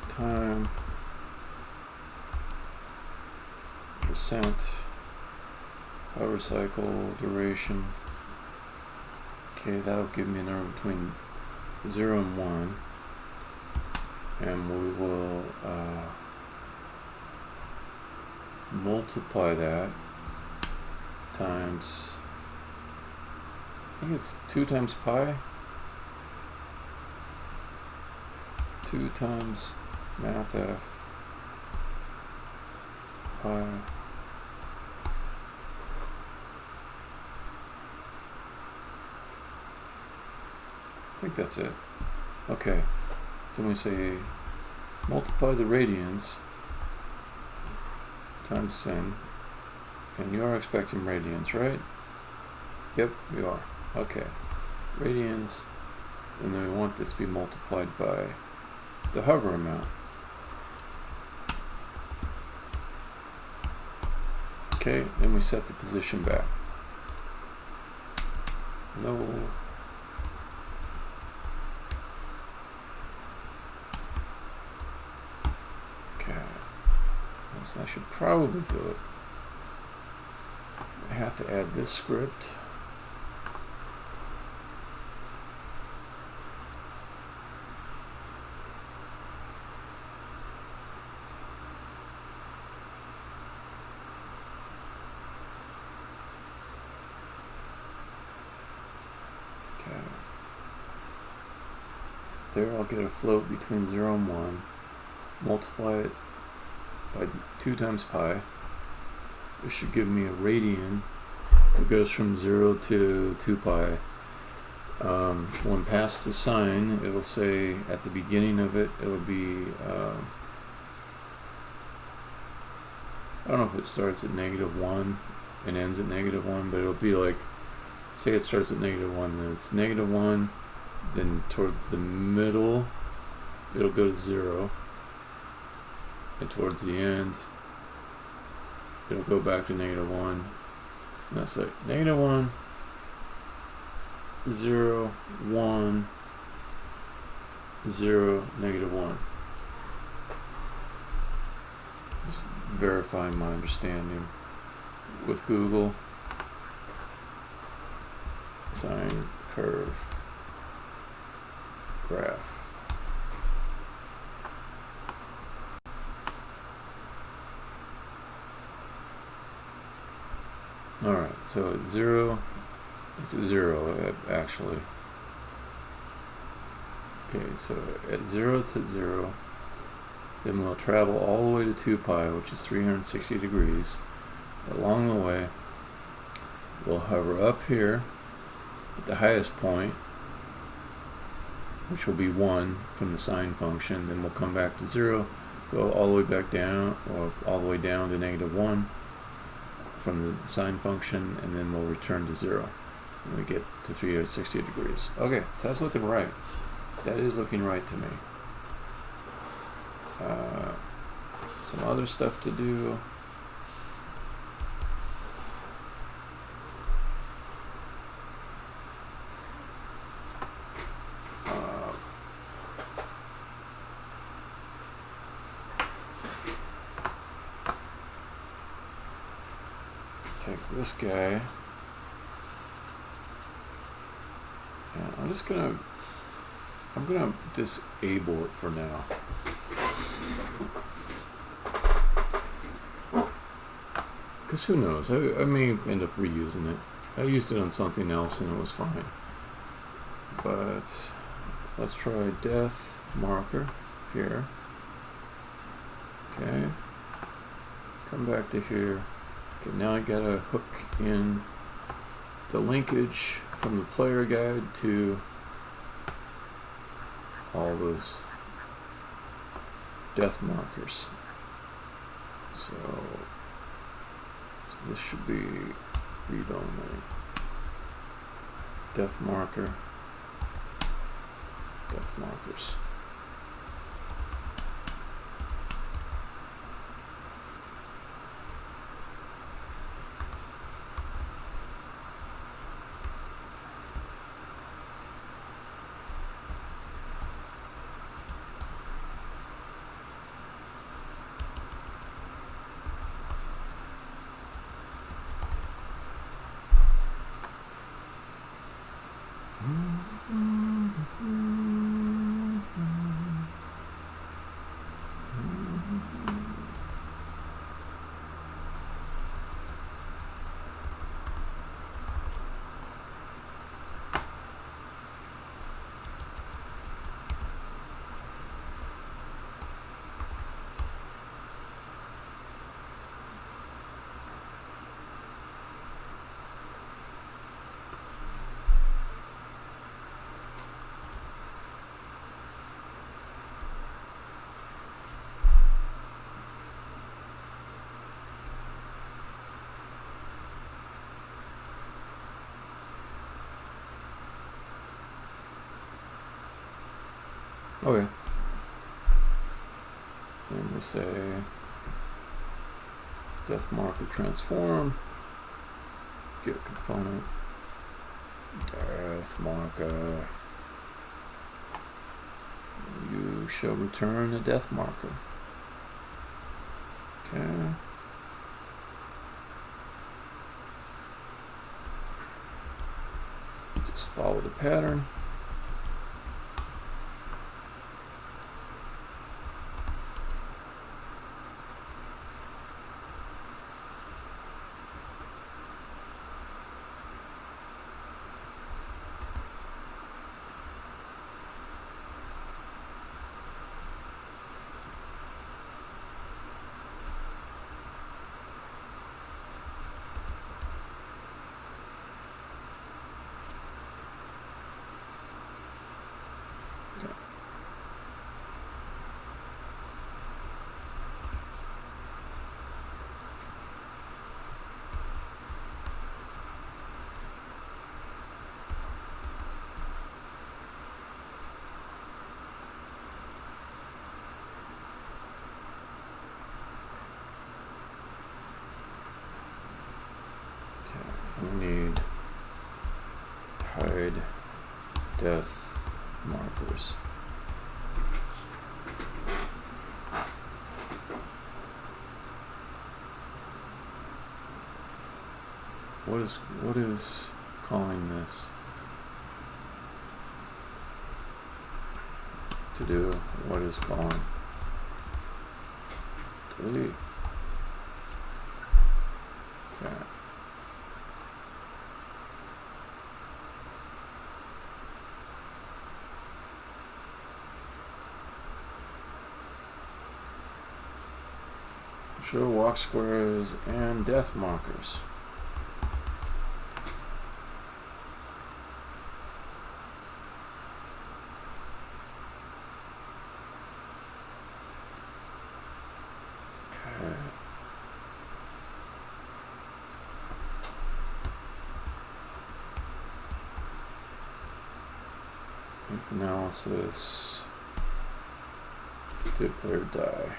time percent hover cycle duration. Okay, that'll give me a number between 0 and 1. And we will multiply that times, I think it's 2 times pi, 2 times math f pi I think that's it. Okay. So we say multiply the radians times sin, and you are expecting radians, right? Yep, we are. Okay, radians, and then we want this to be multiplied by the hover amount. Okay, then we set the position back. No. Okay. So I should probably do it. I have to add this script. There I'll get a float between 0 and 1, multiply it by 2 times pi. This should give me a radian. It goes from 0 to 2 pi. When passed to sine, it will say at the beginning of it, it will be, I don't know if it starts at -1 and ends at -1, but it'll be like, say it starts at -1, then it's -1, then towards the middle it'll go to 0, and towards the end it'll go back to -1, and that's like -1, 0, 1, 0, -1. Just verifying my understanding with Google. Sine curve graph. Alright, so at 0, it's at 0 actually. Okay, so at 0 it's at 0. Then we'll travel all the way to 2 pi, which is 360 degrees. Along the way, we'll hover up here at the highest point, which will be 1 from the sine function. Then we'll come back to 0, go all the way back down, or all the way down to -1 from the sine function, and then we'll return to 0. And we get to 360 degrees. Okay, so that's looking right. That is looking right to me. Some other stuff to do. Take this guy, and I'm gonna disable it for now. Because who knows, I may end up reusing it. I used it on something else and it was fine. But let's try death marker here. Okay, come back to here. Okay, now I gotta hook in the linkage from the player guide to all those death markers. So this should be read only. Death marker, death markers. Okay. And we say Death marker transform. Get a component. Death marker. You shall return a death marker. Okay. Just follow the pattern. We need hide death markers. What is calling this to do? What is calling? Delete. Okay. Show walk squares and death markers. Okay. If analysis, did player die?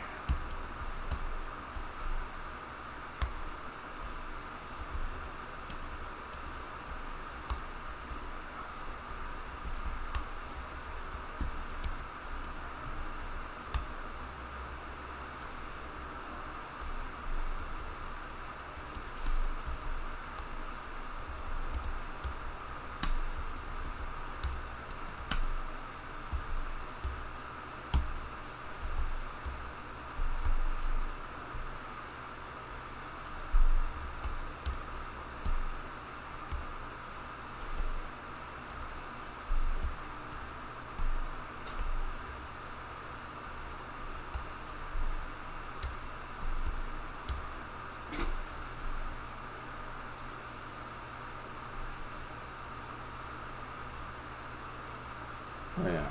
Oh yeah.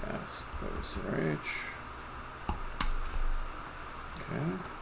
Yes, close RH. Okay.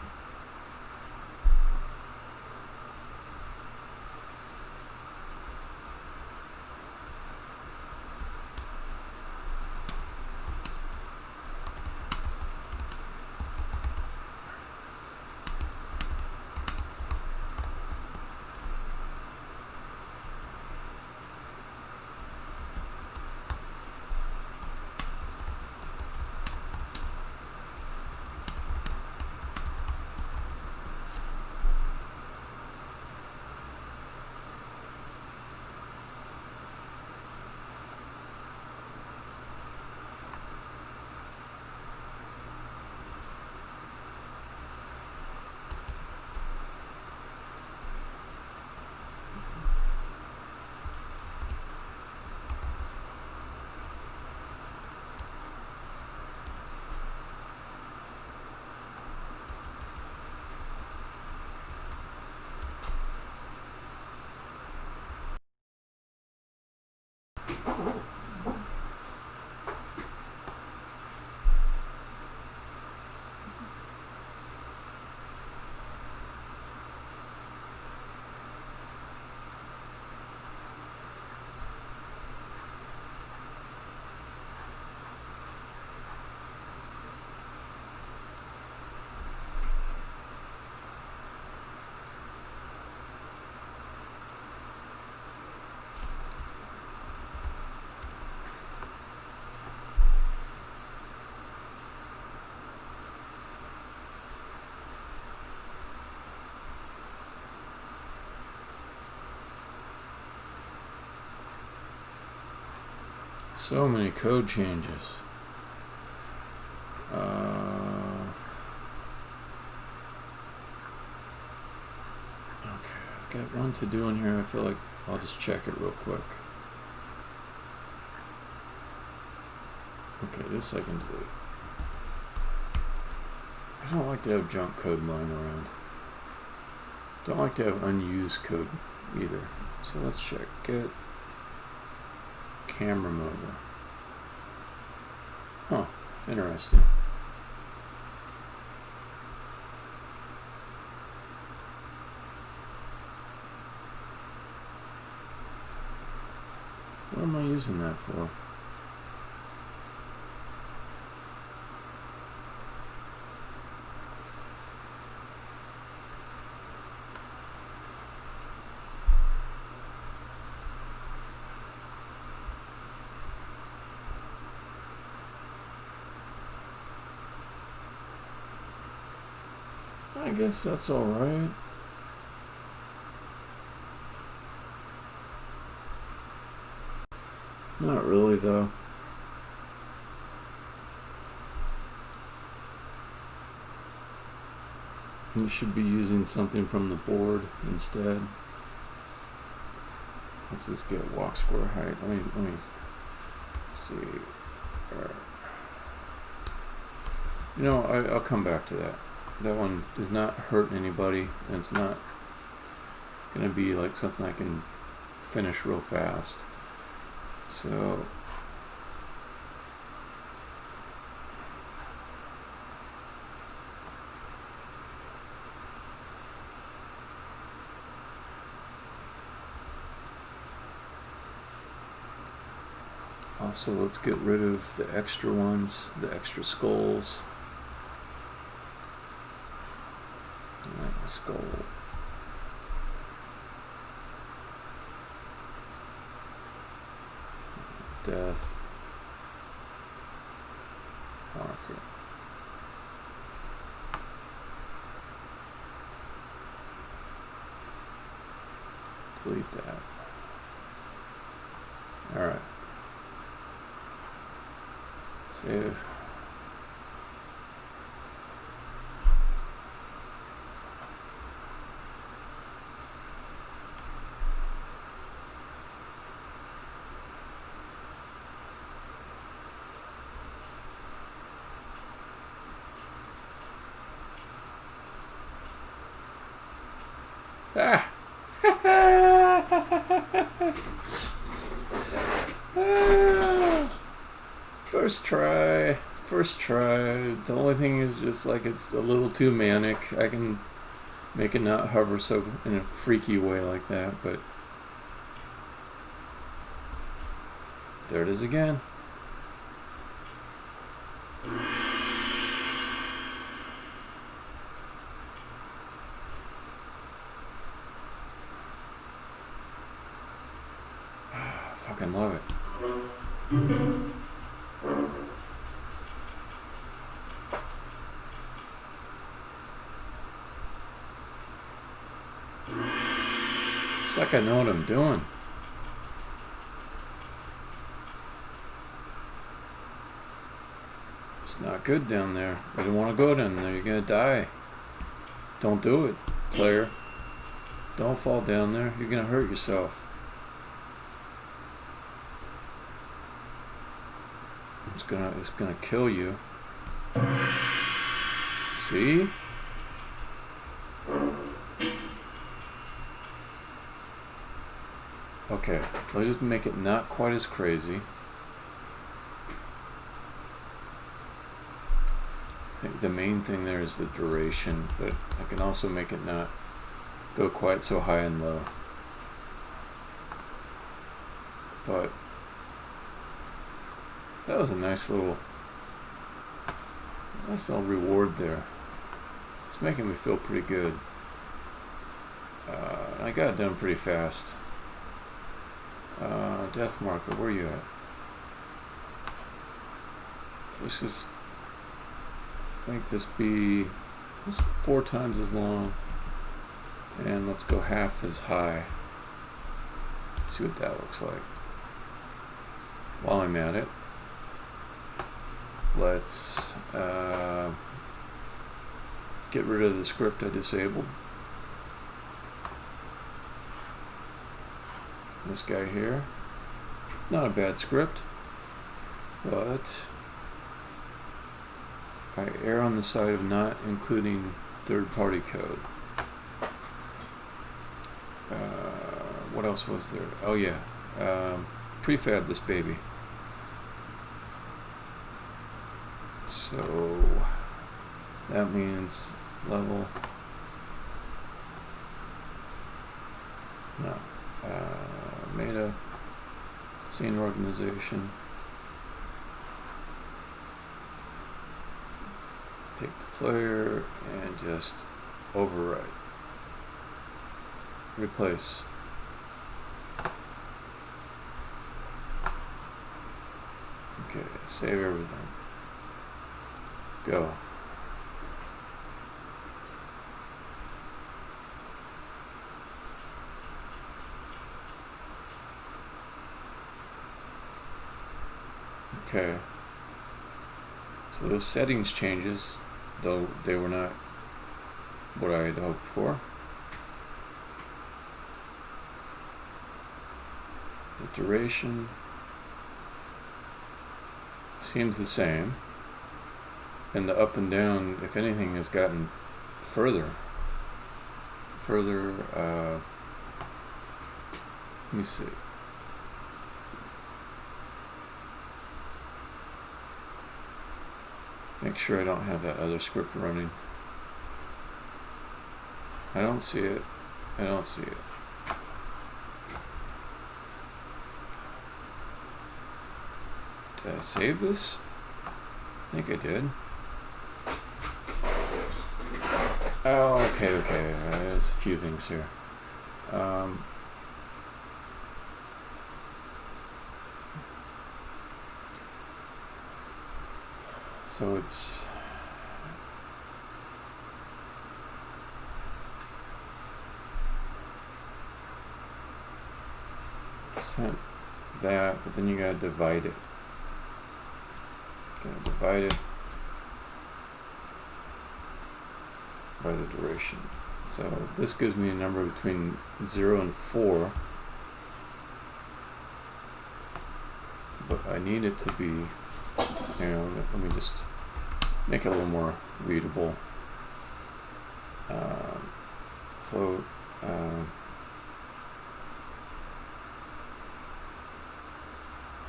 So many code changes. Okay, I've got one to do in here. I feel like I'll just check it real quick. Okay, this I can delete. I don't like to have junk code lying around. Don't like to have unused code either. So let's check. Get camera mover. Huh, interesting. What am I using that for? I guess that's all right. Not really, though. You should be using something from the board instead. Let's just get walk square height. Let me see. All right. You know, I'll come back to that. That one does not hurt anybody, and it's not going to be like something I can finish real fast. So also, let's get rid of the extra ones, the extra skulls. Skull. Death. Marker. Delete that. Alright. Save. Ah! First try. The only thing is just like it's a little too manic. I can make it not hover so in a freaky way like that, but there it is again. Fucking love it. It's like I know what I'm doing. It's not good down there. You don't want to go down there. You're gonna die. Don't do it, player. Don't fall down there. You're gonna hurt yourself. It's gonna kill you. See? Okay, let's just make it not quite as crazy. I think the main thing there is the duration, but I can also make it not go quite so high and low. But that was a nice little reward there. It's making me feel pretty good. I got it done pretty fast. Death marker, where are you at? So let's just make this be just 4 times as long, and let's go half as high. See what that looks like. while I'm at it, let's get rid of the script I disabled. This guy here, not a bad script, but I err on the side of not including third-party code. What else was there? Oh yeah, prefab this baby. So that means level, no, meta, scene organization, take the player and just overwrite, replace. Okay, save everything. Go. Okay. So those settings changes, though they were not what I had hoped for. The duration seems the same, and the up and down, if anything, has gotten further. Let me see. Make sure I don't have that other script running. I don't see it. I don't see it. Did I save this? I think I did. Oh, okay. There's a few things here. So it's percent that, but then you gotta divide it. Divide it by the duration. So this gives me a number between 0 and 4, but I need it to be, let me just make it a little more readable. Float.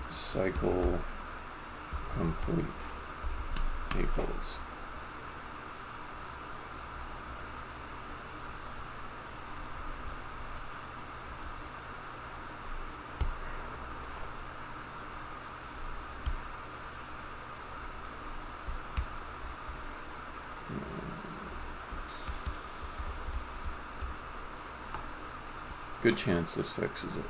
Cycle complete equals. Good chance this fixes it.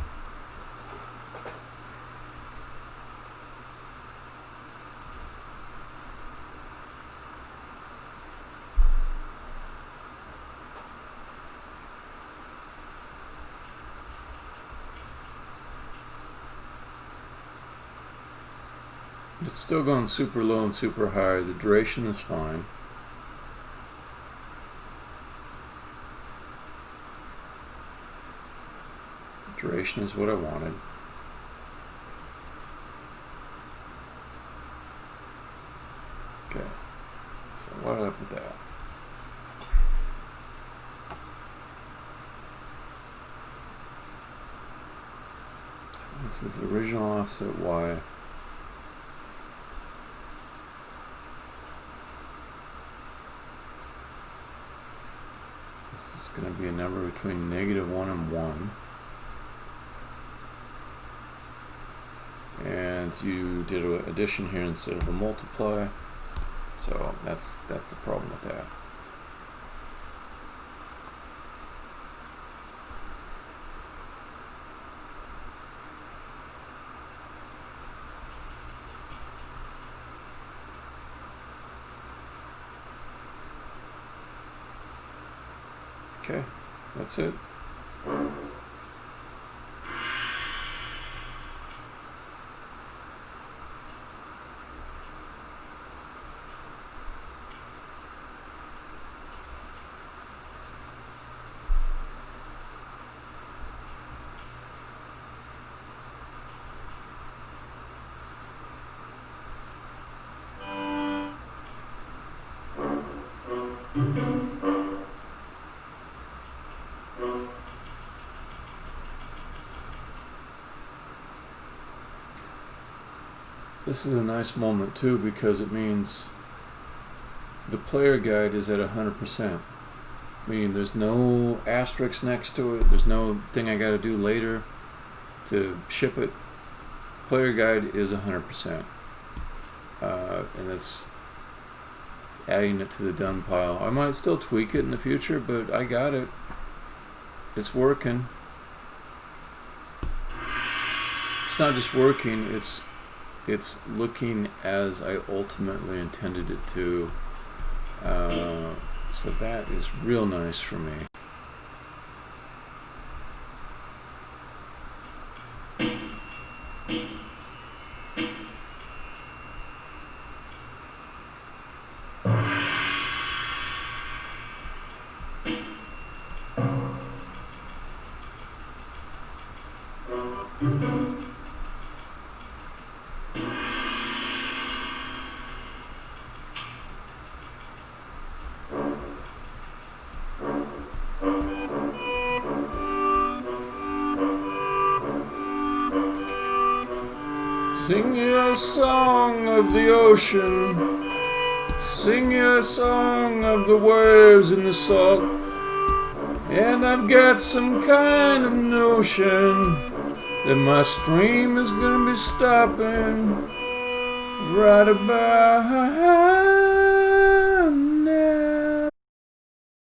It's still going super low and super high. The duration is fine. Duration is what I wanted. Okay, so what up with that? So this is the original offset Y. This is going to be a number between -1 and 1. And you did an addition here instead of a multiply, so that's the problem with that. Okay, that's it. This is a nice moment too, because it means the player guide is at 100%. Meaning there's no asterisk next to it. There's no thing I gotta do later to ship it. Player guide is 100%. And it's adding it to the done pile. I might still tweak it in the future, but I got it. It's working. It's not just working, it's looking as I ultimately intended it to. So that is real nice for me. Sing your song of the ocean, sing your song of the waves in the salt, and I've got some kind of notion that my stream is gonna be stopping right about